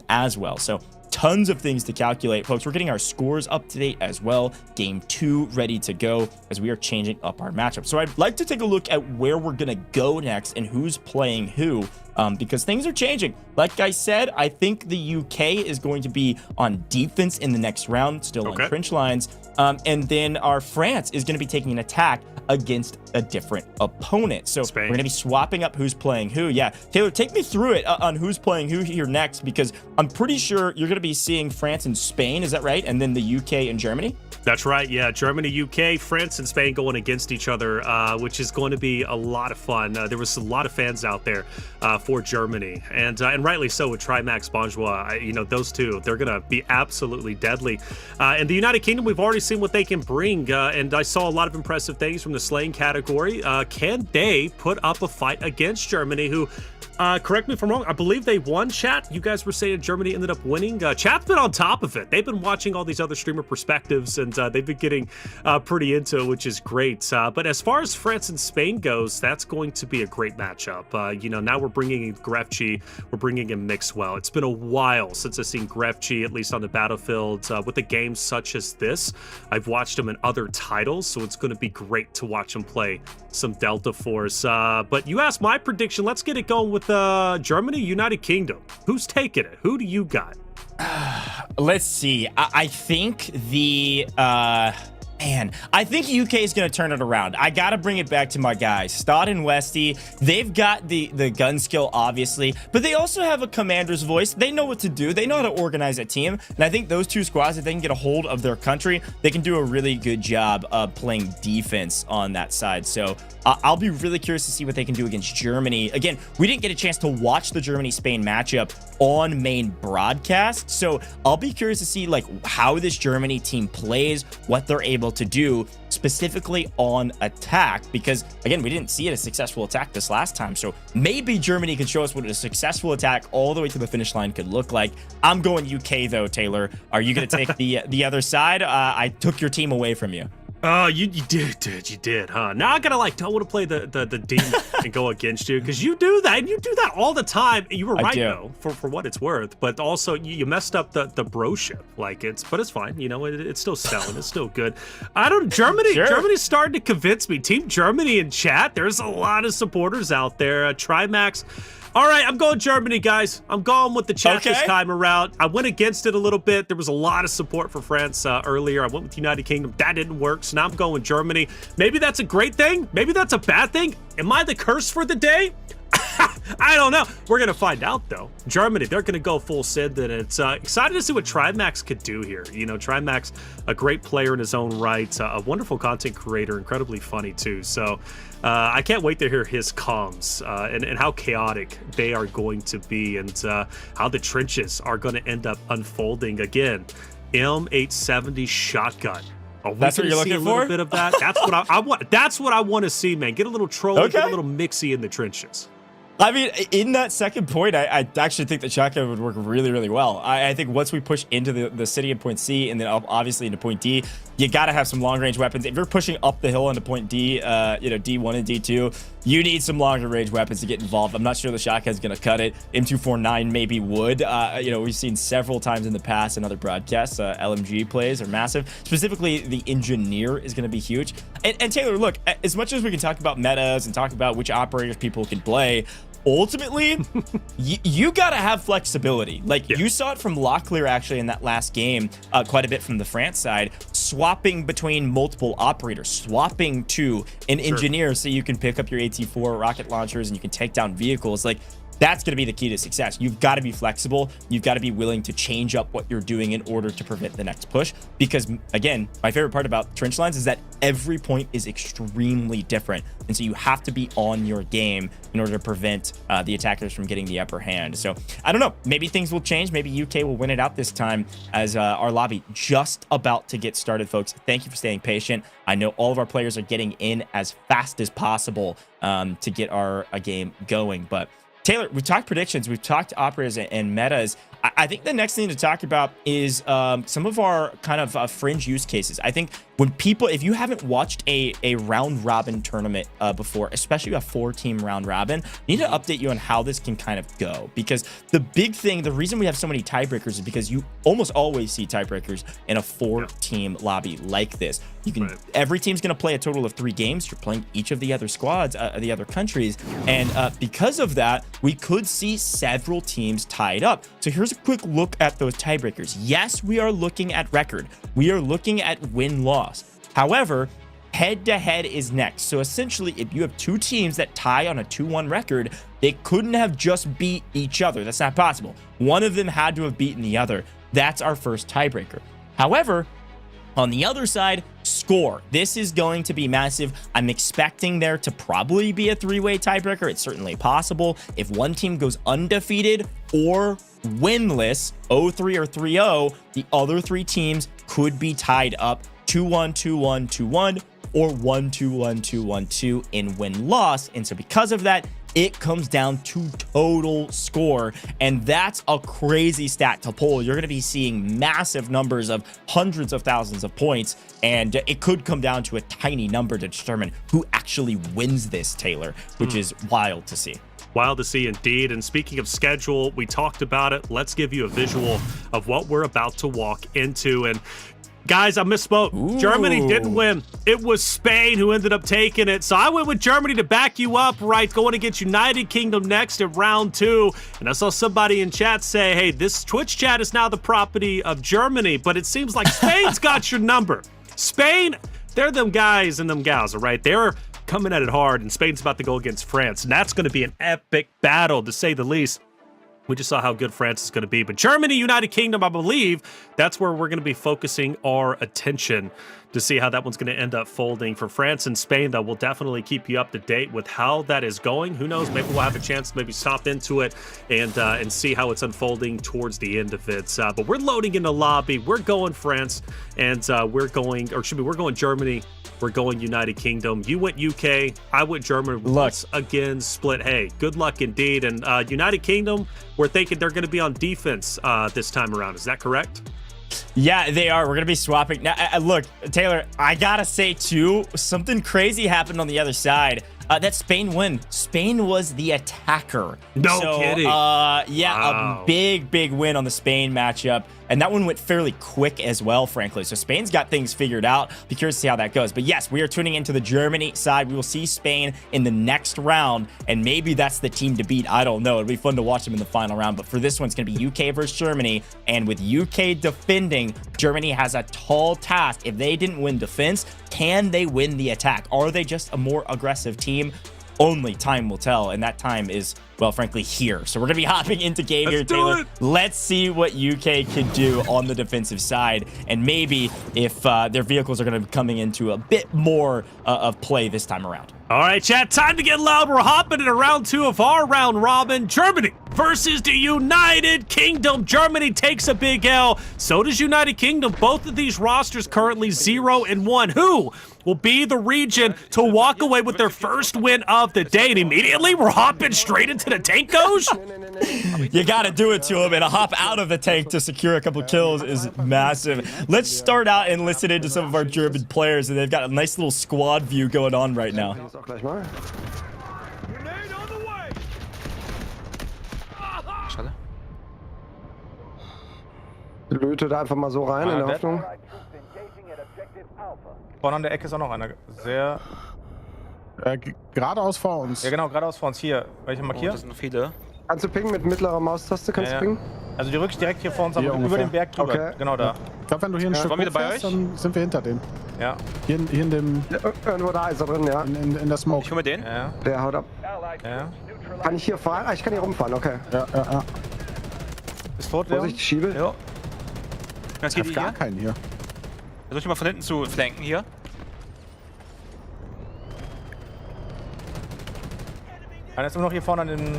as well. So tons of things to calculate, folks. We're getting our scores up to date as well. Game 2 ready to go as we are changing up our matchup. So I'd like to take a look at where we're going to go next and who's playing who, because things are changing. Like I said, I think the UK is going to be on defense in the next round, still on trench lines. And then our France is going to be taking an attack. against a different opponent. So Spain. we're going to be swapping up who's playing who. Yeah, Taylor, take me through it on who's playing who here next, because I'm pretty sure you're going to be seeing France and Spain. Is that right? And then the UK and Germany? That's right. Yeah, Germany, UK, France, and Spain going against each other, which is going to be a lot of fun. There was a lot of fans out there for Germany, and rightly so with Trimax Bonjour. You know, those two, they're going to be absolutely deadly. In the United Kingdom, we've already seen what they can bring, and I saw a lot of impressive things from the slaying category. Can they put up a fight against Germany, who... correct me if I'm wrong, I believe they won, chat. You guys were saying Germany ended up winning. Chat's been on top of it. They've been watching all these other streamer perspectives, and they've been getting pretty into it, which is great. But as far as France and Spain goes, that's going to be a great matchup. You know, now we're bringing in Grefg, we're bringing in Mixwell. It's been a while since I've seen Grefg, at least on the battlefield, with a game such as this. I've watched him in other titles, so it's going to be great to watch him play some Delta Force. But you asked my prediction. Let's get it going with Germany, United Kingdom. Who's taking it? Who do you got? Let's see. I think the I think UK is going to turn it around. I got to bring it back to my guys, Stod and Westy. They've got the gun skill, obviously, but they also have a commander's voice. They know what to do. They know how to organize a team. And I think those two squads, if they can get a hold of their country, they can do a really good job of playing defense on that side. So I'll be really curious to see what they can do against Germany. Again, we didn't get a chance to watch the Germany-Spain matchup on main broadcast, so I'll be curious to see like how this Germany team plays, what they're able to do specifically on attack, because again, we didn't see it a successful attack this last time, so maybe Germany can show us what a successful attack all the way to the finish line could look like. I'm going UK though. Taylor, are you going to take the other side? I took your team away from you. Oh, you did, huh? Now I gotta don't want to play the demon and go against you, because you do that, and you do that all the time. You were right though, for what it's worth, but also you messed up the broship. But it's fine. You know, it's still selling. It's still good. Germany. Sure. Germany's starting to convince me. Team Germany in chat. There's a lot of supporters out there. Trimax. All right, I'm going Germany, guys. I'm going with the chat this time around. I went against it a little bit. There was a lot of support for France earlier. I went with the United Kingdom. That didn't work, so now I'm going Germany. Maybe that's a great thing. Maybe that's a bad thing. Am I the curse for the day? I don't know. We're going to find out, though. Germany, they're going to go full Sid, and it's excited to see what Trimax could do here. You know, Trimax, a great player in his own right, a wonderful content creator, incredibly funny, too. So I can't wait to hear his comms and how chaotic they are going to be, and how the trenches are going to end up unfolding. Again, M870 shotgun. That's what you're looking for? A little bit of that. That's what I want. That's what I want to see, man. Get a little trolling, get a little mixy in the trenches. I mean, in that second point, I actually think the shotgun would work really, really well. I think once we push into the city in point C and then obviously into point D, you got to have some long-range weapons. If you're pushing up the hill into point D, you know, D1 and D2, you need some longer-range weapons to get involved. I'm not sure the shotgun's going to cut it. M249 maybe would. You know, we've seen several times in the past in other broadcasts, LMG plays are massive. Specifically, the engineer is going to be huge. And Taylor, look, as much as we can talk about metas and talk about which operators people can play, ultimately, you got to have flexibility. You saw it from Locklear actually in that last game, quite a bit from the France side, swapping between multiple operators, swapping to an engineer so you can pick up your AT4 rocket launchers and you can take down vehicles. That's going to be the key to success. You've got to be flexible. You've got to be willing to change up what you're doing in order to prevent the next push. Because, again, my favorite part about trench lines is that every point is extremely different. And so you have to be on your game in order to prevent the attackers from getting the upper hand. So, I don't know. Maybe things will change. Maybe UK will win it out this time, as our lobby just about to get started, folks. Thank you for staying patient. I know all of our players are getting in as fast as possible to get our game going. But Taylor, we've talked predictions, we've talked operas and metas. I think the next thing to talk about is some of our kind of fringe use cases. I think when people, if you haven't watched a round robin tournament before, especially a 4-team round robin, I need to update you on how this can kind of go. Because the big thing, the reason we have so many tiebreakers is because you almost always see tiebreakers in a 4-team lobby like this. You can, every team's going to play a total of 3 games. You're playing each of the other squads, the other countries. And because of that, we could see several teams tied up. So here's a quick look at those tiebreakers. Yes, we are looking at record. We are looking at win-loss. However, head-to-head is next. So essentially, if you have two teams that tie on a 2-1 record, they couldn't have just beat each other. That's not possible. One of them had to have beaten the other. That's our first tiebreaker. However, on the other side, score. This is going to be massive. I'm expecting there to probably be a 3-way tiebreaker. It's certainly possible. If one team goes undefeated or winless, 0-3 or 3-0, the other 3 teams could be tied up 2-1, 2-1, 2-1, or 1-2, 1-2, 1-2 in win-loss. And so because of that, it comes down to total score, and that's a crazy stat to pull. You're going to be seeing massive numbers of hundreds of thousands of points, and it could come down to a tiny number to determine who actually wins this, Taylor, which is wild to see. Wild to see indeed. And speaking of schedule, we talked about it. Let's give you a visual of what we're about to walk into. And guys, I misspoke. Ooh. Germany didn't win. It was Spain who ended up taking it. So I went with Germany to back you up, right? Going against United Kingdom next in round 2. And I saw somebody in chat say, hey, this Twitch chat is now the property of Germany, but it seems like Spain's got your number. Spain, they're them guys and them gals, all right? They're coming at it hard, and Spain's about to go against France. And that's going to be an epic battle, to say the least. We just saw how good France is going to be. But Germany, United Kingdom, I believe, that's where we're going to be focusing our attention to see how that one's going to end up folding. For France and Spain, though, we'll definitely keep you up to date with how that is going. Who knows? Maybe we'll have a chance to maybe stop into it and see how it's unfolding towards the end of it. But we're loading in the lobby. We're going France, and we're going Germany. We're going United Kingdom. You went UK. I went Germany. Let's again split. Hey, good luck indeed. And United Kingdom, we're thinking they're going to be on defense this time around. Is that correct? Yeah, they are. We're going to be swapping. Now, look, Taylor, I got to say, too, something crazy happened on the other side. That Spain win. Spain was the attacker. No kidding. Yeah, a big win on the Spain matchup. And that one went fairly quick as well, frankly. So Spain's got things figured out. Be curious to see how that goes. But yes, we are tuning into the Germany side. We will see Spain in the next round. And maybe that's the team to beat. I don't know. It'll be fun to watch them in the final round. But for this one, it's going to be UK versus Germany. And with UK defending, Germany has a tall task. If they didn't win defense, can they win the attack? Are they just a more aggressive team? Only time will tell, and that time is, well, frankly, here. So we're going to be hopping into game here, Taylor. Let's see what UK can do on the defensive side, and maybe if their vehicles are going to be coming into a bit more of play this time around. All right, chat, time to get loud. We're hopping into round 2 of our round robin. Germany versus the United Kingdom. Germany takes a big L. So does United Kingdom. Both of these rosters currently 0-1. Who will be the region to walk away with their first win of the day? And immediately we're hopping straight into the tank goes. You got to do it to him, and a hop out of the tank to secure a couple kills is massive. Let's start out and listen into some of our German players, and they've got a nice little squad view going on right now. Lötet einfach mal so rein in der Hoffnung. Vorne an der Ecke ist auch noch einer. Sehr. Geradeaus vor uns. Ja, genau, geradeaus vor uns. Hier. Welche markiert? Das sind viele. Kannst du pingen mit mittlerer Maustaste? Kannst du pingen? Also, die rückst direkt hier vor uns, aber über den Berg drüber. Okay. Genau da. Ich glaube, wenn du hier ein Stück hochfährst, dann sind wir hinter dem. Ja. Hier in dem. Irgendwo da ist er drin, ja. In der Smoke. Ich hol mir den. Ja. Der haut ab. Ja. Kann ich hier fahren? Ah, ich kann hier rumfahren, okay. Ja. Ist tot, Leon? Vorsicht, schiebe. Ja. Ich hab gar keinen hier. Versuch ich mal von hinten zu flanken hier. Einer ist immer noch hier vorne an dem.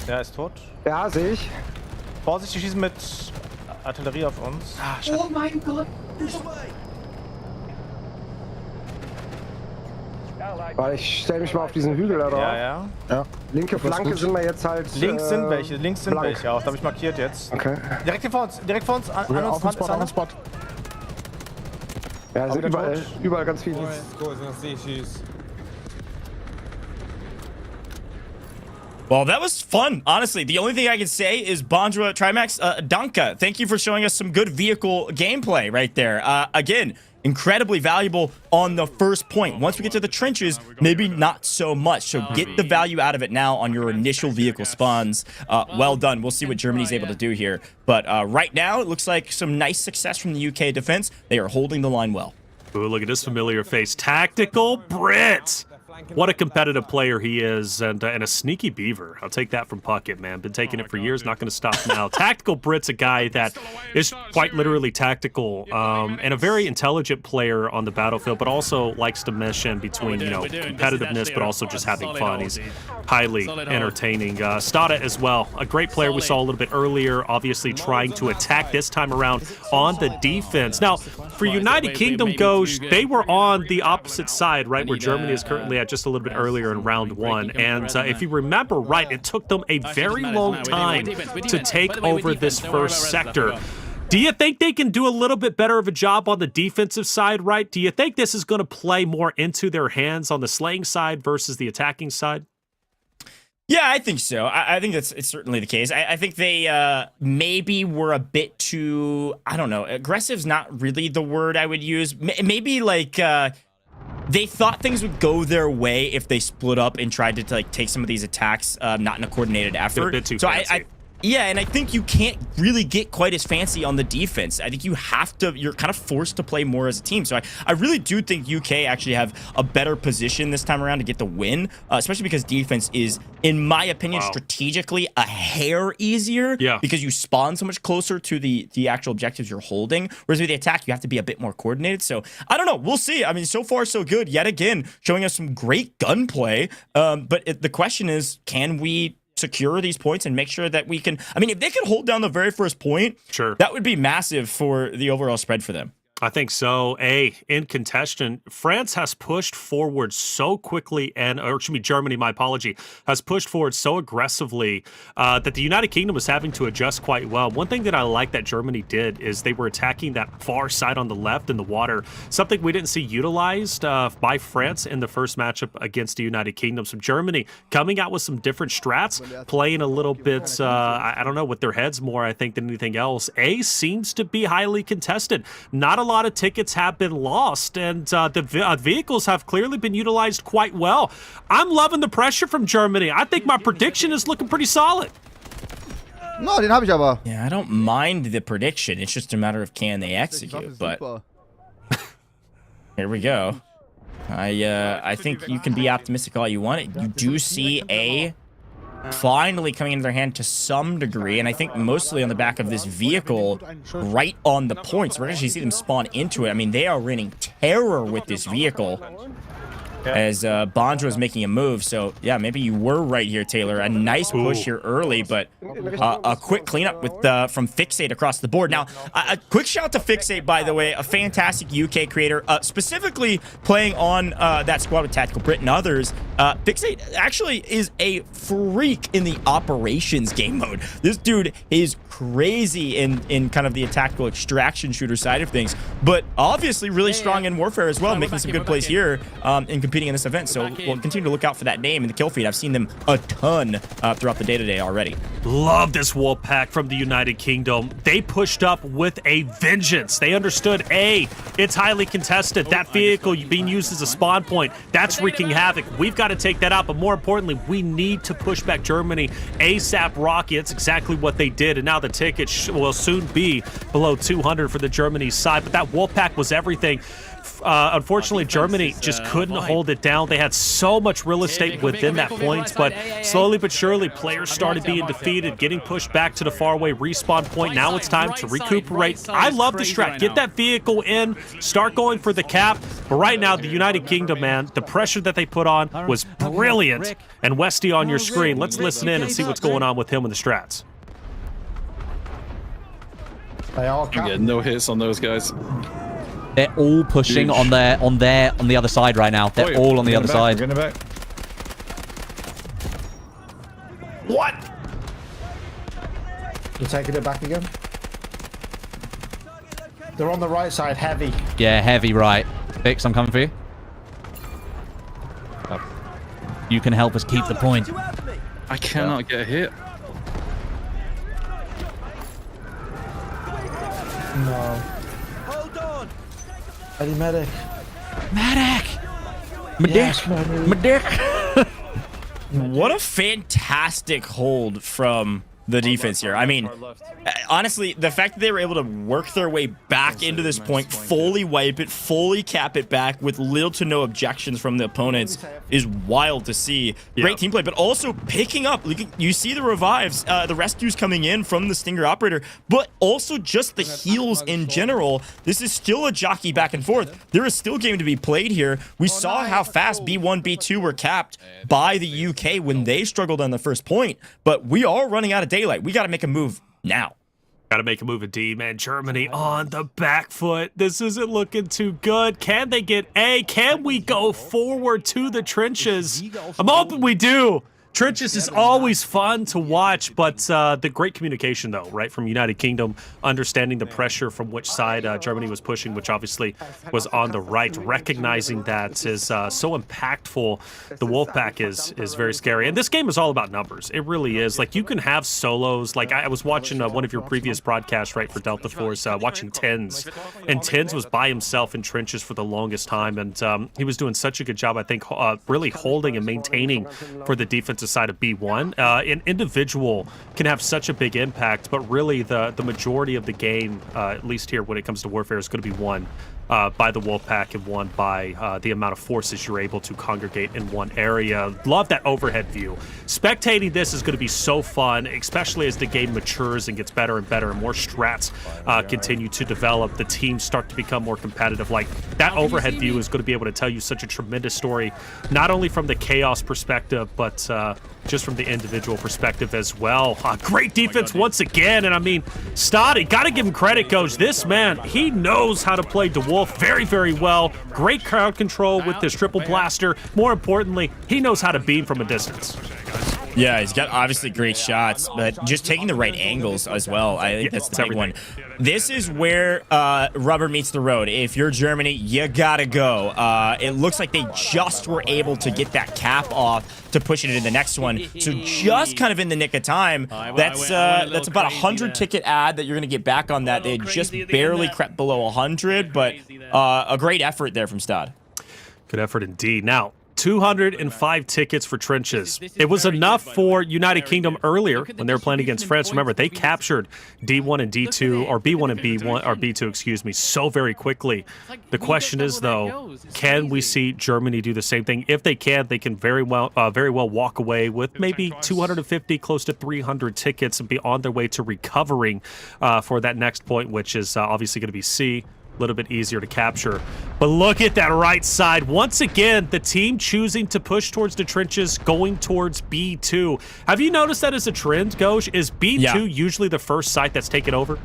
Der ist tot. Ja, sehe ich. Vorsicht, die schießen mit Artillerie auf uns. Ah, shit. Oh mein Gott. Weil ich stelle mich mal auf diesen Hügel da drauf. Ja. Linke Flanke sind wir jetzt halt. Links sind welche auch. Da habe ich markiert jetzt. Okay. Direkt hier vor uns, an uns. Auf den Spot. Ja, sind überall ganz viele. Well, that was fun, honestly. The only thing I can say is Bondra Trimax, Danka, thank you for showing us some good vehicle gameplay right there. Again, incredibly valuable on the first point. Once we get to the trenches, maybe not so much. So get the value out of it now on your initial vehicle spawns. Well done. We'll see what Germany's able to do here. But right now, it looks like some nice success from the UK defense. They are holding the line well. Ooh, look at this familiar face. Tactical Brit. What a competitive player he is, and a sneaky beaver. I'll take that from Puckett, man. Been taking it for years, not going to stop now. Tactical Brit's a guy that is quite literally tactical, and a very intelligent player on the battlefield, but also likes to mesh in between, you know, competitiveness, but also just having fun. He's highly entertaining. Stada as well, a great player we saw a little bit earlier, obviously trying to attack this time around on the defense. Now, for United Kingdom, Goj, they were on the opposite side, right, where Germany is currently at just a little bit earlier in round 1. And if you remember right, it took them a very long time to take over this first sector. Do you think they can do a little bit better of a job on the defensive side, right? Do you think this is going to play more into their hands on the slaying side versus the attacking side? Yeah, I think so. I think it's certainly the case. I think they maybe were a bit too, I don't know, aggressive's not really the word I would use. Maybe like they thought things would go their way if they split up and tried to like take some of these attacks not in a coordinated effort. A bit too fancy. Yeah, and I think you can't really get quite as fancy on the defense. I think you have to, you're kind of forced to play more as a team. So I really do think UK actually have a better position this time around to get the win, especially because defense is, in my opinion, strategically a hair easier because you spawn so much closer to the actual objectives you're holding. Whereas with the attack, you have to be a bit more coordinated. So I don't know. We'll see. I mean, so far, so good. Yet again, showing us some great gunplay. But the question is, can we secure these points and make sure that we can, I mean, if they could hold down the very first point, that would be massive for the overall spread for them. I think so. In contention, France has pushed forward so quickly, or excuse me, Germany, my apology, has pushed forward so aggressively that the United Kingdom was having to adjust quite well. One thing that I like that Germany did is they were attacking that far side on the left in the water, something we didn't see utilized by France in the first matchup against the United Kingdom. So Germany coming out with some different strats, playing a little bit, I don't know, with their heads more, I think, than anything else. Seems to be highly contested. Not a lot of tickets have been lost, and the vehicles have clearly been utilized quite well. I'm loving the pressure from Germany. I think my prediction is looking pretty solid. No, den habe ich aber. Yeah, I don't mind the prediction. It's just a matter of can they execute, but here we go. I think you can be optimistic all you want. You do see finally coming into their hand to some degree, and I think mostly on the back of this vehicle right on the points. We're going to actually see them spawn into it. I mean, they are raining terror with this vehicle as Bondra is making a move. So, yeah, maybe you were right here, Taylor. A nice push here early, but a quick cleanup with from Fixate across the board. Now, a quick shout to Fixate, by the way, a fantastic UK creator, specifically playing on that squad with Tactical Brit and others. Fixate actually is a freak in the operations game mode. This dude is crazy in kind of the tactical extraction shooter side of things, but obviously really strong in warfare as well, making some good plays here in competing in this event. So we'll continue to look out for that name in the kill feed. I've seen them a ton throughout the day today already. Love this wall pack from the United Kingdom. They pushed up with a vengeance. They understood, it's highly contested. That vehicle being used as a spawn point, that's wreaking havoc. We've got to take that out, but more importantly, we need to push back Germany ASAP Rocky. That's exactly what they did, and now the ticket will soon be below 200 for the Germany side, but that wall pack was everything. Unfortunately, Germany just couldn't hold it down. They had so much real estate within that point, but slowly but surely, players started being defeated, getting pushed back to the faraway respawn point. Now it's time to recuperate. I love the strat. Get that vehicle in, start going for the cap. But right now, the United Kingdom, man, the pressure that they put on was brilliant. And Westy on your screen, let's listen in and see what's going on with him and the strats. I'm getting no hits on those guys. They're all pushing on the other side right now. They're all on the other side. What? You're taking it back again? They're on the right side, heavy. Yeah, heavy right. Fix, I'm coming for you. You can help us keep the point. I cannot get a hit. No. Eddie medic. Medic! What a fantastic hold from the defense here. I mean, honestly, the fact that they were able to work their way back into this point, fully wipe it, fully cap it back with little to no objections from the opponents is wild to see. Great team play, but also picking up. You see the revives, the rescues coming in from the Stinger operator, but also just the heals in general. This is still a jockey back and forth. There is still game to be played here. We saw how fast B1, B2 were capped by the UK when they struggled on the first point, but we are running out of daylight. We got to make a move now. Got to make a move indeed, man. Germany on the back foot. This isn't looking too good. Can they get A? Can we go forward to the trenches? I'm hoping we do. Trenches is always fun to watch, but the great communication, though, right, from United Kingdom, understanding the pressure from which side Germany was pushing, which obviously was on the right, recognizing that is so impactful. The Wolfpack is very scary. And this game is all about numbers. It really is. Like, you can have solos. Like, I was watching one of your previous broadcasts, right, for Delta Force, watching Tens. And Tens was by himself in trenches for the longest time, and he was doing such a good job, I think, really holding and maintaining for the defense side of B1. An individual can have such a big impact, but really the majority of the game, at least here when it comes to warfare, is going to be won by the Wolfpack and won by the amount of forces you're able to congregate in one area. Love that overhead view. Spectating this is going to be so fun, especially as the game matures and gets better and better and more strats continue to develop. The teams start to become more competitive. Like, that overhead view is going to be able to tell you such a tremendous story, not only from the chaos perspective, but just from the individual perspective as well. Great defense once again, and I mean, Stoddy, got to give him credit, Coach. This man, he knows how to play DeWolf very, very well. Great crowd control with this triple blaster. More importantly, he knows how to beam from a distance. Yeah, he's got obviously great shots, but just taking the right angles as well. I think that's the big one. This is where rubber meets the road. If you're Germany, you gotta go. It looks like they just were able to get that cap off to push it into the next one. So just kind of in the nick of time. That's about 100 ticket ad that you're gonna get back on that. They just barely crept below 100, but a great effort there from Stad. Good effort indeed. Now, 205 tickets for trenches. It was enough for United Kingdom earlier when they were playing against France. Remember, they captured D1 and D2, or B1 and B1, or B2, excuse me, so very quickly. The question is, though, can we see Germany do the same thing? If they can very well walk away with maybe 250, close to 300 tickets and be on their way to recovering for that next point, which is obviously going to be C. A little bit easier to capture. But look at that right side. Once again, the team choosing to push towards the trenches, going towards B2. Have you noticed that as a trend, Goj? Is B2 usually the first site that's taken over?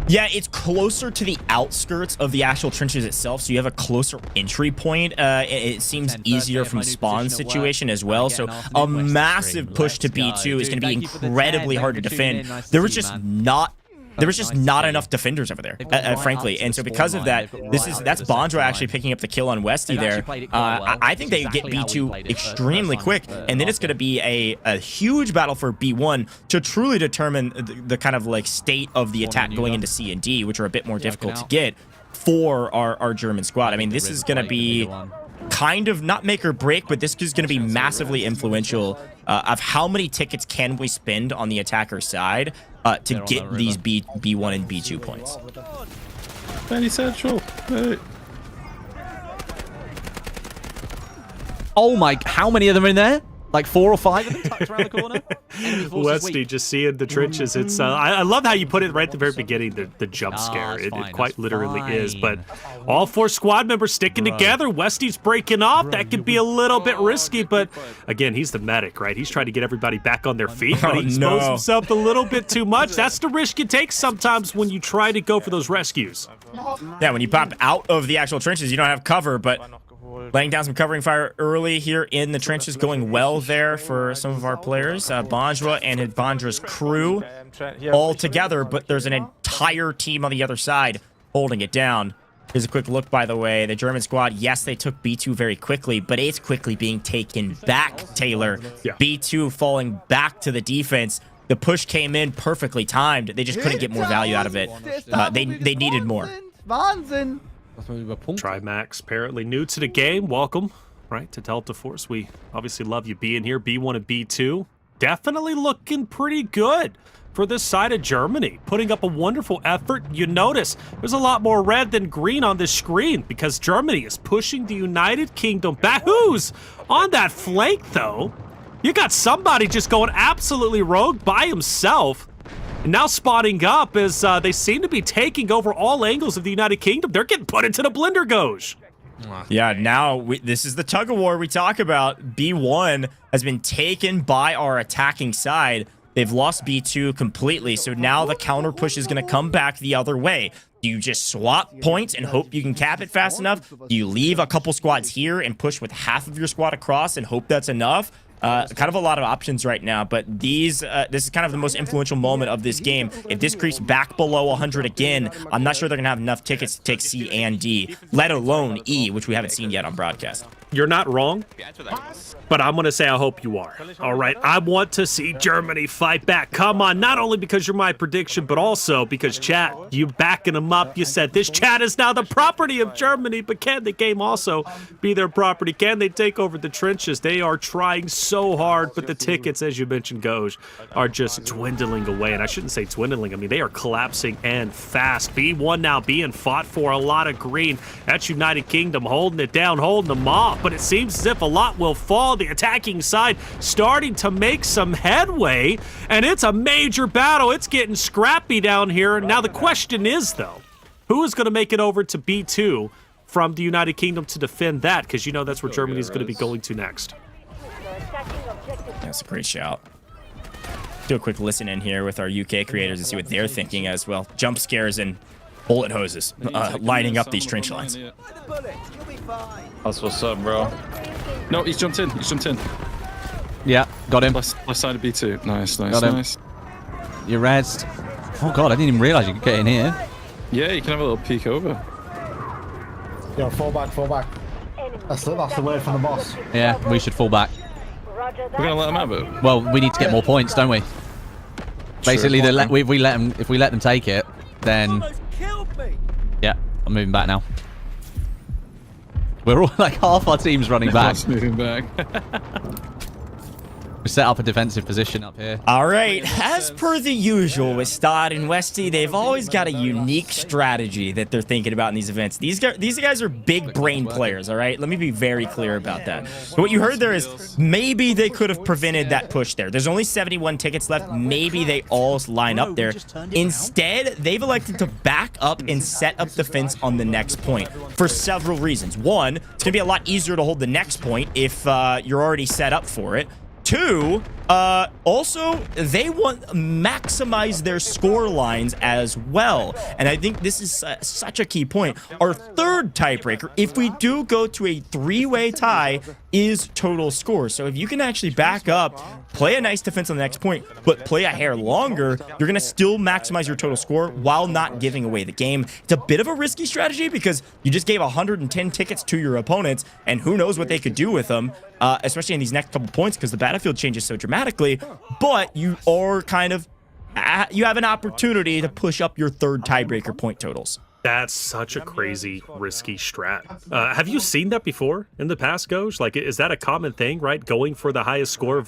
Yeah, it's closer to the outskirts of the actual trenches itself, so you have a closer entry point. It seems easier from spawn situation as well, so a massive push to B2 is going to be incredibly hard to defend. There was just not enough defenders over there, frankly, and so because of that, that's Bondra actually picking up the kill on Westy there. I think they get B2 extremely quick, and then it's going to be a huge battle for B1 to truly determine the kind of like state of the attack going into C and D, which are a bit more difficult to get for our German squad. I mean, this is going to be kind of not make or break, but this is going to be massively influential of how many tickets can we spend on the attacker side to get these B1 and B2 points. Very central. Hey. Oh my, how many of them are in there? Like 4 or 5 of them tucked around the corner? Westy just seeing the trenches. It's I love how you put it right at the very beginning, the jump scare. It quite literally is. But all 4 squad members sticking together. Westy's breaking off. That could be a little bit risky, but again, he's the medic, right? He's trying to get everybody back on their feet, but he exposed himself a little bit too much. That's the risk you take sometimes when you try to go for those rescues. Yeah, when you pop out of the actual trenches, you don't have cover, but laying down some covering fire early here in the trenches, going well there for some of our players. Bondra and Bondra's crew all together, but there's an entire team on the other side holding it down. Here's a quick look, by the way. The German squad, yes, they took B2 very quickly, but it's quickly being taken back, Taylor. Yeah. B2 falling back to the defense. The push came in perfectly timed. They just couldn't get more value out of it. They needed more. Wahnsinn. Trimax, apparently new to the game. Welcome, right, to Delta Force. We obviously love you being here. B1 and B2. definitely looking pretty good for this side of Germany, putting up a wonderful effort. You notice there's a lot more red than green on this screen because Germany is pushing the United Kingdom back. Who's on that flank, though? You got somebody just going absolutely rogue by himself. And now spotting up as they seem to be taking over all angles of the United Kingdom. They're getting put into the blender, Goj. Yeah, now this is the tug of war we talk about. B1 has been taken by our attacking side. They've lost B2 completely, so now the counter push is going to come back the other way. Do you just swap points and hope you can cap it fast enough? Do you leave a couple squads here and push with half of your squad across and hope that's enough? Kind of a lot of options right now, but this is kind of the most influential moment of this game. If this creeps back below 100 again, I'm not sure they're going to have enough tickets to take C and D, let alone E, which we haven't seen yet on broadcast. You're not wrong, but I'm going to say I hope you are. All right, I want to see Germany fight back. Come on, not only because you're my prediction, but also because, chat, you backing them up. You said this chat is now the property of Germany, but can the game also be their property? Can they take over the trenches? They are trying so hard, but the tickets, as you mentioned, Goj, are just dwindling away. And I shouldn't say dwindling. I mean, they are collapsing and fast. B1 now being fought for, a lot of green. That's United Kingdom holding it down, holding them off. But it seems as if a lot will fall. The attacking side starting to make some headway, and it's a major battle. It's getting scrappy down here. Now the question is, though, who is going to make it over to B2 from the United Kingdom to defend that? Because you know that's where Germany is going to be going to next. That's a great shout. Do a quick listen in here with our UK creators and see what they're thinking as well. Jump scares and bullet hoses lining up these trench lines. That's what's up, bro. No, he's jumped in. He's jumped in. Yeah, got him. Left side of B2. Nice, nice, Got him. nice. You're rezzed. Oh god, I didn't even realize you could get in here. Yeah, you can have a little peek over. Yo, fall back, fall back. That's the word from the boss. Yeah, we should fall back. We're gonna let them have it. Well, we need to get more points, don't we? Basically, if we let them take it, then yeah, I'm moving back now. We're all like half our team's running back. Moving back. We set up a defensive position up here. All right, as per the usual with Stad and Westy, they've always got a unique strategy that they're thinking about in these events. These guys are big brain players, all right? Let me be very clear about that. So what you heard there is maybe they could have prevented that push there. There's only 71 tickets left. Maybe they all line up there. Instead, they've elected to back up and set up defense on the next point for several reasons. One, it's going to be a lot easier to hold the next point if you're already set up for it. Two, also, they want to maximize their score lines as well. And I think this is such a key point. Our third tiebreaker, if we do go to a three-way tie, is total score. So if you can actually back up, play a nice defense on the next point, but play a hair longer, you're going to still maximize your total score while not giving away the game. It's a bit of a risky strategy because you just gave 110 tickets to your opponents, and who knows what they could do with them, especially in these next couple points because the battlefield changes so dramatically. But you are kind of, you have an opportunity to push up your third tiebreaker point totals. That's such a crazy, risky strat. Have you seen that before in the past, Goj? Like, is that a common thing, right? Going for the highest score,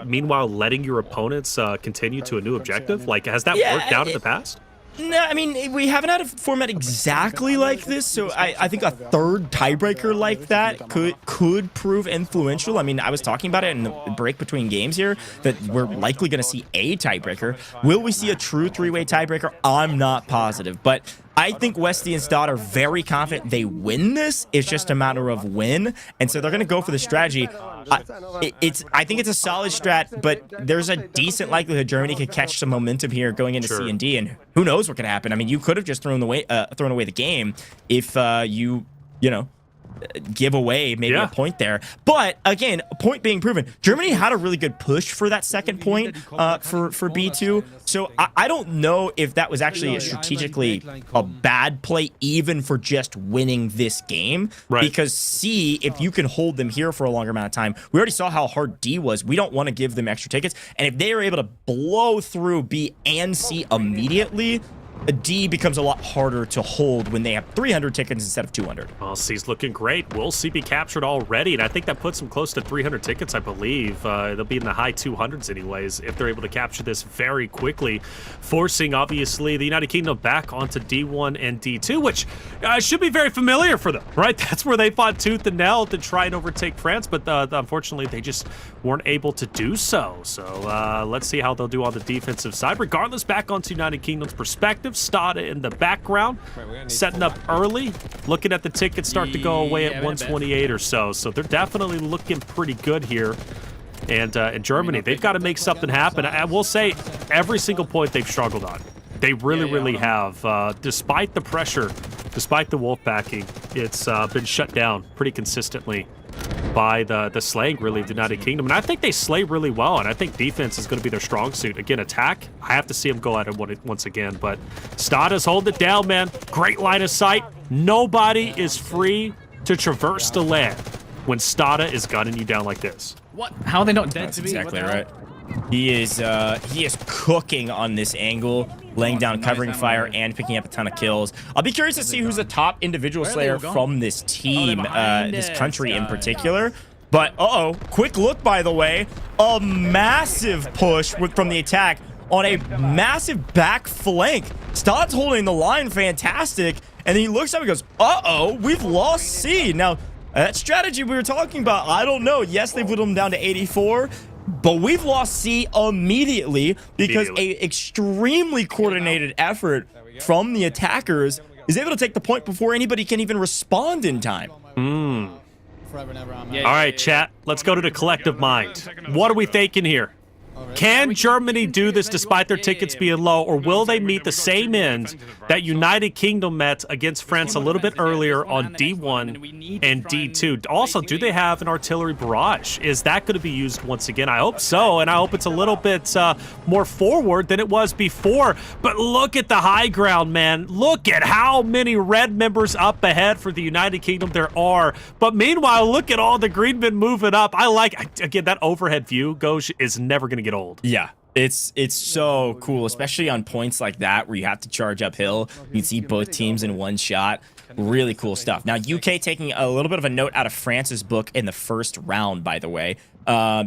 meanwhile letting your opponents continue to a new objective? Like, has that worked out in the past? No, I mean, we haven't had a format exactly like this, so I think a third tiebreaker like that could prove influential. I mean, I was talking about it in the break between games here, that we're likely going to see a tiebreaker. Will we see a true three-way tiebreaker? I'm not positive, but I think Westy and Stott are very confident they win this. It's just a matter of when, and so they're going to go for the strategy. I think it's a solid strat, but there's a decent likelihood Germany could catch some momentum here going into C and D, and who knows what could happen. I mean, you could have just thrown away the game if you know, give away maybe a point there. But again, a point being proven, Germany had a really good push for that second point for B2. So I don't know if that was actually strategically a bad play, even for just winning this game. Right. Because C, if you can hold them here for a longer amount of time, we already saw how hard D was. We don't want to give them extra tickets. And if they are able to blow through B and C immediately, D becomes a lot harder to hold when they have 300 tickets instead of 200. Well, C's looking great. Will C be captured already? And I think that puts them close to 300 tickets, I believe. They'll be in the high 200s anyways if they're able to capture this very quickly, forcing, obviously, the United Kingdom back onto D1 and D2, which should be very familiar for them, right? That's where they fought tooth and nail to try and overtake France, but unfortunately, they just weren't able to do so. So let's see how they'll do on the defensive side. Regardless, back onto United Kingdom's perspective, Stada in the background, setting up early, looking at the tickets start to go away at 128 or so. So they're definitely looking pretty good here. And in Germany, they've got to make something happen. I will say, every single point they've struggled on. They really have. Despite the pressure, despite the wolf backing, it's been shut down pretty consistently by the slaying, really, of the United Kingdom. And I think they slay really well, and I think defense is going to be their strong suit. Again, attack, I have to see them go at it once again, but Stada's holding it down, man. Great line of sight. Nobody is free to traverse the land when Stada is gunning you down like this. What? How are they not dead? That's exactly right. He is cooking on this angle, laying down covering fire and picking up a ton of kills. I'll be curious to see who's the top individual slayer from this team, this country in particular. But quick look, by the way, a massive push from the attack on a massive back flank. Stod's holding the line fantastic, and then he looks up and goes, we've lost C. Now, that strategy we were talking about, I don't know. Yes, they put him down to 84, but we've lost C immediately because a extremely coordinated effort from the attackers is able to take the point before anybody can even respond in time. All right, chat, let's go to the collective mind. What are we thinking here? Can Germany do this despite their tickets being low, or will they meet the same end that United Kingdom met against France a little bit earlier on D1 and D2? Also, do they have an artillery barrage? Is that going to be used once again? I hope so, and I hope it's a little bit more forward than it was before. But look at the high ground, man. Look at how many red members up ahead for the United Kingdom there are. But meanwhile, look at all the green men moving up. I like, again, that overhead view, Goj, is never going to get old. Yeah, it's so cool, especially on points like that where you have to charge uphill. You can see both teams in one shot. Really cool stuff. Now, UK taking a little bit of a note out of France's book in the first round, by the way,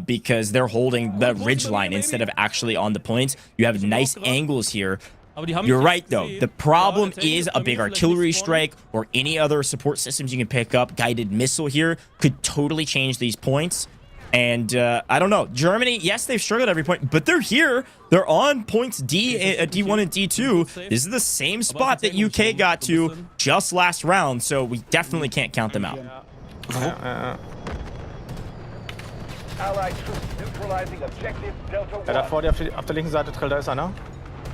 because they're holding the ridge line instead of actually on the points. You have nice angles here. You're right, though. The problem is a big artillery strike or any other support systems you can pick up. Guided missile here could totally change these points. And I don't know. Germany, yes, they've struggled at every point, but they're here. They're on points D1 and D2. This is the same spot that UK got to just last round, so we definitely can't count them out. Da vor dir auf der linken Seite, Trill, da ist einer.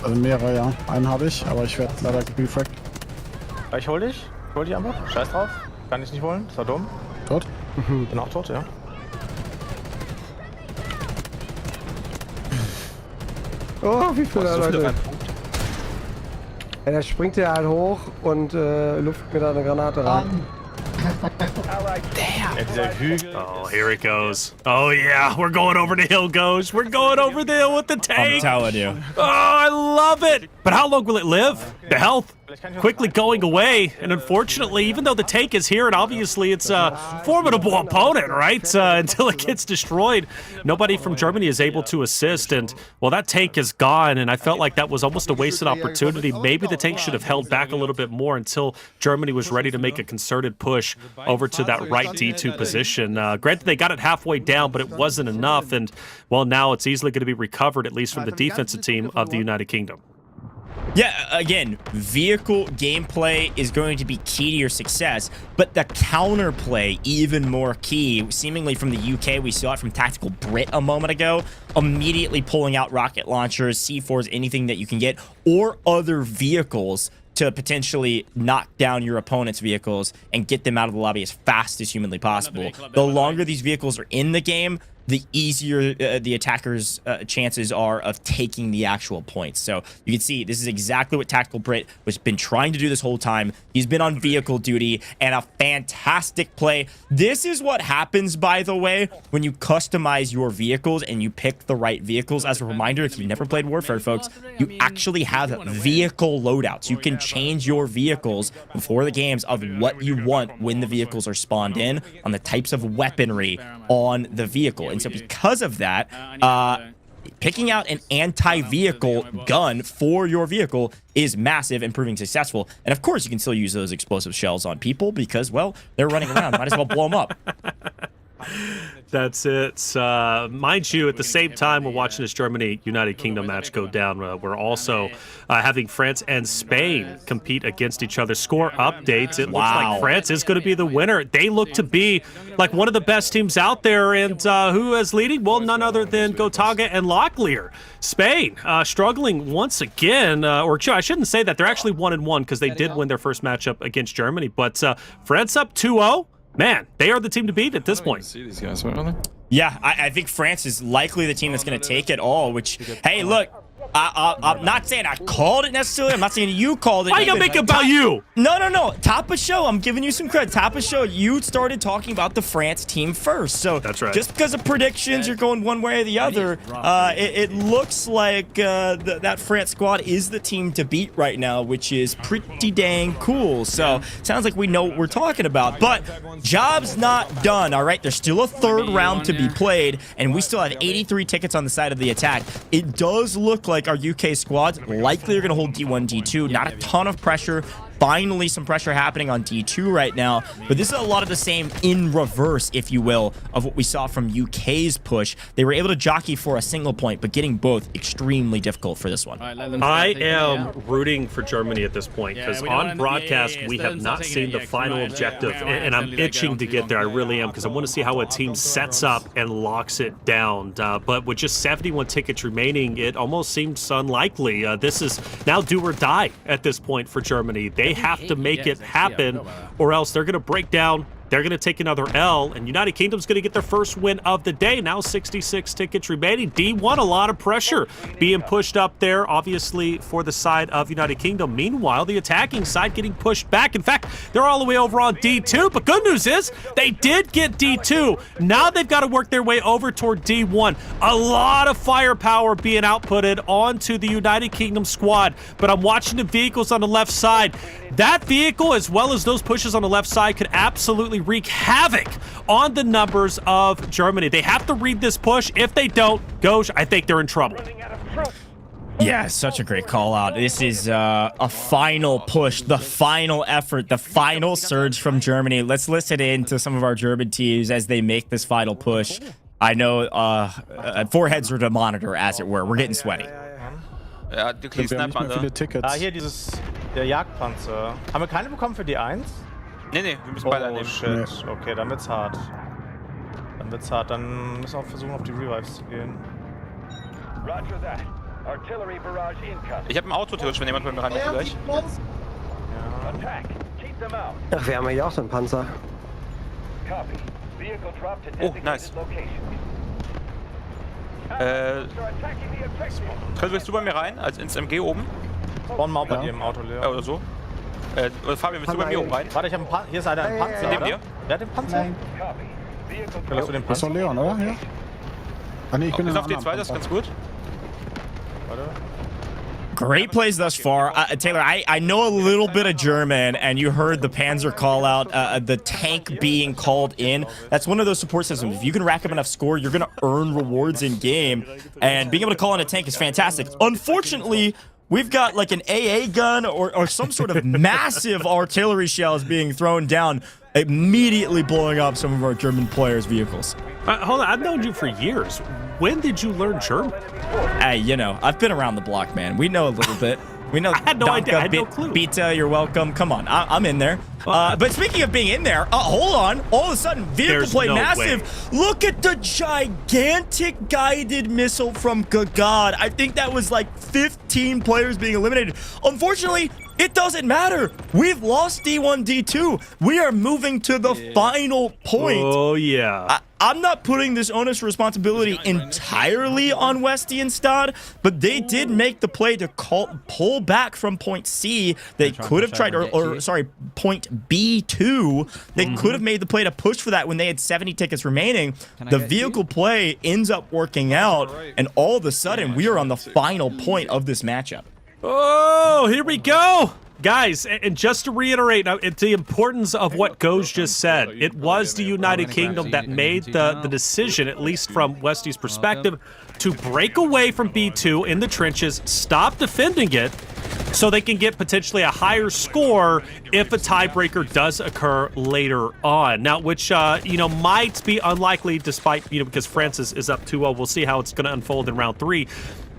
Also mehrere, ja. Einen habe ich, aber ich werde leider gebriefragt. Ich hol dich. Ich hol dich einfach. Scheiß drauf. Kann ich nicht holen. Das war dumm. Tot? Bin auch tot, ja. Oh, wie viele Leute. Ja, da springt er halt hoch und luft mir da eine Granate rein. Oh, here it goes. Oh, yeah, we're going over the hill, Goj. We're going over the hill with the tank. I'm telling you. Oh, I love it. But how long will it live? The health quickly going away. And unfortunately, even though the tank is here, and obviously it's a formidable opponent, right? Until it gets destroyed, nobody from Germany is able to assist. And, well, that tank is gone, and I felt like that was almost a wasted opportunity. Maybe the tank should have held back a little bit more until Germany was ready to make a concerted push over to that right D2 position. Granted, they got it halfway down, but it wasn't enough. And, well, now it's easily going to be recovered, at least from the defensive team of the United Kingdom. Yeah, again, vehicle gameplay is going to be key to your success, but the counterplay even more key. Seemingly from the UK, we saw it from Tactical Brit a moment ago, immediately pulling out rocket launchers, C4s, anything that you can get, or other vehicles to potentially knock down your opponent's vehicles and get them out of the lobby as fast as humanly possible. The longer these vehicles are in the game, the easier the attackers' chances are of taking the actual points. So you can see this is exactly what Tactical Brit has been trying to do this whole time. He's been on vehicle duty, and a fantastic play. This is what happens, by the way, when you customize your vehicles and you pick the right vehicles. As a reminder, if you've never played Warfare, folks, you actually have vehicle loadouts. You can change your vehicles before the games of what you want when the vehicles are spawned in, on the types of weaponry on the vehicle. And so because of that, picking out an anti-vehicle gun for your vehicle is massive and proving successful. And of course, you can still use those explosive shells on people because, well, they're running around. Might as well blow them up. That's it. Mind you, at the same time we're watching this Germany-United Kingdom match go down, we're also having France and Spain compete against each other. Score updates. It looks like France is going to be the winner. They look to be like one of the best teams out there. And who is leading? Well, none other than Gotaga and Locklear. Spain struggling once again. Or I shouldn't say that. They're actually 1-1 because they did win their first matchup against Germany. But France up 2-0. Man, they are the team to beat at this point. See these guys, what are they? Yeah, I think France is likely the team that's going to take it all, which, hey, look, I'm not saying I called it necessarily. I'm not saying you called it. Why you gonna make it about you? No. Top of show. I'm giving you some credit. Top of show. You started talking about the France team first. So that's right. Just because of predictions, you're going one way or the other. It looks like that France squad is the team to beat right now, which is pretty dang cool. So sounds like we know what we're talking about. But job's not done. All right, there's still a third round to be played, and we still have 83 tickets on the side of the attack. It does look like our UK squads likely are going to hold D1, D2. Not a ton of pressure. Finally, some pressure happening on D2 right now. But this is a lot of the same in reverse, if you will, of what we saw from UK's push. They were able to jockey for a single point, but getting both extremely difficult for this one. I am rooting for Germany at this point because on broadcast, we have not seen the final objective, and I'm itching to get there. I really am because I want to see how a team sets up and locks it down. But with just 71 tickets remaining, it almost seems unlikely. This is now do or die at this point for Germany. They have to make it happen or else they're going to break down. They're going to take another L, and United Kingdom's going to get their first win of the day. Now 66 tickets remaining. D1, a lot of pressure being pushed up there, obviously, for the side of United Kingdom. Meanwhile, the attacking side getting pushed back. In fact, they're all the way over on D2, but good news is they did get D2. Now they've got to work their way over toward D1. A lot of firepower being outputted onto the United Kingdom squad, but I'm watching the vehicles on the left side. That vehicle, as well as those pushes on the left side, could absolutely wreak havoc on the numbers of Germany. They have to read this push. If they don't, Goj, I think they're in trouble. Yeah, such a great call out. This is a final push, the final effort, the final surge from Germany. Let's listen in to some of our German teams as they make this final push. I know foreheads are to monitor, as it were. We're getting sweaty. Ja, du kriegst nicht mehr viele Tickets. Hier der Jagdpanzer. Haben wir keine bekommen für die 1? Nee, wir müssen beide annehmen. Shit. Nee. Okay, dann wird's hart. Dann müssen wir auch versuchen, auf die Revives zu gehen. Ich habe ein Auto theoretisch, wenn jemand bei mir rein möchte gleich. Ach, wir haben ja auch so einen Panzer. Oh, nice. Willst du bei mir rein, als ins MG oben? Spawn mal bei dir im Auto, Leo. Oder so. Fabian, willst du bei mir oben rein? Warte, ich hab hier ist einer ein Panzer, neben dir? Wer hat den Panzer? Nein. Hast du den Panzer? Das ist doch Leon, oder? Ja. Ah, nee, ich bin auf D2, das ist ganz gut. Warte. Great plays thus far. Taylor, I know a little bit of German, and you heard the Panzer call out, the tank being called in. That's one of those support systems. If you can rack up enough score, you're going to earn rewards in game, and being able to call in a tank is fantastic. Unfortunately, we've got like an AA gun or some sort of massive artillery shells being thrown down, immediately blowing up some of our German players' vehicles. Hold on, I've known you for years. When did you learn German? Hey, you know, I've been around the block, man. We know a little bit. We know. I had no idea. I had no clue. Beta, you're welcome. Come on, I'm in there. But speaking of being in there, hold on. All of a sudden, vehicle play massive. Look at the gigantic guided missile from Gagad. I think that was like 15 players being eliminated. Unfortunately, it doesn't matter. We've lost D1, D2. We are moving to the final point. Oh, yeah. I'm not putting this onus responsibility entirely on Westy and Stad, but they did make the play to pull back from point C. They could have tried, or sorry, point B2. They could have made the play to push for that when they had 70 tickets remaining. The vehicle play ends up working out, and all of a sudden, we are on the final point of this matchup. Oh, here we go. Guys, and just to reiterate the importance of what Goj just said, it was the United Kingdom that made the decision, at least from Westy's perspective, to break away from B2 in the trenches, stop defending it, so they can get potentially a higher score if a tiebreaker does occur later on. Now, which, you know, might be unlikely despite, you know, because France is up 2-0. We'll see how it's going to unfold in round 3.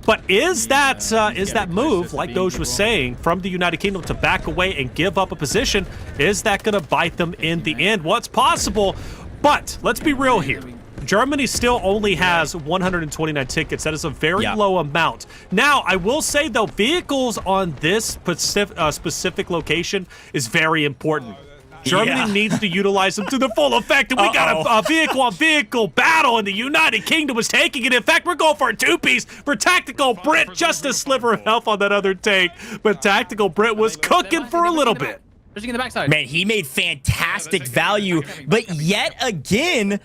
But is that move, like Goj was saying, from the United Kingdom to back away and give up a position, is that going to bite them in the end? Well, it's possible, but let's be real here. Germany still only has 129 tickets. That is a very low amount. Now, I will say, though, vehicles on this specific location is very important. Germany needs to utilize them to the full effect, and we got a vehicle-on-vehicle battle, and the United Kingdom is taking it. In fact, we're going for a two-piece for Tactical Brit, just a sliver of health on that other tank, but Tactical Brit was cooking for a little bit. In the backside. Man, he made fantastic value, but yet again,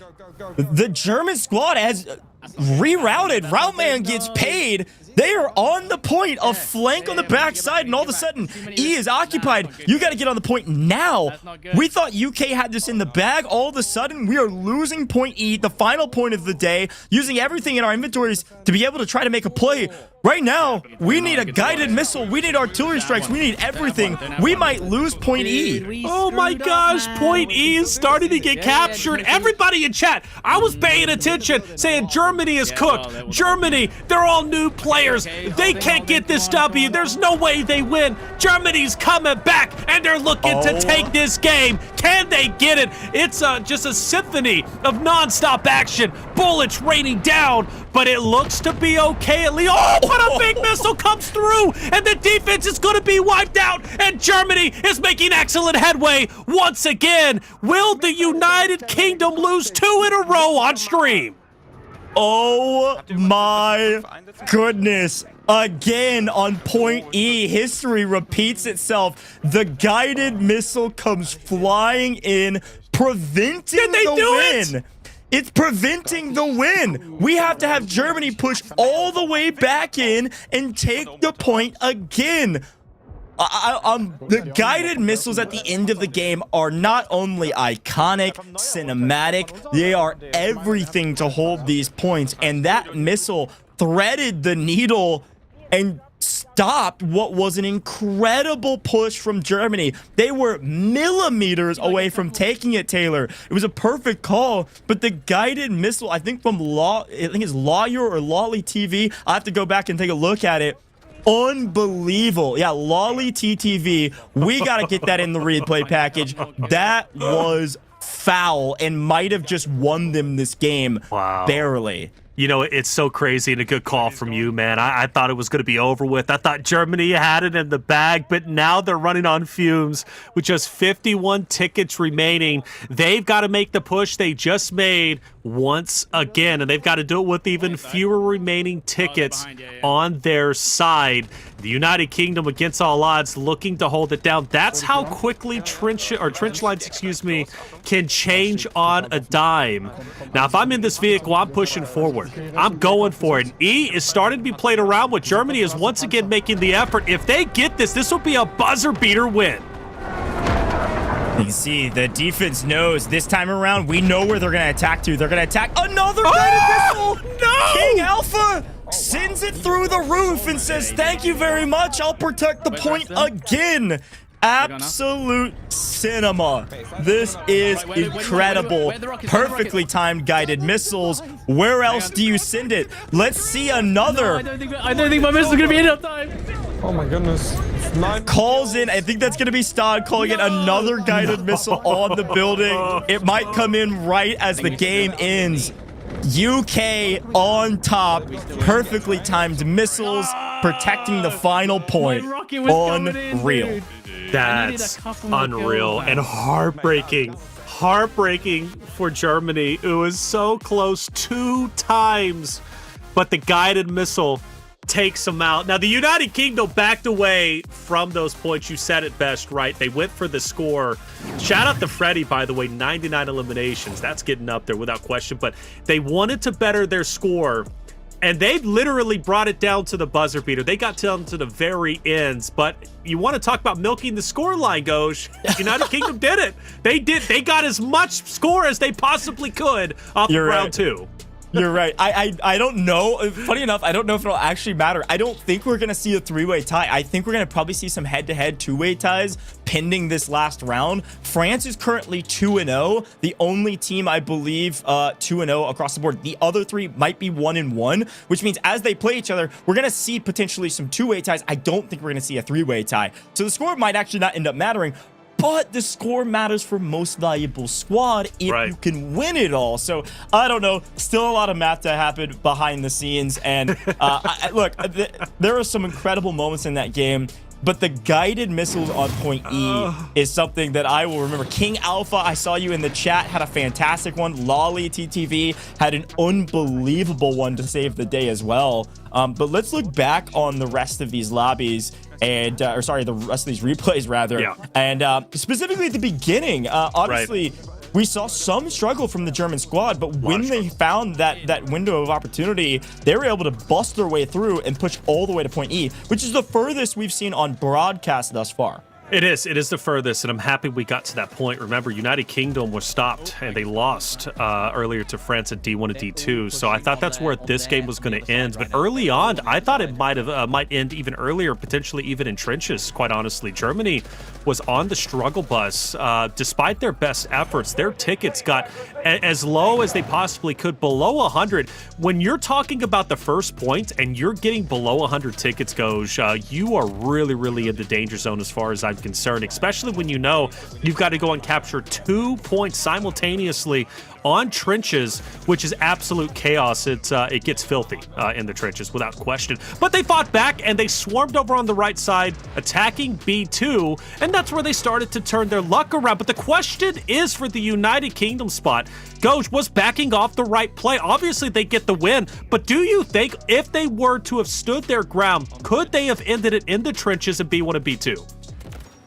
the German squad has rerouted. Roundman gets paid. They are on the point of flank on the backside, and all of a sudden, E is occupied. You got to get on the point now. We thought UK had this in the bag. All of a sudden, we are losing point E, the final point of the day, using everything in our inventories to be able to try to make a play. Right now, we need a guided missile. We need artillery strikes. We need everything. We might lose point E. Oh my gosh, point E is starting to get captured. Everybody in chat, I was paying attention, saying Germany is cooked. Germany, they're all new players. They can't get this W. There's no way they win. Germany's coming back, and they're looking to take this game. Can they get it? It's just a symphony of non-stop action. Bullets raining down, but it looks to be okay at least. Oh, but a big missile comes through, and the defense is going to be wiped out, and Germany is making excellent headway once again. Will the United Kingdom lose 2 in a row on stream? Oh my goodness. Again on point E, history repeats itself. The guided missile comes flying in, preventing the win. It's preventing the win. We have to have Germany push all the way back in and take the point again. The guided missiles at the end of the game are not only iconic, cinematic, they are everything to hold these points. And that missile threaded the needle and stopped what was an incredible push from Germany. They were millimeters away from taking it, Taylor. It was a perfect call, but the guided missile, I think from it's Lawyer or Lolly TV. I have to go back and take a look at it. Unbelievable. Yeah, Lolly TTV. We got to get that in the replay package. That was foul and might have just won them this game. Wow. Barely. You know, it's so crazy and a good call from you, man. I thought it was going to be over with. I thought Germany had it in the bag, but now they're running on fumes with just 51 tickets remaining. They've got to make the push they just made once again, and they've got to do it with even fewer remaining tickets on their side. The United Kingdom, against all odds, looking to hold it down. That's how quickly trench lines, can change on a dime. Now, if I'm in this vehicle, I'm pushing forward. I'm going for it. E is starting to be played around with. Germany is once again making the effort. If they get this, this will be a buzzer beater win. You can see the defense knows this time around, we know where they're going to attack to. They're going to attack another guided missile. No! King Alpha sends it through the roof and says, thank you very much. I'll protect the point again. Absolute cinema. This is incredible. Perfectly timed guided missiles. Where else do you send it? Let's see another. I don't think my missile is going to be in on time. Oh my goodness. Calls in. I think that's going to be Stod calling in another guided missile on the building. It might come in right as the game ends. UK on top. Perfectly timed missiles protecting the final point. Unreal. That's unreal and heartbreaking. heartbreaking for Germany. It was so close 2 times, but the guided missile takes them out. Now, the United Kingdom backed away from those points. You said it best, right? They went for the score. Shout out to Freddy, by the way, 99 eliminations. That's getting up there without question, but they wanted to better their score, and they literally brought it down to the buzzer beater. They got down to the very ends, but you want to talk about milking the score line, Goj. United Kingdom did it. They did. They got as much score as they possibly could off of round 2. You're right. I don't know. Funny enough, I don't know if it'll actually matter. I don't think we're going to see a 3-way tie. I think we're going to probably see some head-to-head 2-way ties pending this last round. France is currently 2-0. The only team, I believe, 2-0 across the board. The other 3 might be 1-1, which means as they play each other, we're going to see potentially some 2-way ties. I don't think we're going to see a 3-way tie. So the score might actually not end up mattering. But the score matters for most valuable squad if you can win it all. So, I don't know. Still a lot of math to happen behind the scenes. And look, there are some incredible moments in that game. But the guided missiles on point E is something that I will remember. King Alpha, I saw you in the chat, had a fantastic one. Lolly TTV had an unbelievable one to save the day as well. But let's look back on the rest of these lobbies. And or sorry, the rest of these replays rather. And specifically at the beginning, obviously we saw some struggle from the German squad, but when they found that window of opportunity, they were able to bust their way through and push all the way to point E, which is the furthest we've seen on broadcast thus far. It is the furthest, and I'm happy we got to that point. Remember, United Kingdom was stopped, and they lost earlier to France at D1 and D2, so I thought that's where this game was going to end. But early on, I thought it might end even earlier, potentially even in trenches, quite honestly. Germany was on the struggle bus. Despite their best efforts, their tickets got as low as they possibly could, below 100. When you're talking about the first point and you're getting below 100 tickets, Goj, you are really, really in the danger zone as far as I'm concerned, especially when you know you've got to go and capture 2 points simultaneously on trenches, which is absolute chaos. It gets filthy in the trenches without question. But they fought back and they swarmed over on the right side, attacking B2, and that's where they started to turn their luck around. But the question is for the United Kingdom spot, Goj, was backing off the right play? Obviously, they get the win, but do you think if they were to have stood their ground, could they have ended it in the trenches in B1 and B2?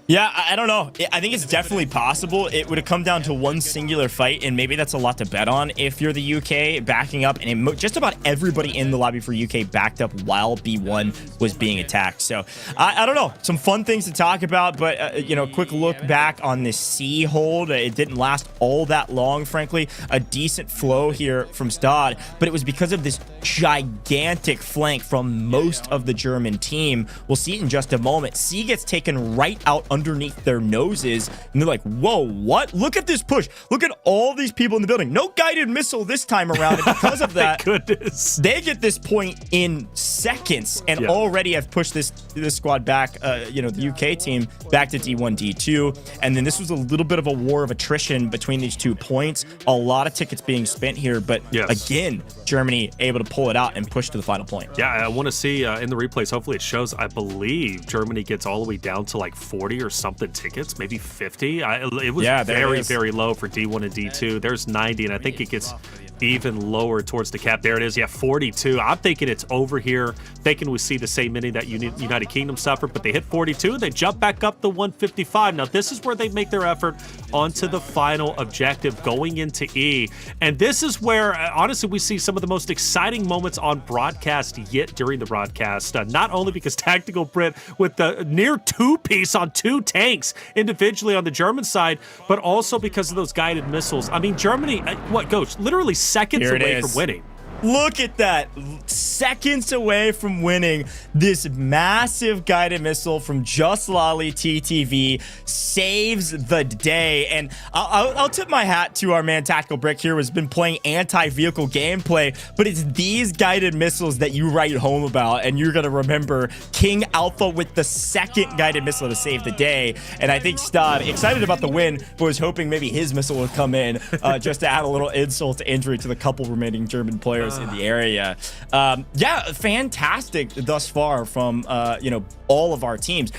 Yeah, I don't know. I think it's definitely possible. It would have come down to one singular fight, and maybe that's a lot to bet on if you're the UK backing up. And just about everybody in the lobby for UK backed up while B1 was being attacked. So I don't know. Some fun things to talk about, but you know, quick look back on this C hold. It didn't last all that long, frankly. A decent flow here from Stad, but it was because of this gigantic flank from most of the German team. We'll see it in just a moment. C gets taken right out underneath their noses, and they're like, whoa, what? Look at this push. Look at all these people in the building. No guided missile this time around, and because of that, goodness, they get this point in seconds and already have pushed this squad back, you know, the UK team back to D1, D2, and then this was a little bit of a war of attrition between these 2 points. A lot of tickets being spent here, but again, Germany able to pull it out and push to the final point. Yeah, I want to see in the replays, hopefully it shows, I believe Germany gets all the way down to like 40 or something tickets, maybe 50. It was very low for D1 and D2. There's 90, and I think it gets even lower towards the cap. There it is. Yeah, 42. I'm thinking it's over here. Thinking we see the same many that United Kingdom suffered, but they hit 42. They jump back up to 155. Now, this is where they make their effort onto the final objective going into E. And this is where, honestly, we see some of the most exciting moments on broadcast yet during the broadcast. Not only because Tactical Brit with the near 2-piece on 2 tanks individually on the German side, but also because of those guided missiles. I mean, Germany, what goes literally seconds away from winning. Look at that. Seconds away from winning. This massive guided missile from Just Lolly TTV saves the day. And I'll tip my hat to our man Tactical Brick here, who's been playing anti-vehicle gameplay, but it's these guided missiles that you write home about, and you're going to remember King Alpha with the second guided missile to save the day. And I think Stad, excited about the win, but was hoping maybe his missile would come in just to add a little insult to injury to the couple remaining German players. stars in the area. Yeah, fantastic thus far from, you know, all of our teams.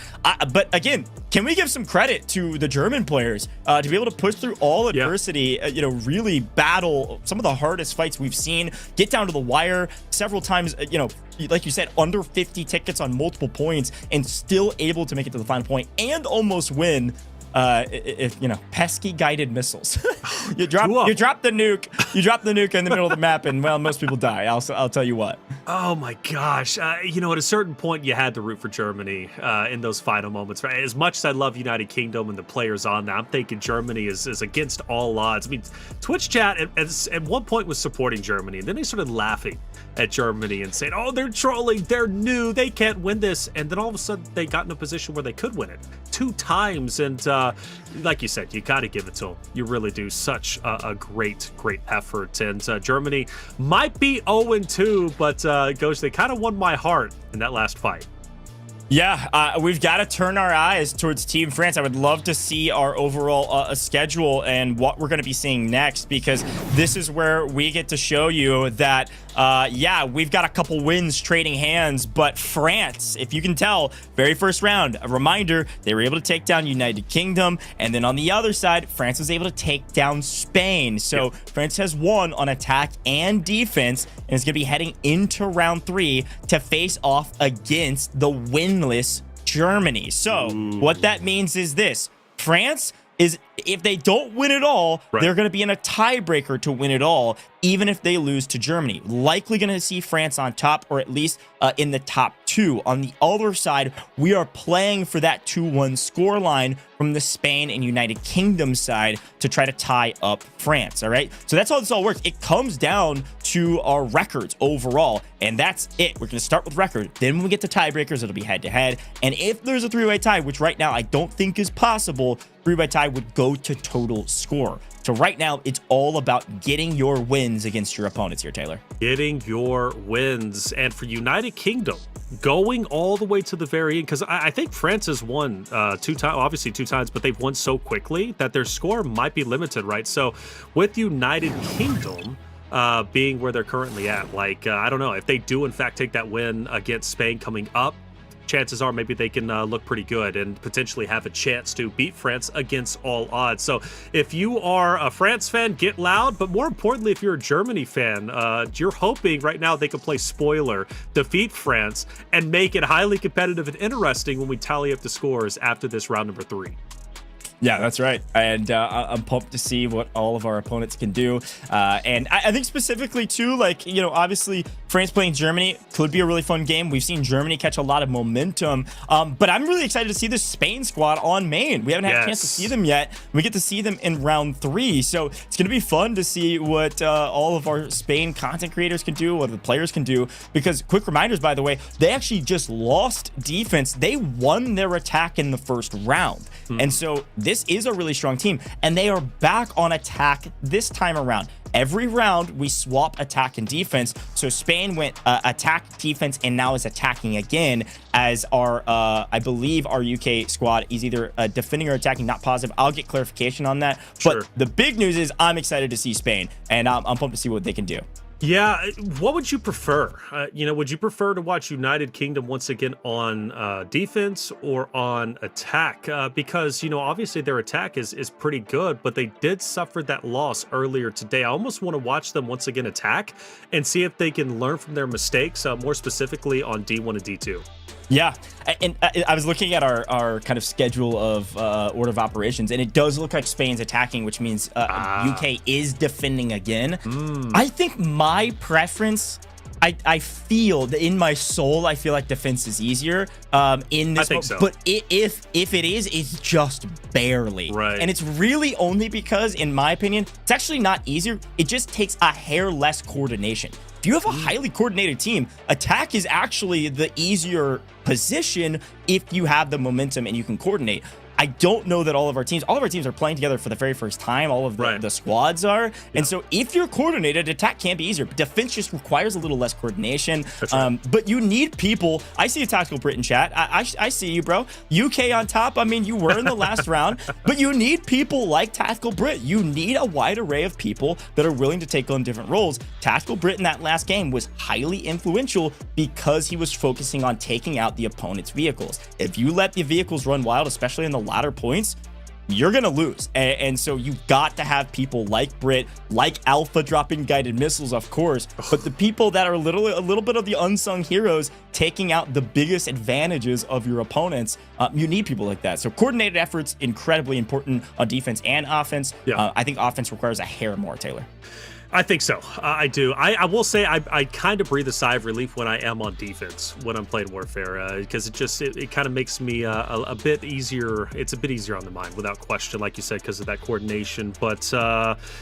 But again, can we give some credit to the German players to be able to push through all adversity, you know, really battle some of the hardest fights we've seen, get down to the wire several times, you know, like you said, under 50 tickets on multiple points, and still able to make it to the final point and almost win. If you know, pesky guided missiles. you drop the nuke in the middle of the map, and well, most people die. I'll tell you what. Oh my gosh. You know, at a certain point you had to root for Germany in those final moments, right? As much as I love United Kingdom and the players on that, I'm thinking Germany is against all odds. I mean, Twitch chat at one point was supporting Germany, and then they started laughing at Germany and saying, oh, they're trolling, they're new, they can't win this. And then all of a sudden they got in a position where they could win it 2 times. And like you said, you got to give it to them. You really do. Such a great effort. And Germany might be 0-2, but Ghost, they kind of won my heart in that last fight. Yeah, we've got to turn our eyes towards Team France. I would love to see our overall schedule and what we're going to be seeing next, because this is where we get to show you that, yeah, we've got a couple wins trading hands, but France, if you can tell, very first round, a reminder, they were able to take down United Kingdom, and then on the other side, France was able to take down Spain. So France has won on attack and defense, and is going to be heading into round 3 to face off against the winless Germany. So what that means is this: France is, if they don't win it all, they're going to be in a tiebreaker to win it all, even if they lose to Germany. Likely going to see France on top, or at least in the top 2. On the other side, we are playing for that 2-1 scoreline from the Spain and United Kingdom side to try to tie up France. All right, so that's how this all works. It comes down to our records overall, and that's it. We're going to start with record. Then when we get to tiebreakers, it'll be head-to-head. And if there's a 3-way tie, which right now I don't think is possible, 3-way tie would go to total score. So right now, it's all about getting your wins against your opponents here, Taylor. Getting your wins. And for United Kingdom, going all the way to the very end, because I think France has won 2 times, obviously 2 times, but they've won so quickly that their score might be limited, right? So with United Kingdom being where they're currently at, like, I don't know, if they do in fact take that win against Spain coming up, chances are maybe they can look pretty good and potentially have a chance to beat France against all odds. So if you are a France fan, get loud. But more importantly, if you're a Germany fan, you're hoping right now they can play spoiler, defeat France, and make it highly competitive and interesting when we tally up the scores after this round number 3. Yeah, that's right. And I'm pumped to see what all of our opponents can do. And I think specifically, too, like, you know, obviously France playing Germany could be a really fun game. We've seen Germany catch a lot of momentum. But I'm really excited to see this Spain squad on main. We haven't had a chance to see them yet. We get to see them in round 3. So it's going to be fun to see what all of our Spain content creators can do, what the players can do. Because quick reminders, by the way, they actually just lost defense. They won their attack in the first round. And so this is a really strong team, and they are back on attack this time around. Every round we swap attack and defense. So Spain went attack, defense, and now is attacking again, as our I believe our UK squad is either defending or attacking, not positive. I'll get clarification on that. But the big news is I'm excited to see Spain, and I'm pumped to see what they can do. Yeah, what would you prefer? You know, would you prefer to watch United Kingdom once again on defense or on attack? Because, you know, obviously their attack is pretty good, but they did suffer that loss earlier today. I almost want to watch them once again attack and see if they can learn from their mistakes, more specifically on D1 and D2. Yeah, and I was looking at our kind of schedule of order of operations, and it does look like Spain's attacking, which means UK is defending again. I think my preference, I feel that in my soul, I feel like defense is easier in this. I think so. But if it is, it's just barely. Right. And it's really only because, in my opinion, it's actually not easier. It just takes a hair less coordination. If you have a highly coordinated team, attack is actually the easier position if you have the momentum and you can coordinate. I don't know that all of our teams are playing together for the very first time. All of the squads are. And so if you're coordinated, attack can be easier. But defense just requires a little less coordination. But you need people. I see a Tactical Brit in chat. I see you, bro. UK on top. I mean, you were in the last round. But you need people like Tactical Brit. You need a wide array of people that are willing to take on different roles. Tactical Brit in that last game was highly influential because he was focusing on taking out the opponent's vehicles. If you let the vehicles run wild, especially in the latter points, you're gonna lose. And so you got to have people like Brit, like Alpha dropping guided missiles, of course, but the people that are a little bit of the unsung heroes taking out the biggest advantages of your opponents. You need people like that. So coordinated efforts, incredibly important on defense and offense. I think offense requires a hair more, Taylor. I think so. I do. I will say I kind of breathe a sigh of relief when I am on defense when I'm playing Warfare, because it kind of makes me a bit easier. It's a bit easier on the mind, without question, like you said, because of that coordination. But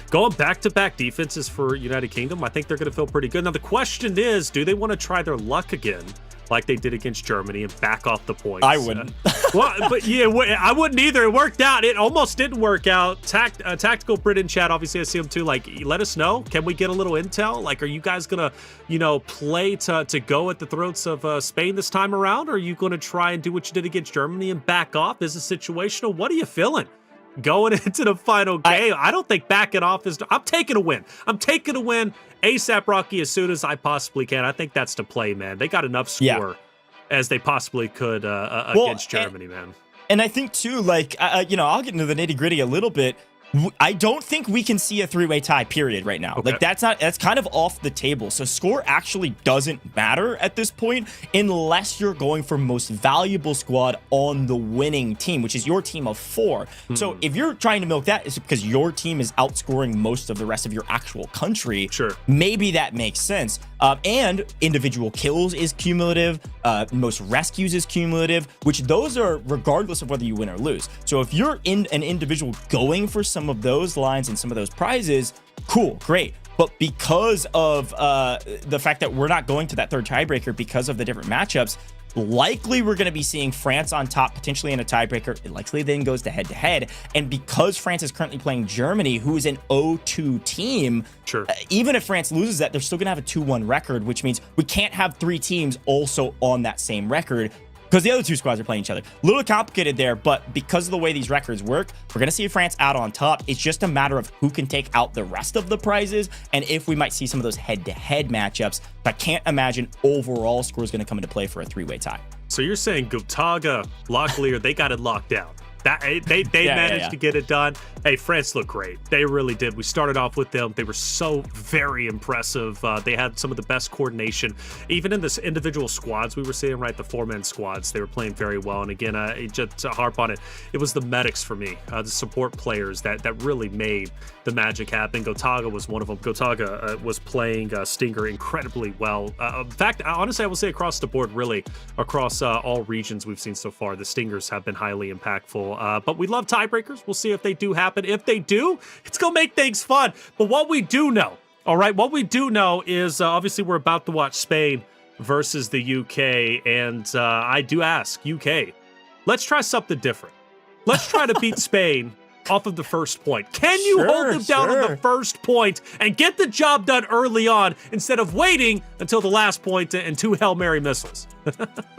going back-to-back defenses for United Kingdom, I think they're going to feel pretty good. Now the question is, do they want to try their luck again, like they did against Germany, and back off the points? I wouldn't. Well, but yeah, I wouldn't either. It worked out. It almost didn't work out. Tactical Brit in chat, obviously I see him too. Like, let us know. Can we get a little intel? Like, are you guys gonna, play to go at the throats of Spain this time around? Or are you gonna try and do what you did against Germany and back off? Is it situational? What are you feeling going into the final game? I don't think backing off is. I'm taking a win. I'm taking a win ASAP, Rocky, as soon as I possibly can. I think that's the play, man. They got enough score as they possibly could against Germany, man. And I think too, like, I'll get into the nitty gritty a little bit. I don't think we can see a three-way tie, period, right now. Like, that's kind of off the table. So score actually doesn't matter at this point unless you're going for most valuable squad on the winning team, which is your team of 4. So if you're trying to milk that, it's because your team is outscoring most of the rest of your actual country. Maybe that makes sense. And individual kills is cumulative. Most rescues is cumulative, which those are regardless of whether you win or lose. So if you're in an individual going for some of those lines and some of those prizes, cool, great. But because of the fact that we're not going to that third tiebreaker because of the different matchups, likely we're going to be seeing France on top, potentially in a tiebreaker. It likely then goes to head-to-head. And because France is currently playing Germany, who is an 0-2 team, even if France loses that, they're still going to have a 2-1 record, which means we can't have 3 teams also on that same record, because the other 2 squads are playing each other. A little complicated there, but because of the way these records work, we're going to see France out on top. It's just a matter of who can take out the rest of the prizes, and if we might see some of those head-to-head matchups. But I can't imagine overall score is going to come into play for a 3-way tie. So you're saying Gotaga, Locklear, they got it locked down. They managed to get it done. Hey, France looked great. They really did. We started off with them. They were so very impressive. They had some of the best coordination. Even in this individual squads we were seeing, right, the 4-man squads, they were playing very well. And again, just to harp on it, it was the medics for me, the support players that really made the magic happen. Gotaga was one of them. Gotaga was playing Stinger incredibly well. In fact, honestly, I will say across the board, really, across all regions we've seen so far, the Stingers have been highly impactful. But we love tiebreakers. We'll see if they do happen. If they do, it's going to make things fun. But what we do know, all right, what we do know is obviously we're about to watch Spain versus the UK. And I do ask, UK, let's try something different. Let's try to beat Spain off of the first point. Can you hold them down on the first point and get the job done early on instead of waiting until the last point and 2 Hail Mary missiles?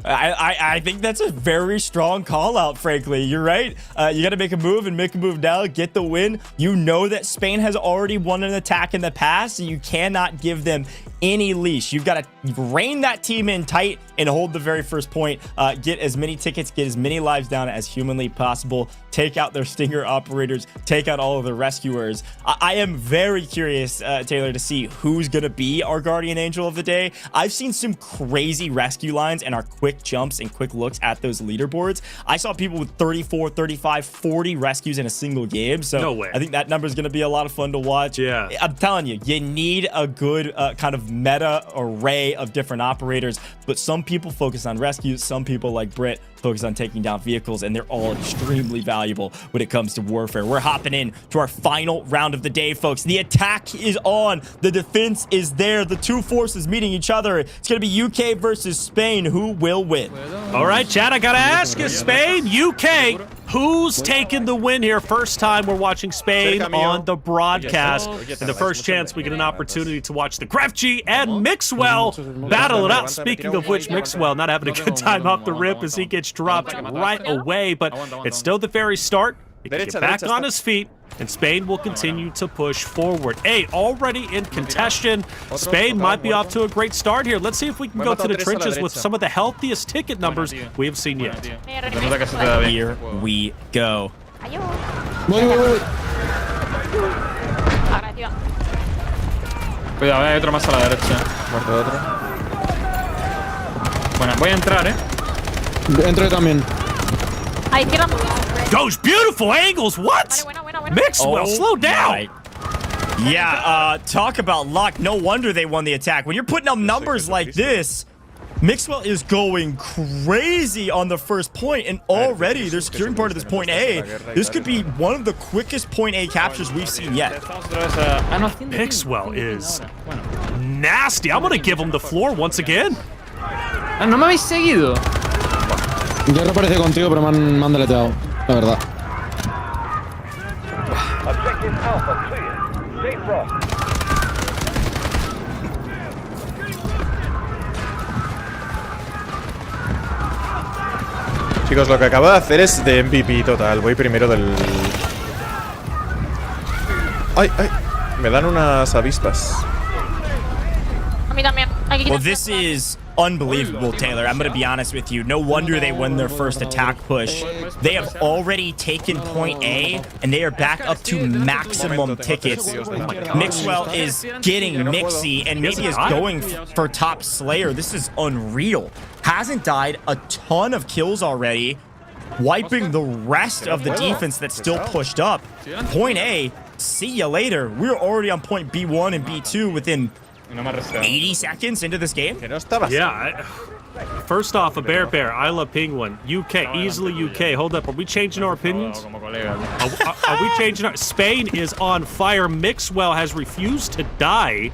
I think that's a very strong call out, frankly. You're right. You got to make a move and make a move now, get the win. You know that Spain has already won an attack in the past, so you cannot give them any leash. You've got to rein that team in tight and hold the very first point. Get as many tickets, get as many lives down as humanly possible. Take out their Stinger operators, take out all of the rescuers. I am very curious, Taylor, to see who's going to be our guardian angel of the day. I've seen some crazy rescue lines and our quick jumps and quick looks at those leaderboards. I saw people with 34, 35, 40 rescues in a single game. So no way. I think that number is going to be a lot of fun to watch. Yeah. I'm telling you, you need a good kind of meta array of different operators, but some people focus on rescues. Some people like Brit focus on taking down vehicles, and they're all extremely valuable when it comes to Warfare. We're hopping in to our final round of the day, folks. The attack is on. The defense is there. The 2 forces meeting each other. It's going to be UK versus Spain. between who will win. All right, Chad, I gotta ask you, Spain, UK, who's taking the win here? First time we're watching Spain on the broadcast. And the first chance we get an opportunity to watch the Grefg and Mixwell battle it out. Speaking of which, Mixwell not having a good time off the rip as he gets dropped right away, but it's still the very start. He can get back on his feet, and Spain will continue to push forward. A, already in contention. Spain might be off to a great start here. Let's see if we can go to the trenches with some of the healthiest ticket numbers we have seen yet. Here we go. Cuidado, hay otro más a la derecha. Muerto otro. Bueno, voy a entrar, Entro yo también. Those beautiful angles, what? Mixwell, slow down. Yeah, talk about luck. No wonder they won the attack. When you're putting up numbers like this, Mixwell is going crazy on the first point, and already they're securing part of this point A. This could be one of the quickest point A captures we've seen yet. Mixwell is nasty. I'm going to give him the floor once again. No me habéis seguido. Yo reaparecí contigo, pero me han deleteado, la verdad. Objective Alpha clear. Stay front. Chicos, lo que acabo de hacer es de MVP total. Voy primero del... ¡Ay, ay! Me dan unas avispas. A mí también. Well, this is unbelievable, Taylor. I'm going to be honest with you. No wonder they won their first attack push. They have already taken point A, and they are back up to maximum tickets. Mixwell is getting mixy, and maybe is going for top Slayer. This is unreal. Hasn't died, a ton of kills already, wiping the rest of the defense that's still pushed up. Point A, see ya later. We're already on point B1 and B2 within 80 seconds into this game? Yeah. First off, a bear. I love Penguin. UK, easily UK. Hold up. Are we changing our opinions? Are we changing our... Spain is on fire. Mixwell has refused to die.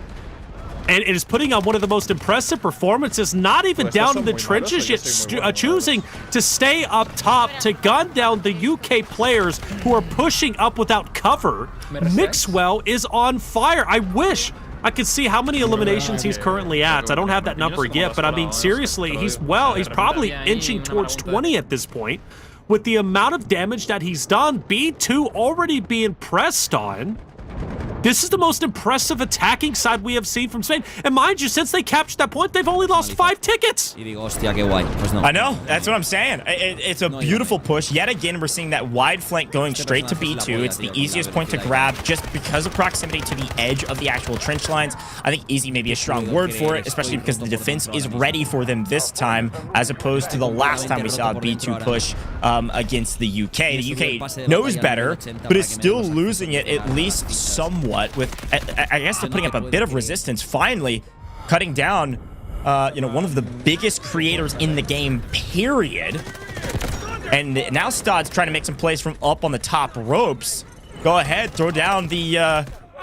And it is putting on one of the most impressive performances, not even down in the trenches yet, choosing to stay up top to gun down the UK players who are pushing up without cover. Mixwell is on fire. I wish I could see how many eliminations he's currently at. I don't have that number yet, but I mean, seriously, he's probably inching towards 20 at this point. With the amount of damage that he's done, B2 already being pressed on. This is the most impressive attacking side we have seen from Spain. And mind you, since they captured that point, they've only lost 5 tickets. I know. That's what I'm saying. It's a beautiful push. Yet again, we're seeing that wide flank going straight to B2. It's the easiest point to grab just because of proximity to the edge of the actual trench lines. I think easy may be a strong word for it, especially because the defense is ready for them this time, as opposed to the last time we saw a B2 push against the UK. The UK knows better, but is still losing it at least somewhat. With, I guess they're putting up a bit of resistance, finally cutting down, one of the biggest creators in the game, period. And now Stod's trying to make some plays from up on the top ropes. Go ahead, throw down the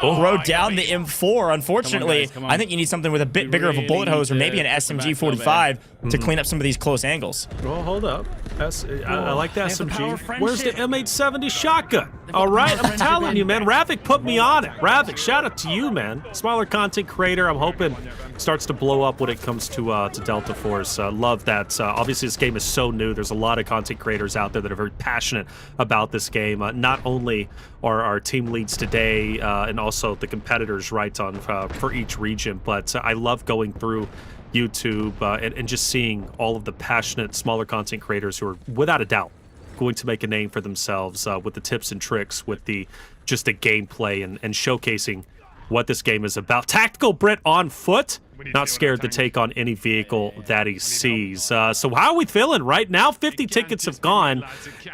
M4. Unfortunately, I think you need something with a bit bigger of a bullet hose or maybe an SMG-45 to clean up some of these close angles. Well, hold up. I like the SMG. Where's the M870 shotgun? All right, I'm telling you, man. Ravik put me on it. Ravik, shout out to you, man. Smaller content creator. I'm hoping starts to blow up when it comes to Delta Force. Love that. Obviously, this game is so new. There's a lot of content creators out there that are very passionate about this game. Not only are our team leads today and also the competitors, right, on for each region, but I love going through YouTube and just seeing all of the passionate smaller content creators who are without a doubt going to make a name for themselves with the tips and tricks, with the gameplay and showcasing what this game is about. Tactical Brit on foot, not scared to take on any vehicle that he sees. So how are we feeling right now? 50 tickets have gone.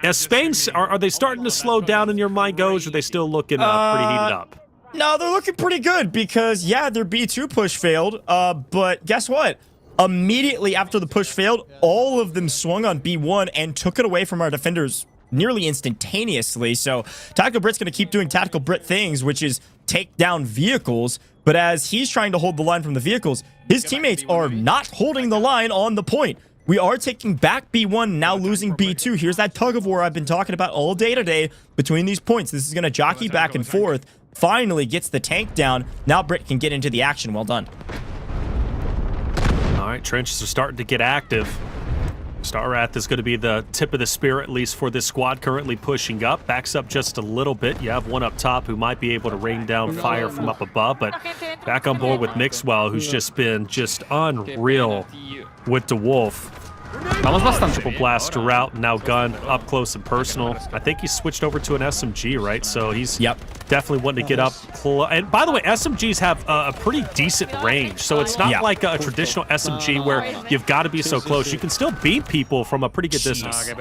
As Spain, are they starting to slow down in your mind, Goes? Or are they still looking pretty heated up? No, they're looking pretty good because, yeah, their B2 push failed, but guess what? Immediately after the push failed, all of them swung on B1 and took it away from our defenders nearly instantaneously. So Tactical Brit's going to keep doing Tactical Brit things, which is take down vehicles. But as he's trying to hold the line from the vehicles, his teammates are not holding the line on the point. We are taking back B1, now losing B2. Here's that tug of war I've been talking about all day today between these points. This is going to jockey back and forth. Finally gets the tank down. Now Brit can get into the action. Well done. All right, trenches are starting to get active. Starwrath is going to be the tip of the spear, at least for this squad, currently pushing up. Backs up just a little bit. You have one up top who might be able to rain down fire from up above, but back on board with Mixwell, who's just been unreal with the Wolf. Triple blaster out, now gun up close and personal. I think he switched over to an SMG, right? So he's definitely wanting to get up close. And by the way, SMGs have a pretty decent range. So it's not like a traditional SMG where you've got to be so close. You can still beat people from a pretty good distance.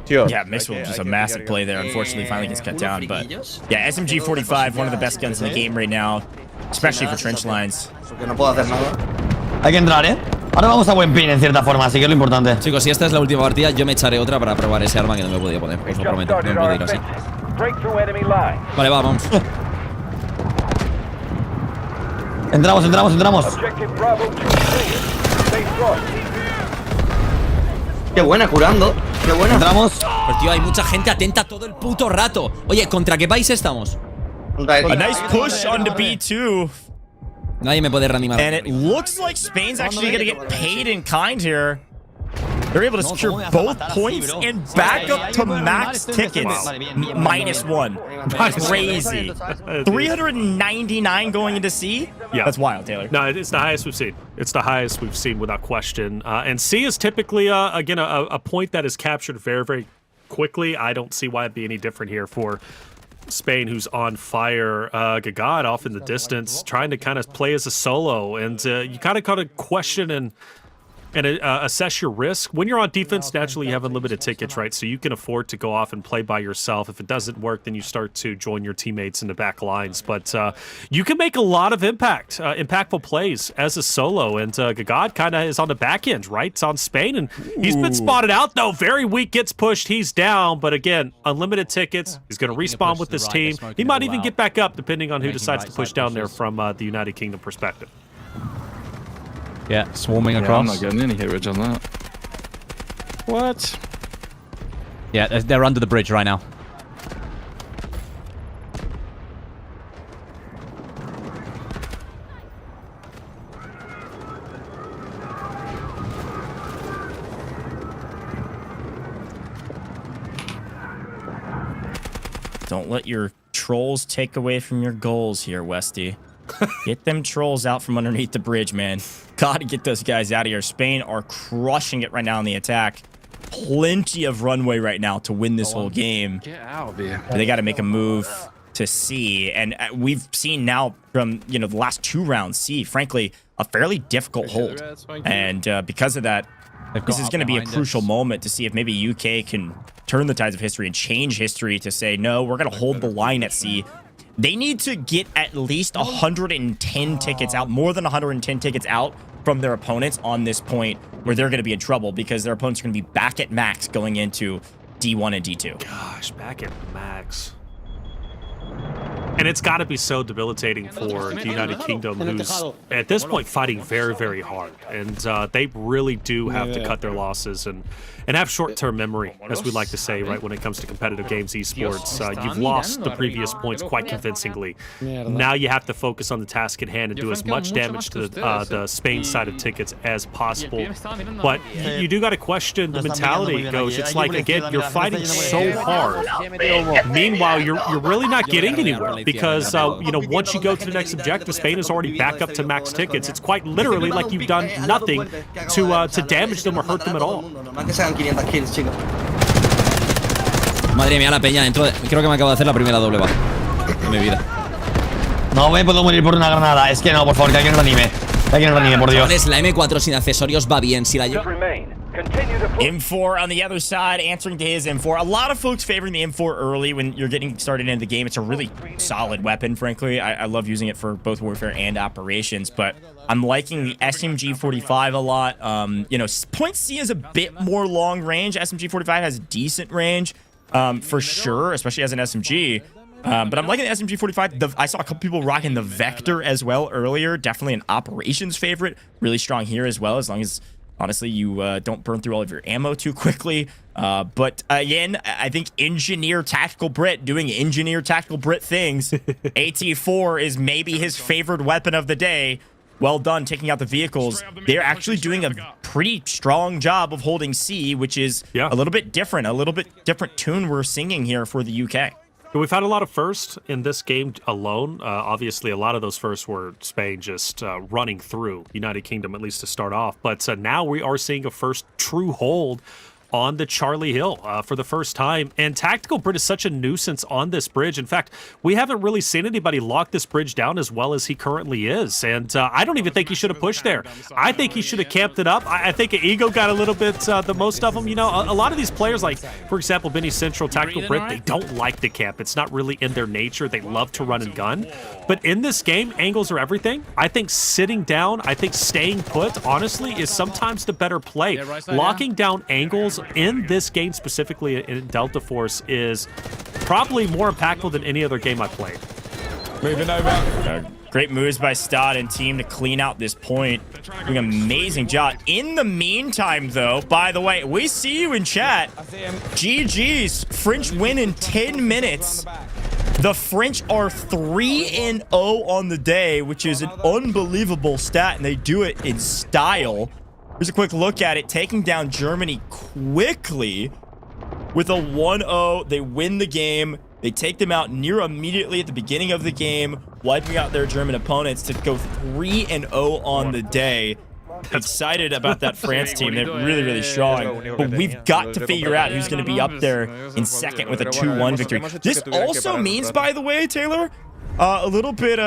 Yeah, Mixwell just a massive play there. Unfortunately, finally gets cut down. But yeah, SMG 45, one of the best guns in the game right now, especially for trench lines. Hay que entrar, ¿eh? Ahora vamos a buen pin en cierta forma, así que es lo importante. Chicos, si esta es la última partida, yo me echaré otra para probar ese arma que no me he podido poner. Os lo prometo, no me puedo ir así. Vale, va, vamos. Entramos. Qué buena, curando. Qué buena. Entramos. Pues tío, hay mucha gente atenta todo el puto rato. Oye, ¿contra qué país estamos? A nice push onto B2. Nadie me puede reanimar. And it looks like Spain's actually going to get paid in kind here. They're able to secure both points and back up to max tickets. -1. Crazy. 399 going into C? Yeah. That's wild, Taylor. No, it's the highest we've seen. It's the highest we've seen without question. And C is typically, again, a point that is captured very, very quickly. I don't see why it'd be any different here for Spain, who's on fire. Gagad off in the distance, trying to kind of play as a solo, and you kind of question and assess your risk. When you're on defense, naturally you have unlimited tickets, right? So you can afford to go off and play by yourself. If it doesn't work, then you start to join your teammates in the back lines. But you can make a lot of impactful plays as a solo, and Gagad kind of is on the back end, right? It's on Spain, and he's been spotted out, though. Very weak, gets pushed, he's down, but again, unlimited tickets. He's going to respawn with this team. He might even get back up, depending on who decides to push down there from the United Kingdom perspective. Yeah, swarming across. I'm not getting any hit ridge on that. What? Yeah, they're under the bridge right now. Don't let your trolls take away from your goals here, Westy. Get them trolls out from underneath the bridge, man. Gotta get those guys out of here. Spain are crushing it right now in the attack. Plenty of runway right now to win this whole game. Get out of here. But they got to make a move to C. And we've seen now from, the last 2 rounds, C, frankly, a fairly difficult hold. And because of that, this is going to be a crucial moment to see if maybe UK can turn the tides of history and change history to say, no, we're going to hold the line at C. They need to get at least 110 tickets out, more than 110 tickets out from their opponents on this point where they're going to be in trouble because their opponents are going to be back at max going into D1 and D2. Gosh, back at max. And it's got to be so debilitating for the United Kingdom, who's at this point fighting very, very hard. And they really do have to cut their losses and have short-term memory, as we like to say, right, when it comes to competitive games esports. You've lost the previous points quite convincingly. Now you have to focus on the task at hand and do as much damage to the Spain side of tickets as possible. But you do got to question the mentality, Coach. It's like, again, you're fighting so hard. Meanwhile, you're really not getting anywhere. Because, once you go to the next objective, Spain is already back up to max tickets. It's quite literally like you've done nothing to damage them or hurt them at all. Madre mía, la peña. Creo que me acabo de hacer la primera doble baja de mi vida. No me puedo morir por una granada. Es que no, por favor, que alguien nos anime. Que alguien nos anime, por Dios. Chavales, la M4 sin accesorios va bien. Si la llevo... M4 on the other side, answering to his M4. A lot of folks favoring the M4 early when you're getting started into the game. It's a really solid weapon, frankly. I love using it for both warfare and operations, but I'm liking the SMG-45 a lot. Point C is a bit more long range. SMG-45 has decent range, for sure, especially as an SMG. But I'm liking the SMG-45. I saw a couple people rocking the Vector as well earlier. Definitely an operations favorite. Really strong here as well, as long as, honestly, you don't burn through all of your ammo too quickly. But again, I think Engineer Tactical Brit doing Engineer Tactical Brit things. AT4 is maybe his favorite weapon of the day. Well done taking out the vehicles. They're actually doing a pretty strong job of holding C, which is a little bit different tune we're singing here for the UK. We've had a lot of firsts in this game alone. Obviously, a lot of those firsts were Spain just running through United Kingdom, at least to start off. But now we are seeing a first true hold on the Charlie Hill for the first time. And Tactical Brit is such a nuisance on this bridge. In fact, we haven't really seen anybody lock this bridge down as well as he currently is. And I don't even think he should have pushed there. I think he should have camped it up. I think Ego got a little bit the most of them. You know, a lot of these players, like, for example, Benny Central, Tactical Brit, they don't like to camp. It's not really in their nature. They love to run and gun. But in this game, angles are everything. I think sitting down, I think staying put, honestly, is sometimes the better play. Locking down angles in this game, specifically in Delta Force, is probably more impactful than any other game I played. Moving over. Great moves by Stad and team to clean out this point. Doing an amazing job. In the meantime, though, by the way, we see you in chat. GG's. French win in 10 minutes. The French are 3-0 on the day, which is an unbelievable stat, and they do it in style. Here's a quick look at it. Taking down Germany quickly with a 1-0. They win the game. They take them out near immediately at the beginning of the game, wiping out their German opponents to go 3-0 on the day. Excited about that France team. They're really, really strong. But we've got to figure out who's going to be up there in second with a 2-1 victory. This also means, by the way, Taylor, a little bit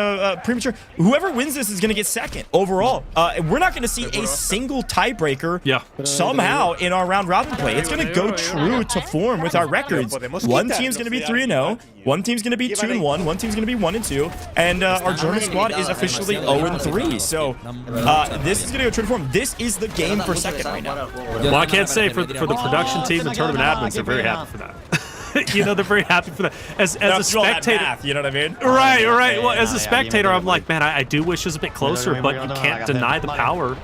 premature. Whoever wins this is going to get second overall. We're not going to see a single tiebreaker somehow in our round robin play. It's going to go true to form with our records. One team's going to be 3-0. One team's going to be 2-1. One team's going to be 1-2. And our German squad is officially 0-3. So this is going to go true to form. This is the game for second right now. Well, I can't say for the production team and tournament admins, they're very happy for that. You know, they're very happy for that. As a spectator, math, you know what I mean? Right. Well, as a spectator, I'm like, man, I do wish it was a bit closer, but you can't deny the power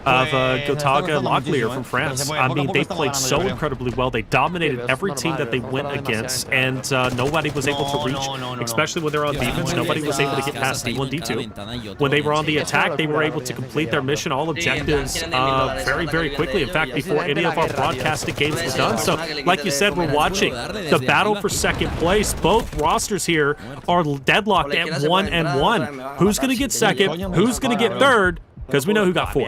of Gotaga Locklear from France. I mean, they played so incredibly well. They dominated every team that they went against, and nobody was able to reach, especially when they're on defense. Nobody was able to get past D1, D2. When they were on the attack, they were able to complete their mission, all objectives, very, very quickly. In fact, before any of our broadcasting games were done. So, like you said, we're watching the battle for second place. Both rosters here are deadlocked at 1-1. Who's going to get second? Who's going to get third? Because we know who got fourth.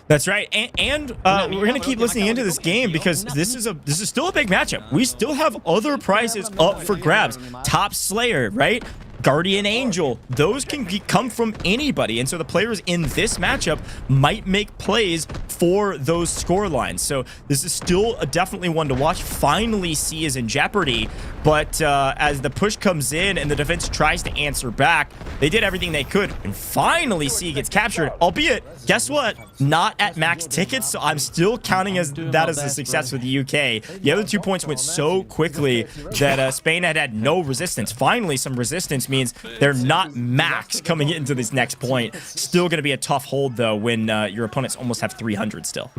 That's right, and we're gonna keep listening into this game because this is still a big matchup. We still have other prizes up for grabs. Top Slayer, right? Guardian Angel, those can come from anybody, and so the players in this matchup might make plays for those score lines. So this is still definitely one to watch. Finally, C is in jeopardy, but as the push comes in and the defense tries to answer back, they did everything they could, and finally C gets captured, albeit, guess what? Not at max tickets, so I'm still counting that as a success for the UK. The other 2 points went so quickly that Spain had no resistance. Finally, some resistance means they're not max coming into this next point. Still going to be a tough hold, though, when your opponents almost have 300 still.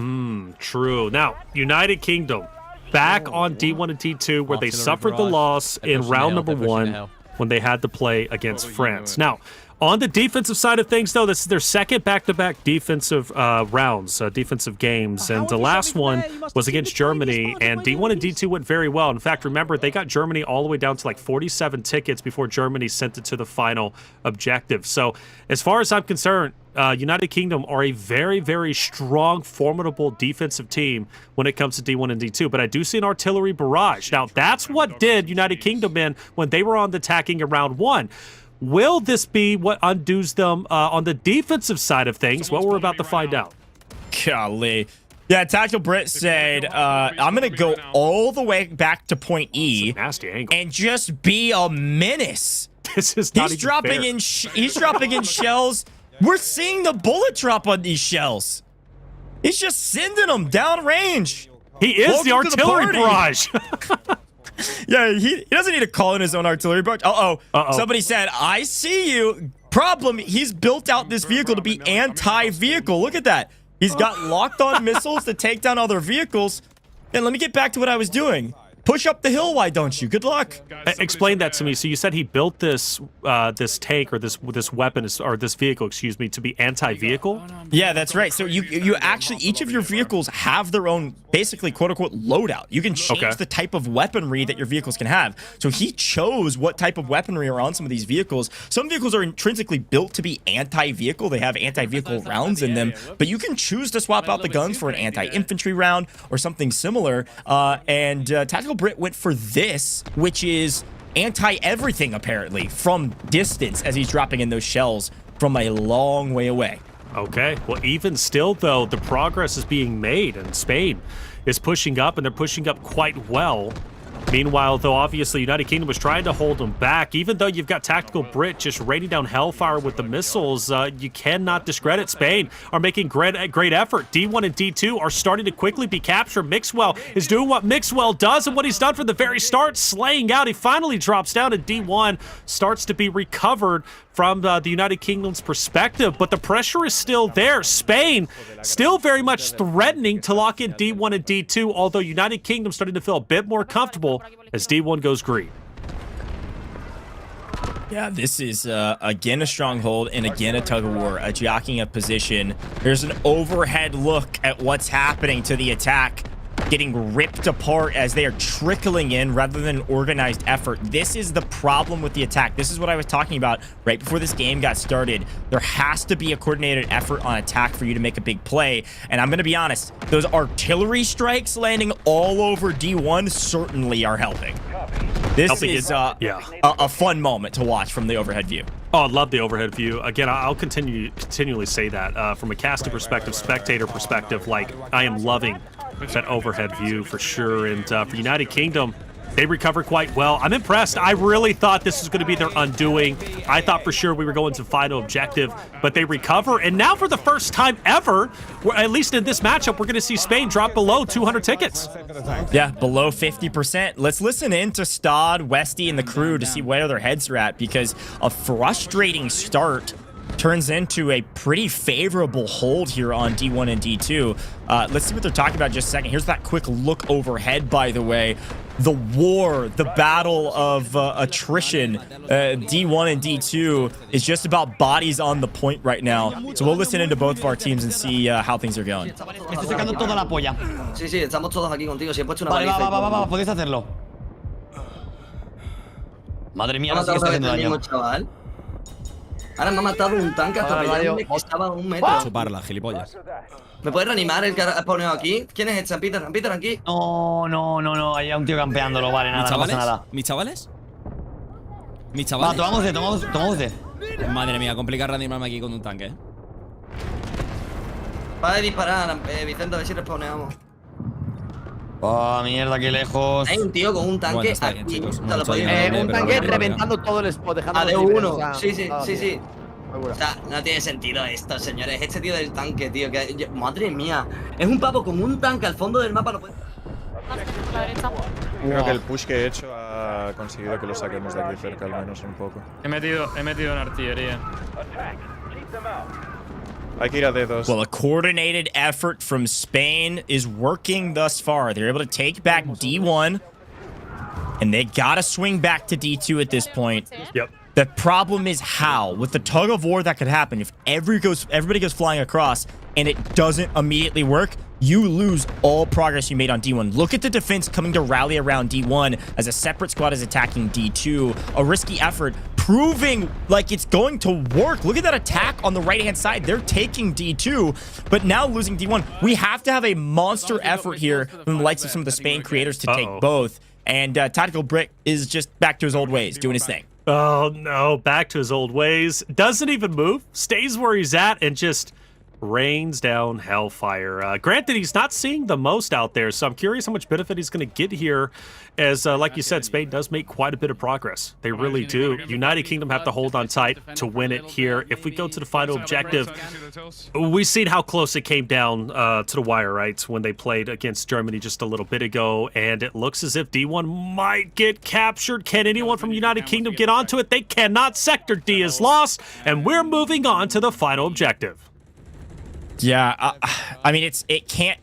True. Now, United Kingdom back on D1 and D2, where they suffered the loss in round number 1 when they had to play against France. Now, on the defensive side of things, though, this is their second back-to-back defensive rounds, defensive games, and the last one was against Germany, and D1 and D2 went very well. In fact, remember, they got Germany all the way down to like 47 tickets before Germany sent it to the final objective. So, as far as I'm concerned, United Kingdom are a very, very strong, formidable defensive team when it comes to D1 and D2, but I do see an artillery barrage. Now, that's what did United Kingdom in when they were on the attacking in round 1. Will this be what undoes them on the defensive side of things? Well, we're about to find out. Golly. Yeah, Tactical Brit said, I'm going to go all the way back to point E and just be a menace. This is not he's dropping in shells. We're seeing the bullet drop on these shells. He's just sending them down range. He is the artillery barrage. Yeah, he doesn't need to call in his own artillery barrage. Somebody said, I see you. Problem, he's built out this vehicle to be anti-vehicle. Look at that. He's got locked-on missiles to take down other vehicles. And let me get back to what I was doing. Push up the hill, why don't you? Good luck. Explain that to me. So you said he built this this tank or this weapon or this vehicle, excuse me, to be anti-vehicle? Yeah, that's right. So you actually, each of your vehicles have their own, basically, quote-unquote, loadout. You can change the type of weaponry that your vehicles can have. So he chose what type of weaponry are on some of these vehicles. Some vehicles are intrinsically built to be anti-vehicle. They have anti-vehicle rounds in them. But you can choose to swap out the guns for an anti-infantry round or something similar. Tactical Brit went for this, which is anti-everything, apparently, from distance as he's dropping in those shells from a long way away. Okay, well, even still, though, the progress is being made, and Spain is pushing up, and they're pushing up quite well. Meanwhile, though, obviously, United Kingdom was trying to hold them back. Even though you've got Tactical Brit just raining down hellfire with the missiles, you cannot discredit. Spain are making great effort. D1 and D2 are starting to quickly be captured. Mixwell is doing what Mixwell does and what he's done from the very start, slaying out. He finally drops down, and D1 starts to be recovered from the United Kingdom's perspective, but the pressure is still there. Spain still very much threatening to lock in D1 and D2, although United Kingdom starting to feel a bit more comfortable as D1 goes green. Yeah, this is, again, a stronghold and again a tug-of-war, a jockeying of position. There's an overhead look at what's happening to the attack, getting ripped apart as they are trickling in rather than an organized effort. This is the problem with the attack. This is what I was talking about right before this game got started. There has to be a coordinated effort on attack for you to make a big play. And I'm going to be honest, those artillery strikes landing all over D1 certainly are helping. This is a fun moment to watch from the overhead view. Oh, I love the overhead view. Again, I'll continually say that. From a casting perspective, spectator perspective, like, I am loving that overhead view for sure. And for United Kingdom, they recover quite well. I'm impressed. I really thought this was going to be their undoing. I thought for sure we were going to final objective, but they recover. And now for the first time ever, at least in this matchup, we're going to see Spain drop below 200 tickets. Yeah, below 50%. Let's listen in to Stod, Westy, and the crew to see where their heads are at, because a frustrating start turns into a pretty favorable hold here on D1 and D2. Let's see what they're talking about in just a second. Here's that quick look overhead, by the way. The war, the battle of attrition, D1 and D2 is just about bodies on the point right now. So we'll listen into both of our teams and see how things are going. Estoy sacando toda la polla. Sí, sí, estamos todos aquí contigo. Si he puesto una Vale, baliza. va, podéis hacerlo. Madre mía, no sé qué está haciendo daño. Chaval. Ahora me ha matado un tanque hasta que estaba a 1 metro. Chuparla, gilipollas. ¿Me puedes reanimar el que has ponido aquí? ¿Quién es este? Peter aquí. No, hay un tío campeándolo, vale, nada, no pasa nada. ¿Mis chavales? Va, tomamos C. Madre mía, complica reanimarme aquí con un tanque, ¿eh? Va a disparar, Vicente, a ver si respawneamos. Oh, mierda, qué lejos. Hay un tío con un tanque aquí. Un tanque reventando todo el spot, dejando de uno. Sí. O sea, no tiene sentido esto, señores. Este tío del tanque, tío. Madre mía. Es un pavo con un tanque al fondo del mapa. No puede... Creo que el push que he hecho ha conseguido que lo saquemos de aquí cerca, al menos un poco. He metido en artillería. Hay que ir a D2. Well, a coordinated effort from Spain is working thus far. They're able to take back D1, and they gotta swing back to D2 at this point. Yep. The problem is how. With the tug of war that could happen, if everybody goes flying across and it doesn't immediately work, you lose all progress you made on D1. Look at the defense coming to rally around D1 as a separate squad is attacking D2. A risky effort, proving like it's going to work. Look at that attack on the right-hand side. They're taking D2, but now losing D1. We have to have a monster effort here from the likes of some of the Spain creators to take both. And Tactical Brit is just back to his old ways, doing his thing. Oh, no, back to his old ways. Doesn't even move. Stays where he's at and just rains down hellfire. Granted, he's not seeing the most out there, so I'm curious how much benefit he's going to get here, as like you said, Spain does make quite a bit of progress. They really do. United Kingdom have to hold on tight to win it here. If we go to the final objective, we've seen how close it came down to the wire, right, when they played against Germany just a little bit ago, and it looks as if D1 might get captured. Can anyone from United Kingdom get onto it? They cannot. Sector D is lost, and we're moving on to the final objective. Yeah, I mean,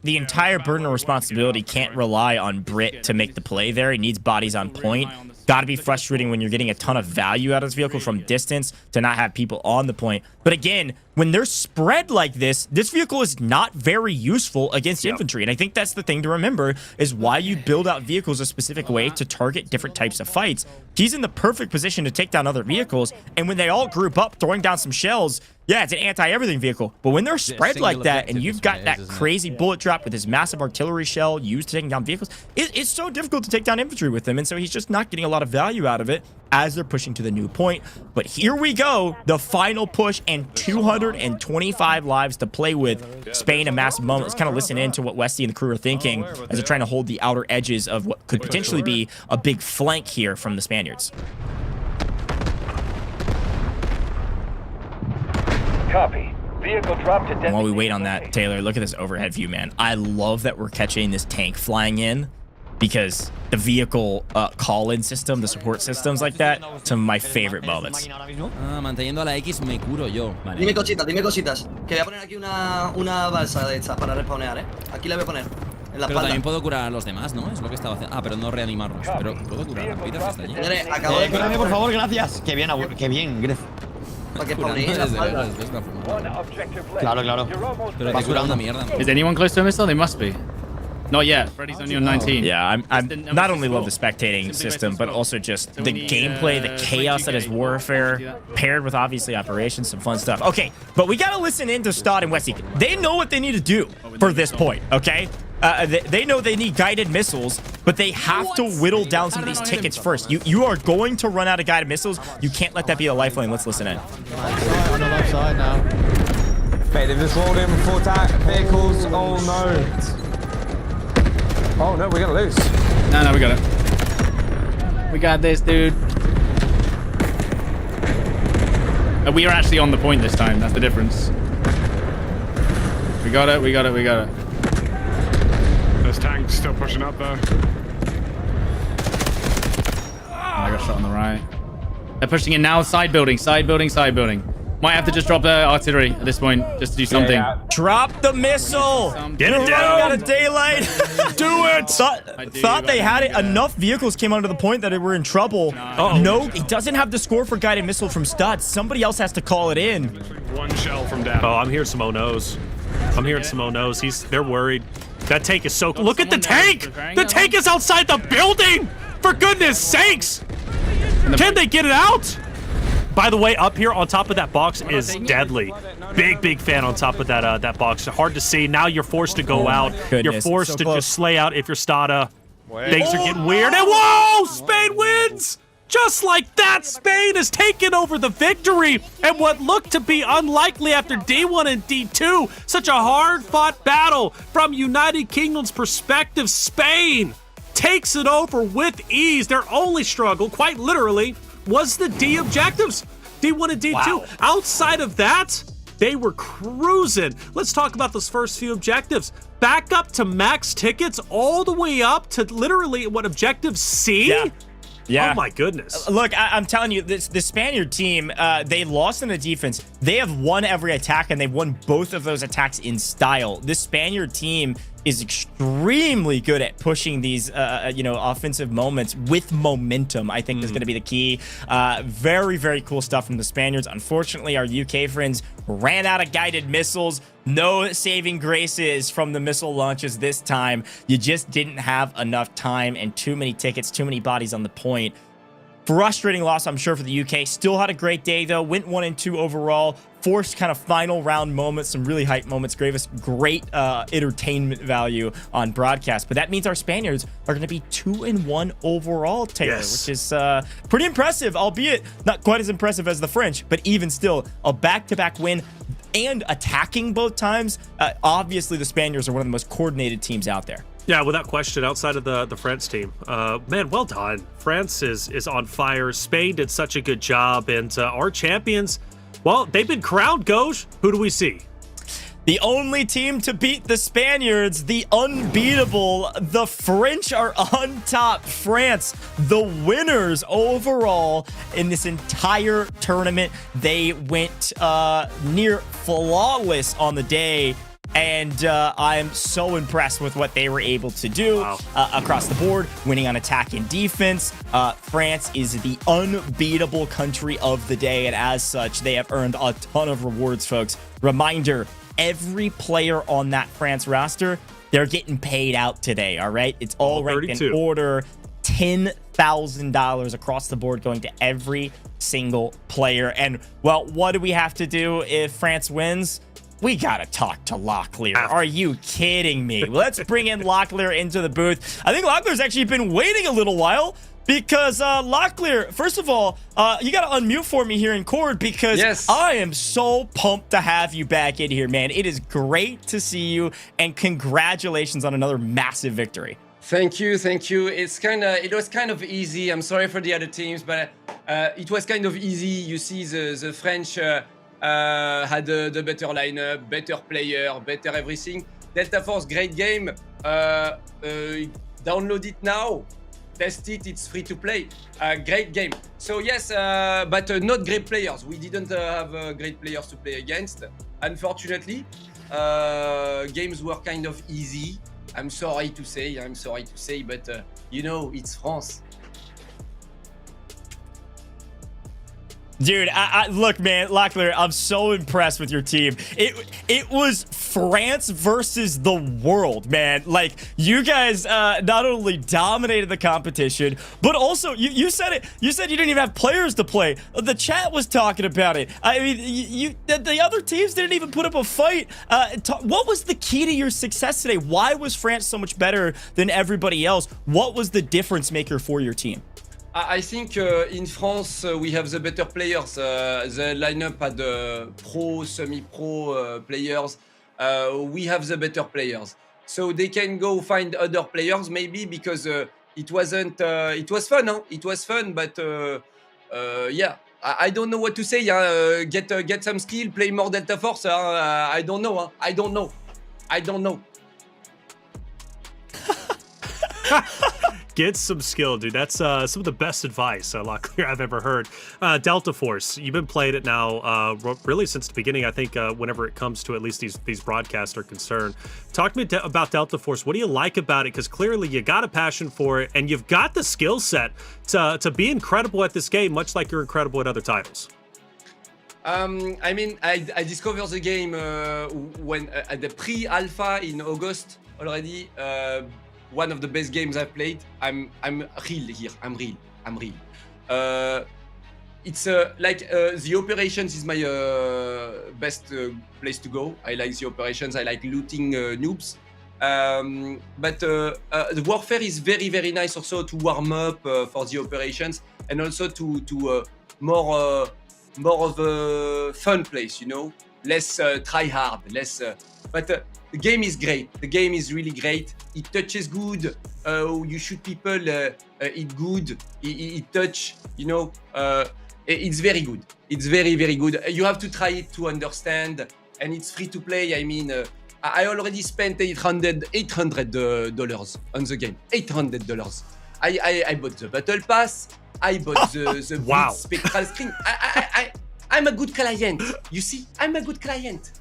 the entire burden of responsibility can't rely on Brit to make the play there. He needs bodies on point. Got to be frustrating when you're getting a ton of value out of this vehicle from distance to not have people on the point. But again, when they're spread like this vehicle is not very useful against infantry. And I think that's the thing to remember, is why you build out vehicles a specific way to target different types of fights. He's in the perfect position to take down other vehicles. And when they all group up, throwing down some shells, yeah, it's an anti-everything vehicle. But when they're spread like that, and you've got that crazy bullet drop with this massive artillery shell used to taking down vehicles, it's so difficult to take down infantry with them. And so he's just not getting a lot of value out of it as they're pushing to the new point. But here we go, the final push, and 225 lives to play with. Spain, a massive moment. Let's kind of listen in to what Westy and the crew are thinking as they're trying to hold the outer edges of what could potentially be a big flank here from the Spaniards. Copy. Vehicle dropped to While we wait on that, Taylor, look at this overhead view, man. I love that we're catching this tank flying in, because the vehicle call-in system, the support systems like that, some of my favorite moments. Manteniendo la X me curo yo. Vale. Dime cositas. Que voy a poner aquí una balsa de estas para respawnear, Aquí la voy a poner. En la pero espalda. también puedo curar a los demás, ¿no? Es lo que estaba haciendo. Ah, pero no reanimarlos. Pero puedo curar a Peter, que está allí. Señores, acabo de... Cúrame, por favor, gracias. Qué bien, Gref. Para que spawnéis la espalda. Claro. Pero te cura una mierda. Is anyone close to a missile? They must be. Not yet. Freddy's only on 19. Yeah, I'm not only love the spectating system, but also just the gameplay, the chaos that is warfare, paired with obviously operations, some fun stuff. Okay, but we gotta listen in to Stod and Westy. They know what they need to do for this point, okay? They know they need guided missiles, but they have to whittle down some of these tickets first. You are going to run out of guided missiles. You can't let that be a lifeline. Let's listen in. On the left side now. Okay, they've just rolled in with 4 vehicles. Oh no. Oh no, we're gonna lose. No, we got it. We got this, dude. We are actually on the point this time. That's the difference. We got it. There's tanks still pushing up though. I got shot on the right. They're pushing in now. Side building. Might have to just drop the artillery at this point, just to do something. Yeah. Drop the missile! Get it down! Out of daylight! Do it! Thought they had it. Enough vehicles came onto the point that they were in trouble. No, he doesn't have the score for guided missile from Stud. Somebody else has to call it in. One shell from down. Oh, I'm hearing some oh-nos. They're worried. That tank is so... Look at the tank! The tank is outside the building! For goodness sakes! Can they get it out? By the way, up here on top of that box is deadly. Big fan on top of that box. Hard to see. Now you're forced to go out. You're forced to just slay out if you're Stada. Things are getting weird. And whoa! Spain wins! Just like that, Spain has taken over the victory. And what looked to be unlikely after D1 and D2, such a hard-fought battle from United Kingdom's perspective, Spain takes it over with ease. Their only struggle, quite literally, was the D objectives, D1 and D2. Wow. Outside of that, they were cruising. Let's talk about those first few objectives. Back up to max tickets, all the way up to literally what, objective C? Yeah. Oh my goodness. Look, I'm telling you, the Spaniard team, they lost in the defense. They have won every attack, and they won both of those attacks in style. This Spaniard team is extremely good at pushing these, offensive moments with momentum. I think is going to be the key. Very cool stuff from the Spaniards. Unfortunately, our UK friends ran out of guided missiles. No saving graces from the missile launches this time. You just didn't have enough time and too many tickets, too many bodies on the point. Frustrating loss, I'm sure, for the UK. Still had a great day, though. Went 1 and 2 overall. Forced kind of final round moments, some really hype moments. Gave us great entertainment value on broadcast. But that means our Spaniards are going to be 2 and 1 overall, Taylor, which is pretty impressive, albeit not quite as impressive as the French. But even still, a back-to-back win. and attacking both times, obviously the Spaniards are one of the most coordinated teams out there. Yeah, without question, outside of the France team. Man, well done. France is on fire. Spain did such a good job. And our champions, well, they've been crowned, Goj. Who do we see? The only team to beat the Spaniards, the unbeatable, the French are on top. France, the winners overall in this entire tournament. They went near flawless on the day. And I am so impressed with what they were able to do across the board, winning on attack and defense. France is the unbeatable country of the day, and as such, they have earned a ton of rewards, folks. Reminder, every player on that France roster, they're getting paid out today, all right? It's all ranked in order. $10,000 across the board going to every single player. And, well, what do we have to do if France wins? We gotta talk to Locklear. Are you kidding me? Let's bring in Locklear into the booth. I think Locklear's actually been waiting a little while because Locklear, first of all, you gotta unmute for me here in Cord because I am so pumped to have you back in here, man. It is great to see you, and congratulations on another massive victory. Thank you, thank you. It was kind of easy. I'm sorry for the other teams, but it was kind of easy. You see, the French had the better lineup, better player, better everything. Delta Force, great game. Download it now. Test it. It's free to play. Great game. So yes, but not great players. We didn't have great players to play against. Unfortunately, games were kind of easy. I'm sorry to say, but you know, it's France. Dude, look, man, Locklear, I'm so impressed with your team. It was France versus the world, man. Like, you guys not only dominated the competition, but also, you said it. You said you didn't even have players to play. The chat was talking about it. I mean, the other teams didn't even put up a fight. What was the key to your success today? Why was France so much better than everybody else? What was the difference maker for your team? I think in France we have the better players. The lineup had pro, semi-pro players. We have the better players, so they can go find other players maybe because it wasn't. It was fun, huh? It was fun, but yeah, I don't know what to say. Get some skill, play more Delta Force. I don't know. Huh? I don't know. Get some skill, dude. That's some of the best advice, Locklear, I've ever heard. Delta Force, you've been playing it now really since the beginning, I think, whenever it comes to at least these broadcasts are concerned. Talk to me about Delta Force. What do you like about it? Because clearly you got a passion for it, and you've got the skill set to be incredible at this game, much like you're incredible at other titles. I mean, I discovered the game when at the pre-alpha in August already. One of the best games I've played. I'm real here. I'm real. It's like the operations is my best place to go. I like the operations. I like looting noobs. But the warfare is very, very nice also to warm up for the operations, and also to more of a fun place, you know, less try hard, less. But the game is great. The game is really great. It touches good. You shoot people. It good. It touch. You know. It's very good. It's very, very good. You have to try it to understand, and it's free to play. I mean, I already spent $800 on the game. $800. I bought the battle pass. I bought the wow. spectral screen. I'm a good client. You see, I'm a good client.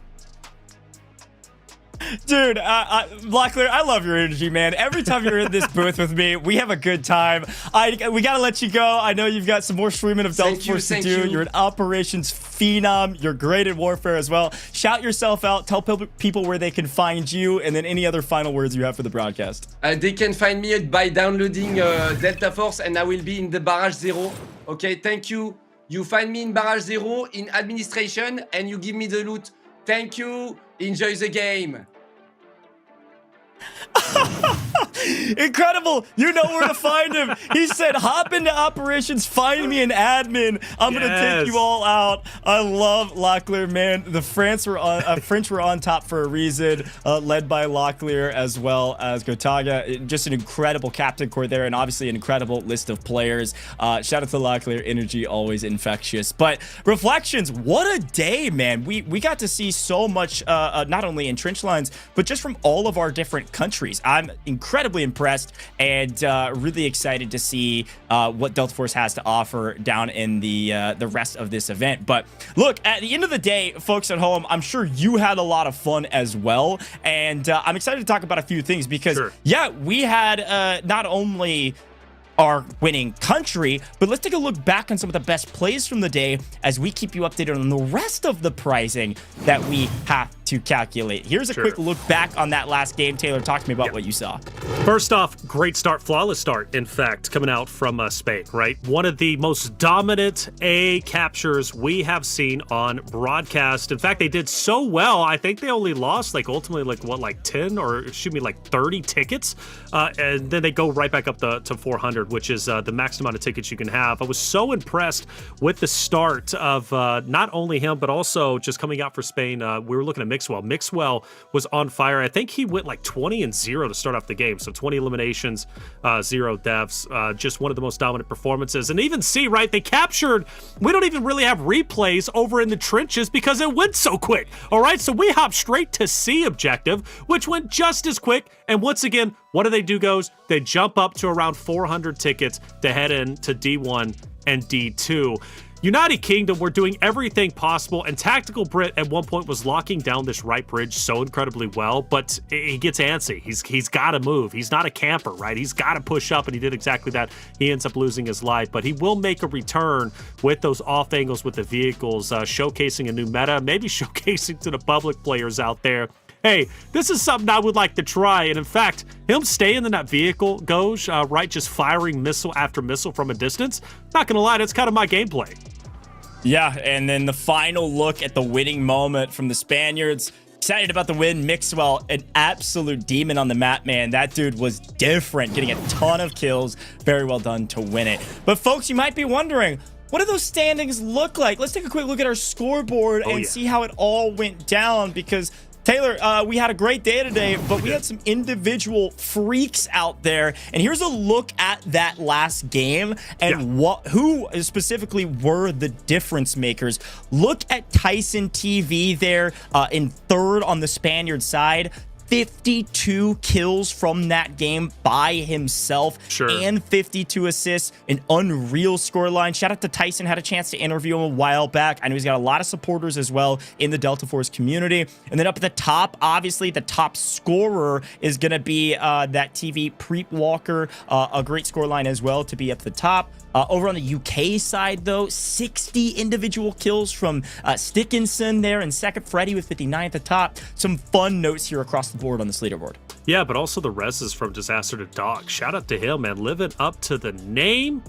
Dude, Locklear, I love your energy, man. Every time you're in this booth with me, we have a good time. We gotta let you go. I know you've got some more streaming of Delta Force to do. You're an operations phenom. You're great at warfare as well. Shout yourself out. Tell people where they can find you, and then any other final words you have for the broadcast. They can find me by downloading Delta Force, and I will be in the Barrage Zero. Okay, thank you. You find me in Barrage Zero in administration, and you give me the loot. Thank you. Enjoy the game. Incredible. You know where to find him. He said, hop into operations, find me an admin. I'm going to take you all out. I love Locklear, man. The French were on top for a reason, led by Locklear as well as Gotaga. Just an incredible captain core there, and obviously an incredible list of players. Shout out to Locklear. Energy always infectious. But reflections, what a day, man. We got to see so much, not only in trench lines, but just from all of our different countries. I'm incredibly impressed and really excited to see what Delta Force has to offer down in the rest of this event. But look, at the end of the day, folks at home, I'm sure you had a lot of fun as well, and I'm excited to talk about a few things because yeah, we had not only our winning country, but let's take a look back on some of the best plays from the day as we keep you updated on the rest of the pricing that we have to calculate. Here's a quick look back on that last game. Taylor, talk to me about what you saw. First off, great start, flawless start, in fact, coming out from Spain, right? One of the most dominant A captures we have seen on broadcast. In fact, they did so well, I think they only lost ultimately 10 or excuse me, 30 tickets. And then they go right back up to 400, which is the max amount of tickets you can have. I was so impressed with the start of not only him, but also just coming out for Spain. We were looking at Mixwell. Mixwell was on fire. I think he went 20-0 to start off the game. So 20 eliminations, 0 deaths. Just one of the most dominant performances. And even C, right? They captured, we don't even really have replays over in the trenches because it went so quick. All right. So we hop straight to C objective, which went just as quick. And once again, what do, goes? They jump up to around 400 tickets to head into D1 and D2. United Kingdom were doing everything possible, and Tactical Brit at one point was locking down this right bridge so incredibly well, but he gets antsy. He's got to move. He's not a camper, right? He's got to push up, and he did exactly that. He ends up losing his life, but he will make a return with those off angles with the vehicles, showcasing a new meta, maybe showcasing to the public players out there, hey, this is something I would like to try. And in fact, him staying in that vehicle, Goj, right, just firing missile after missile from a distance, not gonna lie, that's kind of my gameplay. Yeah, and then the final look at the winning moment from the Spaniards. Excited about the win. Mixwell, an absolute demon on the map, man. That dude was different, getting a ton of kills. Very well done to win it. But folks, you might be wondering, what do those standings look like? Let's take a quick look at our scoreboard and see how it all went down, because Taylor, we had a great day today, but we had some individual freaks out there. And here's a look at that last game and who specifically were the difference makers. Look at Tyson TV there in third on the Spaniard side. 52 kills from that game by himself and 52 assists, an unreal scoreline. Shout out to Tyson, had a chance to interview him a while back. I know he's got a lot of supporters as well in the Delta Force community. And then up at the top, obviously the top scorer is going to be that TV Preep Walker, a great scoreline as well to be up the top. Over on the UK side, though, 60 individual kills from Stickinson there in second. Freddy with 59 at the top. Some fun notes here across the board on this leaderboard. Yeah, but also the reses from Disaster to Dog. Shout out to him, man. Living up to the name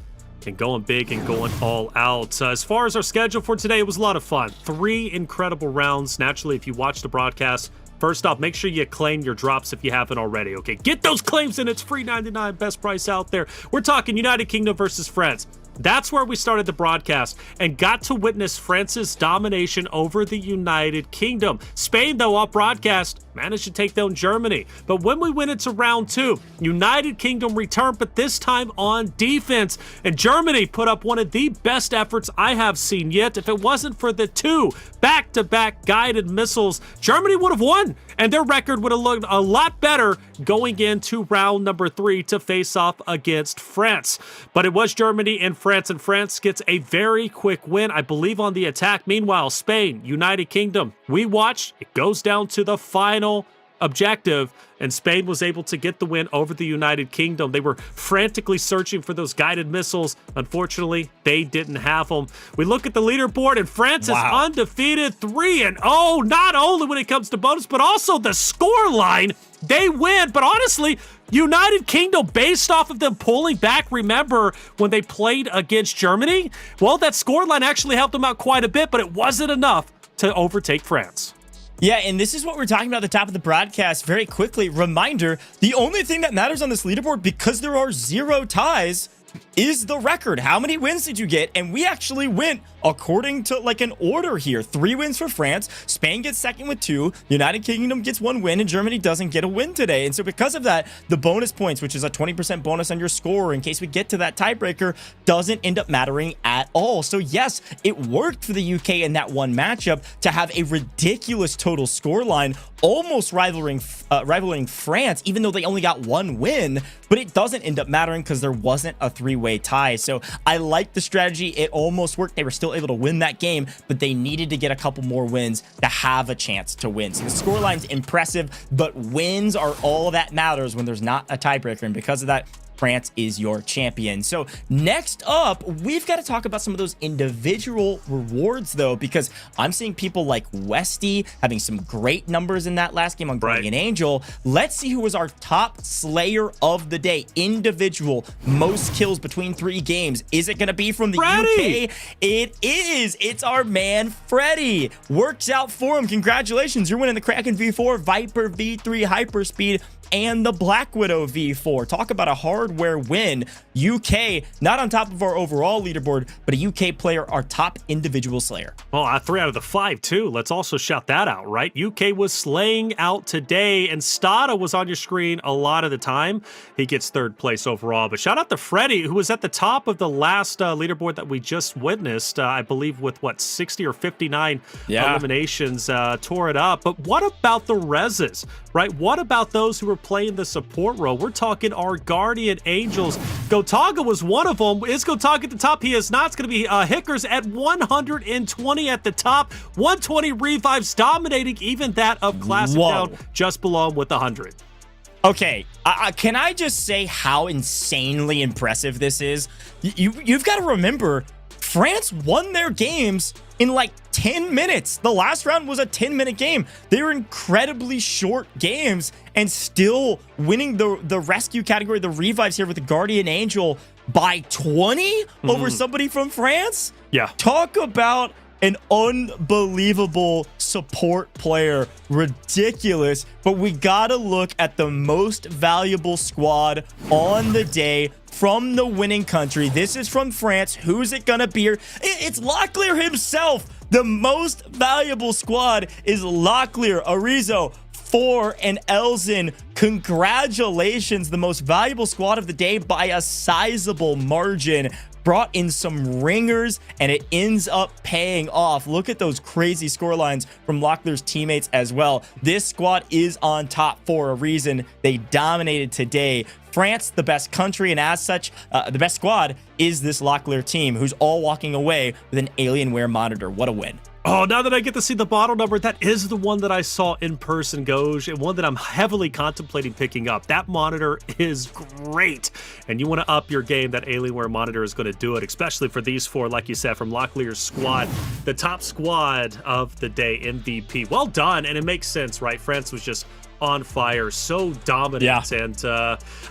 and going big and going all out. As far as our schedule for today, it was a lot of fun. 3 incredible rounds. Naturally, if you watch the broadcast, first off, make sure you claim your drops if you haven't already, okay? Get those claims in. It's free 99, best price out there. We're talking United Kingdom versus France. That's where we started the broadcast and got to witness France's domination over the United Kingdom. Spain, though, off broadcast, managed to take down Germany. But when we went into round 2, United Kingdom returned, but this time on defense. And Germany put up one of the best efforts I have seen yet. If it wasn't for the 2 back-to-back guided missiles, Germany would have won. And their record would have looked a lot better going into round number 3 to face off against France. But it was Germany and France gets a very quick win, I believe, on the attack. Meanwhile, Spain, United Kingdom, we watched. It goes down to the final objective, and Spain was able to get the win over the United Kingdom. They were frantically searching for those guided missiles. Unfortunately, they didn't have them. We look at the leaderboard, and France is undefeated 3-0, not only when it comes to bonus, but also the score line. They win, but honestly, United Kingdom, based off of them pulling back, remember when they played against Germany? Well, that scoreline actually helped them out quite a bit, but it wasn't enough to overtake France. Yeah, and this is what we're talking about at the top of the broadcast. Very quickly, reminder, the only thing that matters on this leaderboard, because there are 0 ties, is the record. How many wins did you get? And we actually went according to like an order here. 3 wins for France. Spain gets second with 2. United Kingdom gets 1 win, and Germany doesn't get a win today. And so because of that, the bonus points, which is a 20% bonus on your score in case we get to that tiebreaker, doesn't end up mattering at all. So yes, it worked for the UK in that one matchup to have a ridiculous total score line, almost rivaling France, even though they only got 1 win, but it doesn't end up mattering because there wasn't a 3-way tie. So I like the strategy. It almost worked. They were still able to win that game, but they needed to get a couple more wins to have a chance to win. So the scoreline's impressive, but wins are all that matters when there's not a tiebreaker. And because of that, France is your champion. So next up, we've got to talk about some of those individual rewards, though, because I'm seeing people like Westy having some great numbers in that last game on Guardian Angel. Let's see who was our top slayer of the day. Individual most kills between 3 games. Is it going to be from the UK? It is. It's our man, Freddy. Works out for him. Congratulations. You're winning the Kraken V4, Viper V3 Hyperspeed, and the Black Widow V4. Talk about a hardware win. UK, not on top of our overall leaderboard, but a UK player, our top individual slayer. Oh, 3 out of the 5, too. Let's also shout that out, right? UK was slaying out today, and Stada was on your screen a lot of the time. He gets 3rd place overall. But shout out to Freddy, who was at the top of the last leaderboard that we just witnessed, I believe with, 60 or 59 eliminations, tore it up. But what about the reses, right? What about those who were playing the support role? We're talking our Guardian Angels. Gotaga was one of them. Is Gotaga at the top? He is not. It's going to be Hickers at 120 at the top. 120 revives, dominating even that of Classic down just below him with 100. Okay, can I just say how insanely impressive this is? You've got to remember, France won their games in like 10 minutes. The last round was a 10-minute game. They were incredibly short games and still winning the rescue category, the revives here with the Guardian Angel by 20 over somebody from France. Yeah. Talk about an unbelievable support player. Ridiculous. But we gotta look at the most valuable squad on the day from the winning country. This is from France. Who's it gonna be? It's Locklear himself. The most valuable squad is Locklear, Arizo, 4, and Elzen. Congratulations, the most valuable squad of the day by a sizable margin. Brought in some ringers, and it ends up paying off. Look at those crazy score lines from Locklear's teammates as well. This squad is on top for a reason. They dominated today. France, the best country, and as such, the best squad is this Locklear team, who's all walking away with an Alienware monitor. What a win. Oh, now that I get to see the bottle number, that is the one that I saw in person, Goj, and one that I'm heavily contemplating picking up. That monitor is great, and you want to up your game. That Alienware monitor is going to do it, especially for these 4, like you said, from Locklear's squad, the top squad of the day, MVP. Well done, and it makes sense, right? France was just on fire, so dominant, and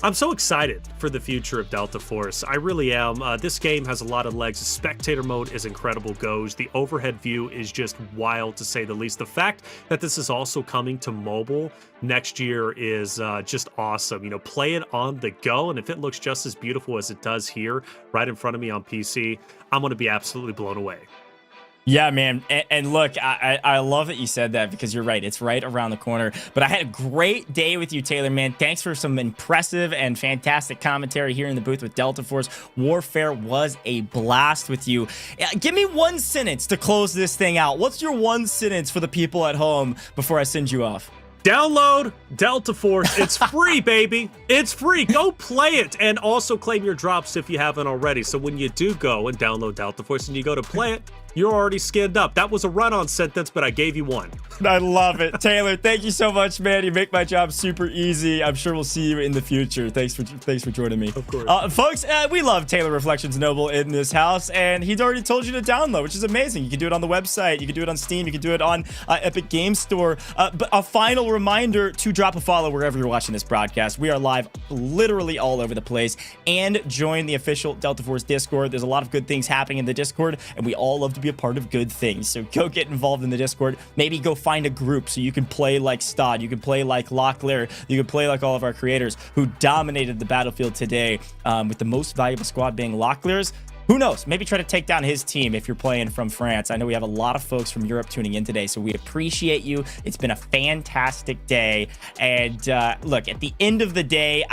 I'm so excited for the future of Delta Force. I really am. This game has a lot of legs. Spectator mode is incredible, Goj. The overhead view is just wild, to say the least. The fact that this is also coming to mobile next year is just awesome. You know, play it on the go, and if it looks just as beautiful as it does here right in front of me on PC, I'm going to be absolutely blown away. Yeah, man. And look, I love that you said that, because you're right. It's right around the corner. But I had a great day with you, Taylor, man. Thanks for some impressive and fantastic commentary here in the booth with Delta Force. Warfare was a blast with you. Give me one sentence to close this thing out. What's your one sentence for the people at home before I send you off? Download Delta Force. It's free, baby. It's free. Go play it, and also claim your drops if you haven't already. So when you do go and download Delta Force and you go to play it, you're already skinned up. That was a run-on sentence, but I gave you one. I love it. Taylor, thank you so much, man. You make my job super easy. I'm sure we'll see you in the future. Thanks for joining me. Of course. Folks, we love Taylor Reflections Noble in this house, and he's already told you to download, which is amazing. You can do it on the website. You can do it on Steam. You can do it on Epic Games Store. But a final reminder to drop a follow wherever you're watching this broadcast. We are live literally all over the place, and join the official Delta Force Discord. There's a lot of good things happening in the Discord, and we all love to be be a part of good things. So go get involved in the Discord. Maybe go find a group so you can play like Stod, you can play like Locklear, you can play like all of our creators who dominated the battlefield today, with the most valuable squad being Locklear's. Who knows? Maybe try to take down his team if you're playing from France. I know we have a lot of folks from Europe tuning in today, so we appreciate you. It's been a fantastic day. And look, at the end of the day,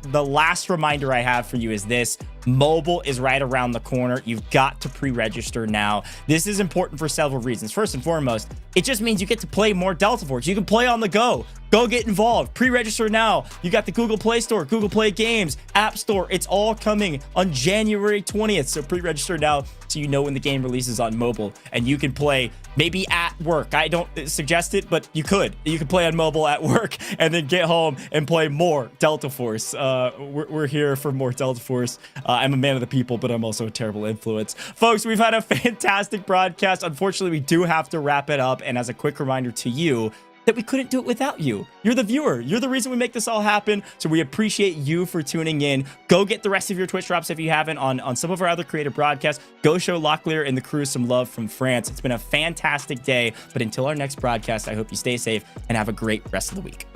the last reminder I have for you is this. Mobile is right around the corner. You've got to pre-register now. This is important for several reasons. First and foremost, it just means you get to play more Delta Force. You can play on the go. Go get involved. Pre-register now. You got the Google Play Store, Google Play Games, App Store. It's all coming on January 20th. So pre-register now so you know when the game releases on mobile. And you can play maybe at work. I don't suggest it, but you could. You could play on mobile at work and then get home and play more Delta Force. We're here for more Delta Force. I'm a man of the people, but I'm also a terrible influence. Folks, we've had a fantastic broadcast. Unfortunately, we do have to wrap it up. And as a quick reminder to you, that we couldn't do it without you. You're the viewer. You're the reason we make this all happen. So we appreciate you for tuning in. Go get the rest of your Twitch drops if you haven't on some of our other creative broadcasts. Go show Locklear and the crew some love from France. It's been a fantastic day. But until our next broadcast, I hope you stay safe and have a great rest of the week.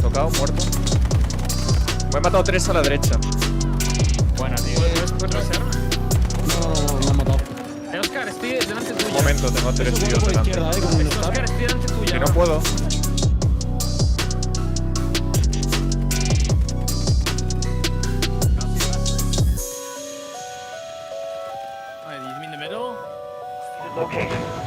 Tocado, muerto. Me he matado 3 a la derecha. Buena, tío. ¿Puedes resear? No, me ha matado. Oscar, estoy delante tuya. Un momento, tengo 3 tíos delante. Oscar, estoy delante tuya. Que no puedo. Alright, you mean the middle? Location.